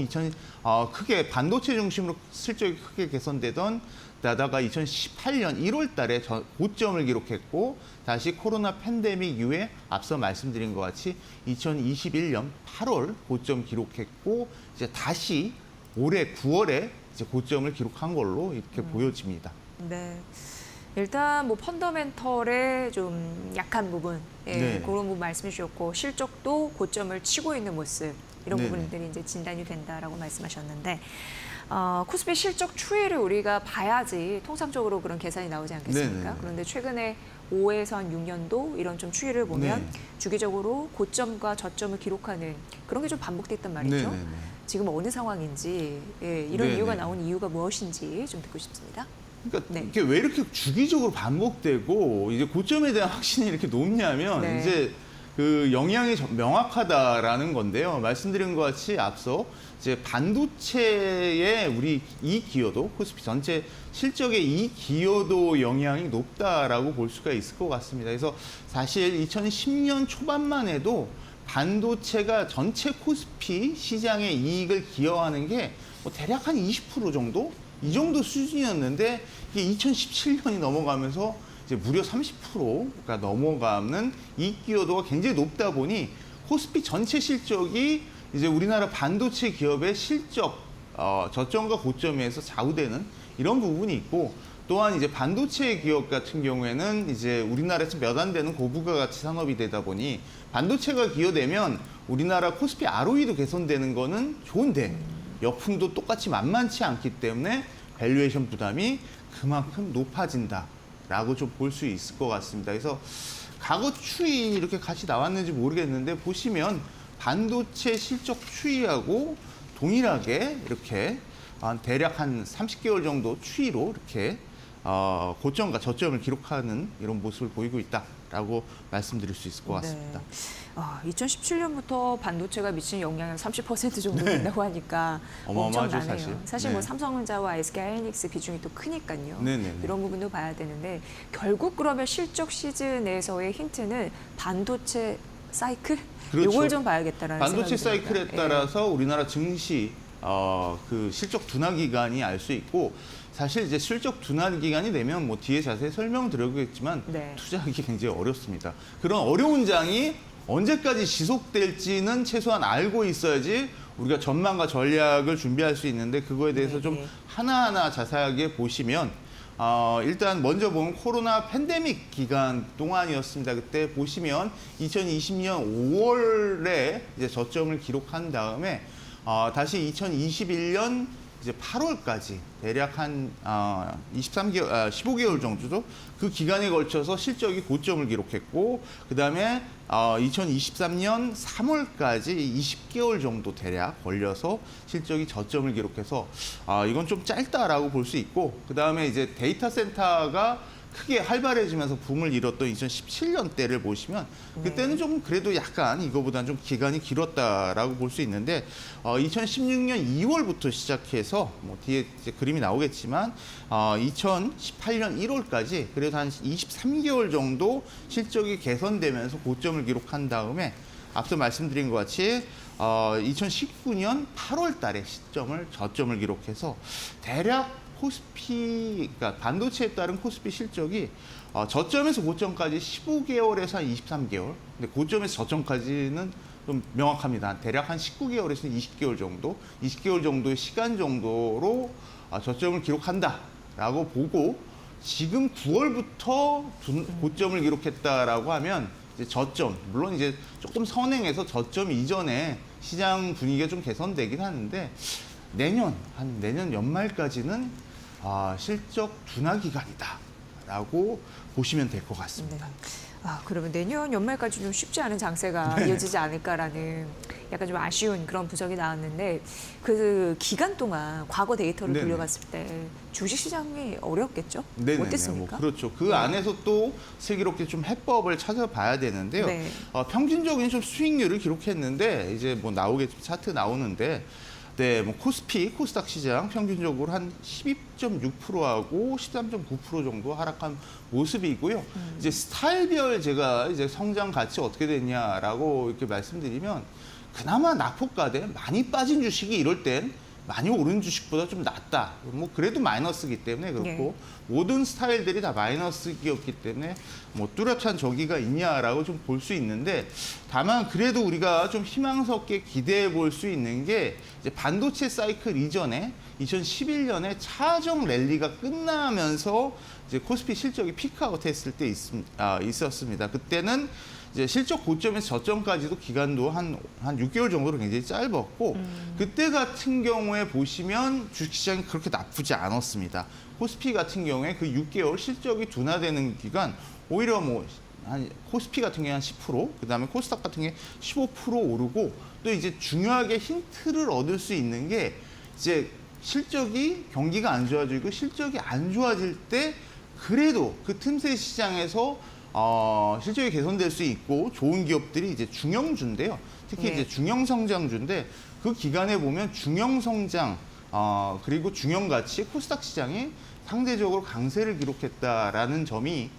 크게 반도체 중심으로 실적이 크게 개선되던 다가 2018년 1월 달에 고점을 기록했고 다시 코로나 팬데믹 이후에 앞서 말씀드린 것 같이 2021년 8월 고점 기록했고 이제 다시 올해 9월에 이제 고점을 기록한 걸로 이렇게 보여집니다. 네. 일단 뭐 펀더멘털의 좀 약한 부분 네. 그런 부분 말씀해 주셨고 실적도 고점을 치고 있는 모습 이런 네네. 부분들이 이제 진단이 된다라고 말씀하셨는데 코스피 실적 추이를 우리가 봐야지 통상적으로 그런 계산이 나오지 않겠습니까? 네네네. 그런데 최근에 5에서 한 6년도 이런 좀 추이를 보면 네. 주기적으로 고점과 저점을 기록하는 그런 게 좀 반복됐단 말이죠. 네네네. 지금 어느 상황인지 이런 네네. 이유가 나온 이유가 무엇인지 좀 듣고 싶습니다. 그러니까 네. 이게 왜 이렇게 주기적으로 반복되고 이제 고점에 대한 확신이 이렇게 높냐면 네. 이제 그 영향이 명확하다라는 건데요. 말씀드린 것 같이 앞서 이제 반도체의 우리 이익 기여도 코스피 전체 실적의 이익 기여도 영향이 높다라고 볼 수가 있을 것 같습니다. 그래서 사실 2010년 초반만 해도 반도체가 전체 코스피 시장의 이익을 기여하는 게 뭐 대략 한 20% 정도? 이 정도 수준이었는데 이게 2017년이 넘어가면서 이제 무려 30%가 넘어가는 이익 기여도가 굉장히 높다 보니 코스피 전체 실적이 이제 우리나라 반도체 기업의 실적 저점과 고점에서 좌우되는 이런 부분이 있고 또한 이제 반도체 기업 같은 경우에는 이제 우리나라에서 몇 안 되는 고부가 가치 산업이 되다 보니 반도체가 기여되면 우리나라 코스피 ROE도 개선되는 거는 좋은데 역풍도 똑같이 만만치 않기 때문에 밸류에이션 부담이 그만큼 높아진다라고 좀 볼 수 있을 것 같습니다. 그래서 과거 추이 이렇게 같이 나왔는지 모르겠는데 보시면 반도체 실적 추이하고 동일하게 이렇게 대략 한 30개월 정도 추이로 이렇게 고점과 저점을 기록하는 이런 모습을 보이고 있다. 라고 말씀드릴 수 있을 것 같습니다. 2017년부터 반도체가 미친 영향이 30% 정도 된다고 하니까 어마어마하죠, 엄청나네요. 사실 뭐 네. 삼성전자와 SK하이닉스 비중이 또 크니까요. 네네네. 이런 부분도 봐야 되는데 결국 그러면 실적 시즌에서의 힌트는 반도체 사이클? 그렇죠. 이걸 좀 봐야겠다라는 반도체 생각이 듭니다. 사이클에 따라서 우리나라 증시 그 실적 둔화 기간이 알 수 있고 사실 이제 실적 둔화 기간이 되면 뭐 뒤에 자세히 설명드리겠지만 네. 투자하기 굉장히 어렵습니다. 그런 어려운 장이 언제까지 지속될지는 최소한 알고 있어야지 우리가 전망과 전략을 준비할 수 있는데 그거에 대해서 좀 하나하나 자세하게 보시면 일단 먼저 보면 코로나 팬데믹 기간 동안이었습니다. 그때 보시면 2020년 5월에 이제 저점을 기록한 다음에 다시 2021년 이제 8월까지 대략 한 15개월 정도죠. 그 기간에 걸쳐서 실적이 고점을 기록했고 그다음에 2023년 3월까지 20개월 정도 대략 걸려서 실적이 저점을 기록해서 이건 좀 짧다라고 볼 수 있고 그다음에 이제 데이터 센터가 크게 활발해지면서 붐을 이뤘던 2017년 때를 보시면 그때는 좀 그래도 약간 이거보다는 좀 기간이 길었다라고 볼 수 있는데 2016년 2월부터 시작해서 뭐 뒤에 이제 그림이 나오겠지만 2018년 1월까지 그래도 한 23개월 정도 실적이 개선되면서 고점을 기록한 다음에 앞서 말씀드린 것 같이 2019년 8월 달에 저점을 기록해서 대략 코스피, 그러니까 반도체에 따른 코스피 실적이 저점에서 고점까지 15개월에서 한 23개월. 근데 고점에서 저점까지는 좀 명확합니다. 대략 한 19개월에서 20개월 정도, 20개월 정도의 시간 정도로 저점을 기록한다라고 보고 지금 9월부터 고점을 기록했다라고 하면 이제 저점, 물론 이제 조금 선행해서 저점 이전에 시장 분위기가 좀 개선되긴 하는데 내년 연말까지는 실적 둔화 기간이다라고 보시면 될 것 같습니다. 그러면 내년 연말까지 좀 쉽지 않은 장세가 이어지지 않을까라는 약간 좀 아쉬운 그런 분석이 나왔는데 그 기간 동안 과거 데이터를 네네. 돌려봤을 때 주식시장이 어렵겠죠? 네네네. 어땠습니까? 뭐 그렇죠. 그 안에서 또 슬기롭게 좀 해법을 찾아봐야 되는데요. 네. 평균적인 좀 수익률을 기록했는데 이제 뭐 나오겠죠. 차트 나오는데 네, 뭐 코스닥 시장 평균적으로 한 12.6%하고 13.9% 정도 하락한 모습이고요. 이제 스타일별 제가 이제 성장 가치 어떻게 됐냐라고 이렇게 말씀드리면 그나마 낙폭과대 많이 빠진 주식이 이럴 땐 많이 오른 주식보다 좀 낫다. 뭐 그래도 마이너스이기 때문에 그렇고 모든 스타일들이 다 마이너스이었기 때문에 뭐 뚜렷한 저기가 있냐라고 좀 볼 수 있는데 다만 그래도 우리가 좀 희망스럽게 기대해 볼 수 있는 게 이제 반도체 사이클 이전에 2011년에 차정 랠리가 끝나면서 이제 코스피 실적이 피크아웃 했을 때 있었습니다. 그때는 이제 실적 고점에서 저점까지도 기간도 한 6개월 정도로 굉장히 짧았고 그때 같은 경우에 보시면 주식시장이 그렇게 나쁘지 않았습니다. 코스피 같은 경우에 그 6개월 실적이 둔화되는 기간 오히려 뭐 한 코스피 같은 게 한 10%, 그다음에 코스닥 같은 게 15% 오르고 또 이제 중요하게 힌트를 얻을 수 있는 게 이제 실적이 경기가 안 좋아지고 실적이 안 좋아질 때 그래도 그 틈새 시장에서 실적이 개선될 수 있고 좋은 기업들이 이제 중형주인데요. 특히 이제 중형성장주인데 그 기간에 보면 중형성장 그리고 중형가치 코스닥 시장이 상대적으로 강세를 기록했다라는 점이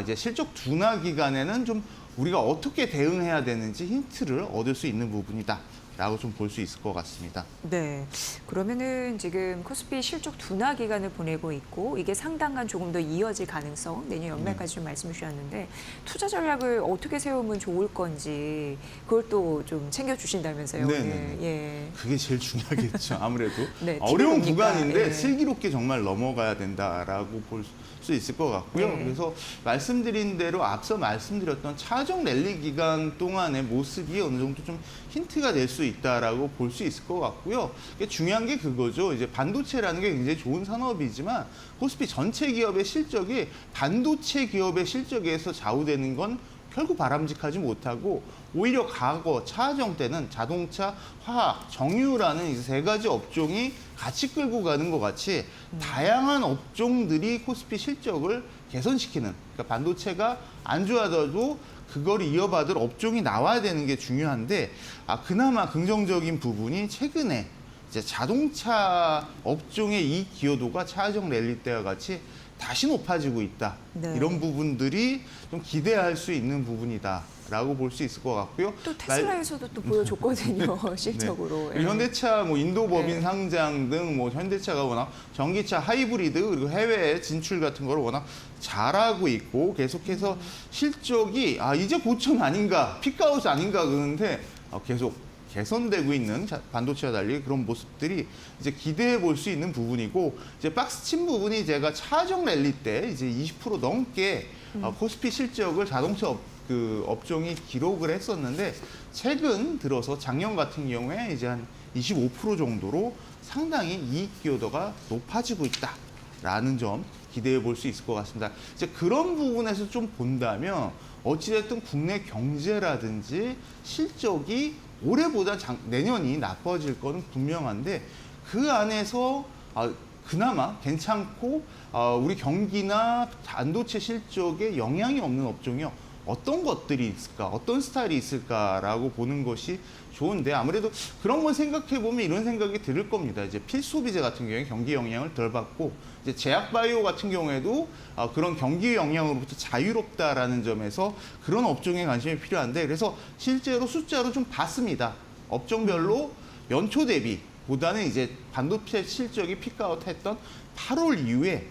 이제 실적 둔화 기간에는 좀 우리가 어떻게 대응해야 되는지 힌트를 얻을 수 있는 부분이다. 라고 좀 볼 수 있을 것 같습니다. 네. 그러면은 지금 코스피 실적 둔화 기간을 보내고 있고 이게 상당한 조금 더 이어질 가능성 내년 연말까지 좀 말씀해 주셨는데 투자 전략을 어떻게 세우면 좋을 건지 그걸 또 좀 챙겨 주신다면서요. 네네. 예. 그게 제일 중요하겠죠. 아무래도 네, 어려운 팁이 뭡니까? 구간인데 예. 슬기롭게 정말 넘어가야 된다라고 볼 수 있을 것 같고요. 네. 그래서 말씀드린 대로 앞서 말씀드렸던 차정 랠리 기간 동안의 모습이 어느 정도 좀 힌트가 될 수 있다라고 볼 수 있을 것 같고요. 중요한 게 그거죠. 이제 반도체라는 게 굉장히 좋은 산업이지만 코스피 전체 기업의 실적이 반도체 기업의 실적에서 좌우되는 건 결국 바람직하지 못하고 오히려 과거 차정 때는 자동차, 화학, 정유라는 이 세 가지 업종이 같이 끌고 가는 것 같이 다양한 업종들이 코스피 실적을 개선시키는, 그러니까 반도체가 안 좋아져도 그걸 이어받을 업종이 나와야 되는 게 중요한데, 그나마 긍정적인 부분이 최근에 이제 자동차 업종의 이 기여도가 차정 랠리 때와 같이 다시 높아지고 있다. 네. 이런 부분들이 좀 기대할 수 있는 부분이다라고 볼 수 있을 것 같고요. 또 테슬라에서도 또 보여줬거든요, 실적으로. 네. 현대차 뭐 인도 법인 네. 상장 등 뭐 현대차가 워낙 전기차 하이브리드 그리고 해외 진출 같은 걸 워낙 잘하고 있고 계속해서 실적이 이제 고점 아닌가, 피크아웃 아닌가 그러는데 계속 개선되고 있는 반도체와 달리 그런 모습들이 이제 기대해 볼 수 있는 부분이고, 이제 박스 친 부분이 제가 차정 랠리 때 이제 20% 넘게 코스피 실적을 자동차 업종이 기록을 했었는데, 최근 들어서 작년 같은 경우에 이제 한 25% 정도로 상당히 이익 기여도가 높아지고 있다라는 점 기대해 볼 수 있을 것 같습니다. 이제 그런 부분에서 좀 본다면 어찌됐든 국내 경제라든지 실적이 올해보다 내년이 나빠질 거는 분명한데, 그 안에서 그나마 괜찮고 우리 경기나 반도체 실적에 영향이 없는 업종이요, 어떤 것들이 있을까, 어떤 스타일이 있을까라고 보는 것이 좋은데, 아무래도 그런 걸 생각해 보면 이런 생각이 들 겁니다. 이제 필수비재 같은 경우에 경기 영향을 덜 받고, 이제 제약바이오 같은 경우에도 그런 경기 영향으로부터 자유롭다라는 점에서 그런 업종에 관심이 필요한데, 그래서 실제로 숫자로 좀 봤습니다. 업종별로 연초 대비보다는 이제 반도체 실적이 피크아웃했던 8월 이후에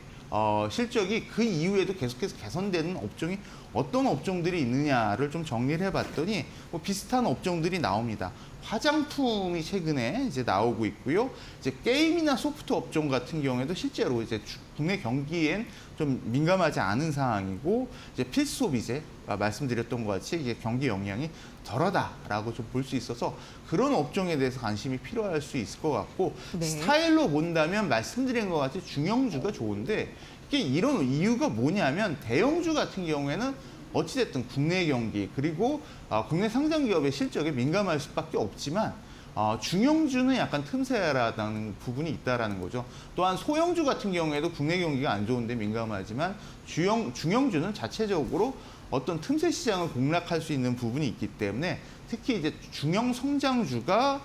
실적이 그 이후에도 계속해서 개선되는 업종이 어떤 업종들이 있느냐를 좀 정리를 해봤더니 뭐 비슷한 업종들이 나옵니다. 화장품이 최근에 이제 나오고 있고요. 이제 게임이나 소프트 업종 같은 경우에도 실제로 이제 국내 경기엔 좀 민감하지 않은 상황이고, 이제 필수 소비재 말씀드렸던 것 같이 이게 경기 영향이 덜하다라고 좀 볼 수 있어서 그런 업종에 대해서 관심이 필요할 수 있을 것 같고, 네. 스타일로 본다면 말씀드린 것 같이 중형주가 좋은데, 이게 이런 이유가 뭐냐면 대형주 같은 경우에는 어찌됐든 국내 경기 그리고 국내 상장 기업의 실적에 민감할 수밖에 없지만, 중형주는 약간 틈새라는 부분이 있다라는 거죠. 또한 소형주 같은 경우에도 국내 경기가 안 좋은데 민감하지만 중형주는 자체적으로 어떤 틈새 시장을 공략할 수 있는 부분이 있기 때문에, 특히 이제 중형 성장주가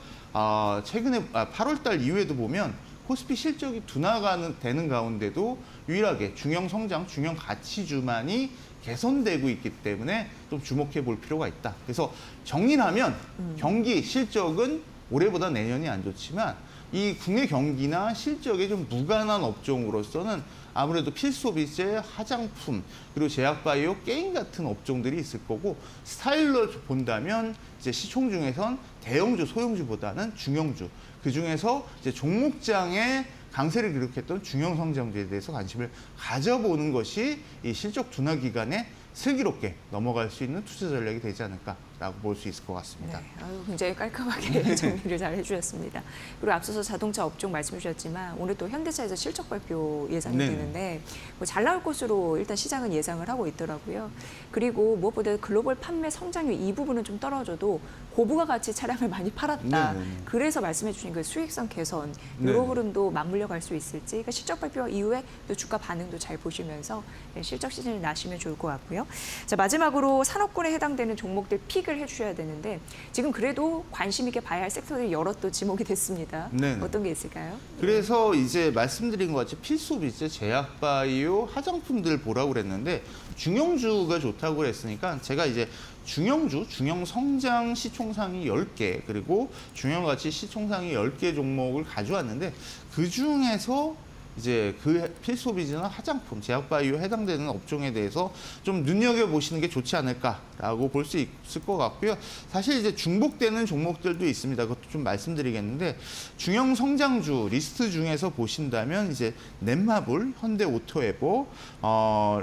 최근에 8월달 이후에도 보면 코스피 실적이 둔화가 되는 가운데도 유일하게 중형 성장, 중형 가치주만이 개선되고 있기 때문에 좀 주목해 볼 필요가 있다. 그래서 정리를 하면 경기 실적은 올해보다 내년이 안 좋지만, 이 국내 경기나 실적에 좀 무관한 업종으로서는 아무래도 필수소비재, 화장품, 그리고 제약바이오, 게임 같은 업종들이 있을 거고, 스타일로 본다면 이제 시총 중에선 대형주, 소형주보다는 중형주, 그 중에서 이제 종목장에 강세를 기록했던 중형 성장주에 대해서 관심을 가져보는 것이 이 실적 둔화 기간에 슬기롭게 넘어갈 수 있는 투자 전략이 되지 않을까라고 볼 수 있을 것 같습니다. 네, 굉장히 깔끔하게 정리를 잘 해주셨습니다. 그리고 앞서서 자동차 업종 말씀해 주셨지만 오늘 또 현대차에서 실적 발표 예상이 되는데 뭐 잘 나올 것으로 일단 시장은 예상을 하고 있더라고요. 그리고 무엇보다 글로벌 판매 성장률 이 부분은 좀 떨어져도 고부가 가치 차량을 많이 팔았다. 그래서 말씀해 주신 그 수익성 개선 이런 흐름도 맞물려 갈 수 있을지, 그러니까 실적 발표 이후에 또 주가 반응도 잘 보시면서 실적 시즌을 나시면 좋을 것 같고요. 자, 마지막으로 산업군에 해당되는 종목들 픽을 해주셔야 되는데, 지금 그래도 관심 있게 봐야 할 섹터들이 여러 또 지목이 됐습니다. 어떤 게 있을까요? 그래서 이제 말씀드린 것 같이 필수비재, 제약바이오, 화장품들 보라고 그랬는데 중형주가 좋다고 그랬으니까 제가 이제 중형주, 중형 성장 시총상위 10개, 그리고 중형 가치 시총상위 10개 종목을 가져왔는데, 그 중에서 이제 그 필수비재나 화장품, 제약바이오 해당되는 업종에 대해서 좀 눈여겨보시는 게 좋지 않을까라고 볼 수 있을 것 같고요. 사실 이제 중복되는 종목들도 있습니다. 그것도 좀 말씀드리겠는데, 중형 성장주 리스트 중에서 보신다면 이제 넷마블, 현대오토에버,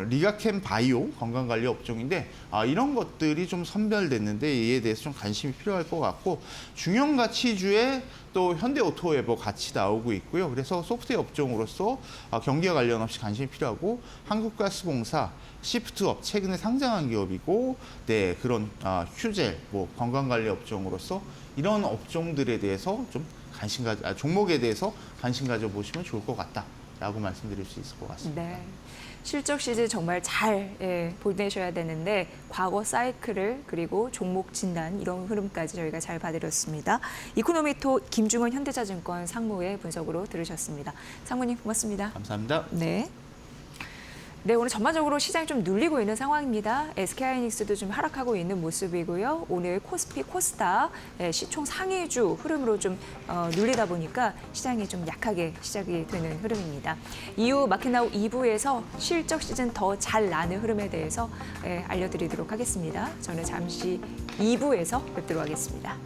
리가캠 바이오 건강관리 업종인데, 이런 것들이 좀 선별됐는데 이에 대해서 좀 관심이 필요할 것 같고, 중형 가치주에 또 현대오토에버 같이 나오고 있고요. 그래서 소프트웨어 업종으로서 경기와 관련 없이 관심이 필요하고, 한국가스공사, 시프트업 최근에 상장한 기업이고, 네, 그런 휴젤, 뭐 건강관리 업종으로서 이런 업종들에 대해서 좀 종목에 대해서 관심 가져보시면 좋을 것 같다. 라고 말씀드릴 수 있을 것 같습니다. 네. 실적 시즌 정말 잘 보내셔야 되는데 과거 사이클을 그리고 종목 진단 이런 흐름까지 저희가 잘 봐드렸습니다. 이코노미토 김중원 현대자증권 상무의 분석으로 들으셨습니다. 상무님 고맙습니다. 감사합니다. 네. 네, 오늘 전반적으로 시장이 좀 눌리고 있는 상황입니다. SK하이닉스도 좀 하락하고 있는 모습이고요. 오늘 코스피, 코스닥 시총 상위주 흐름으로 좀 눌리다 보니까 시장이 좀 약하게 시작이 되는 흐름입니다. 이후 마켓나우 2부에서 실적 시즌 더 잘 나는 흐름에 대해서 알려드리도록 하겠습니다. 저는 잠시 2부에서 뵙도록 하겠습니다.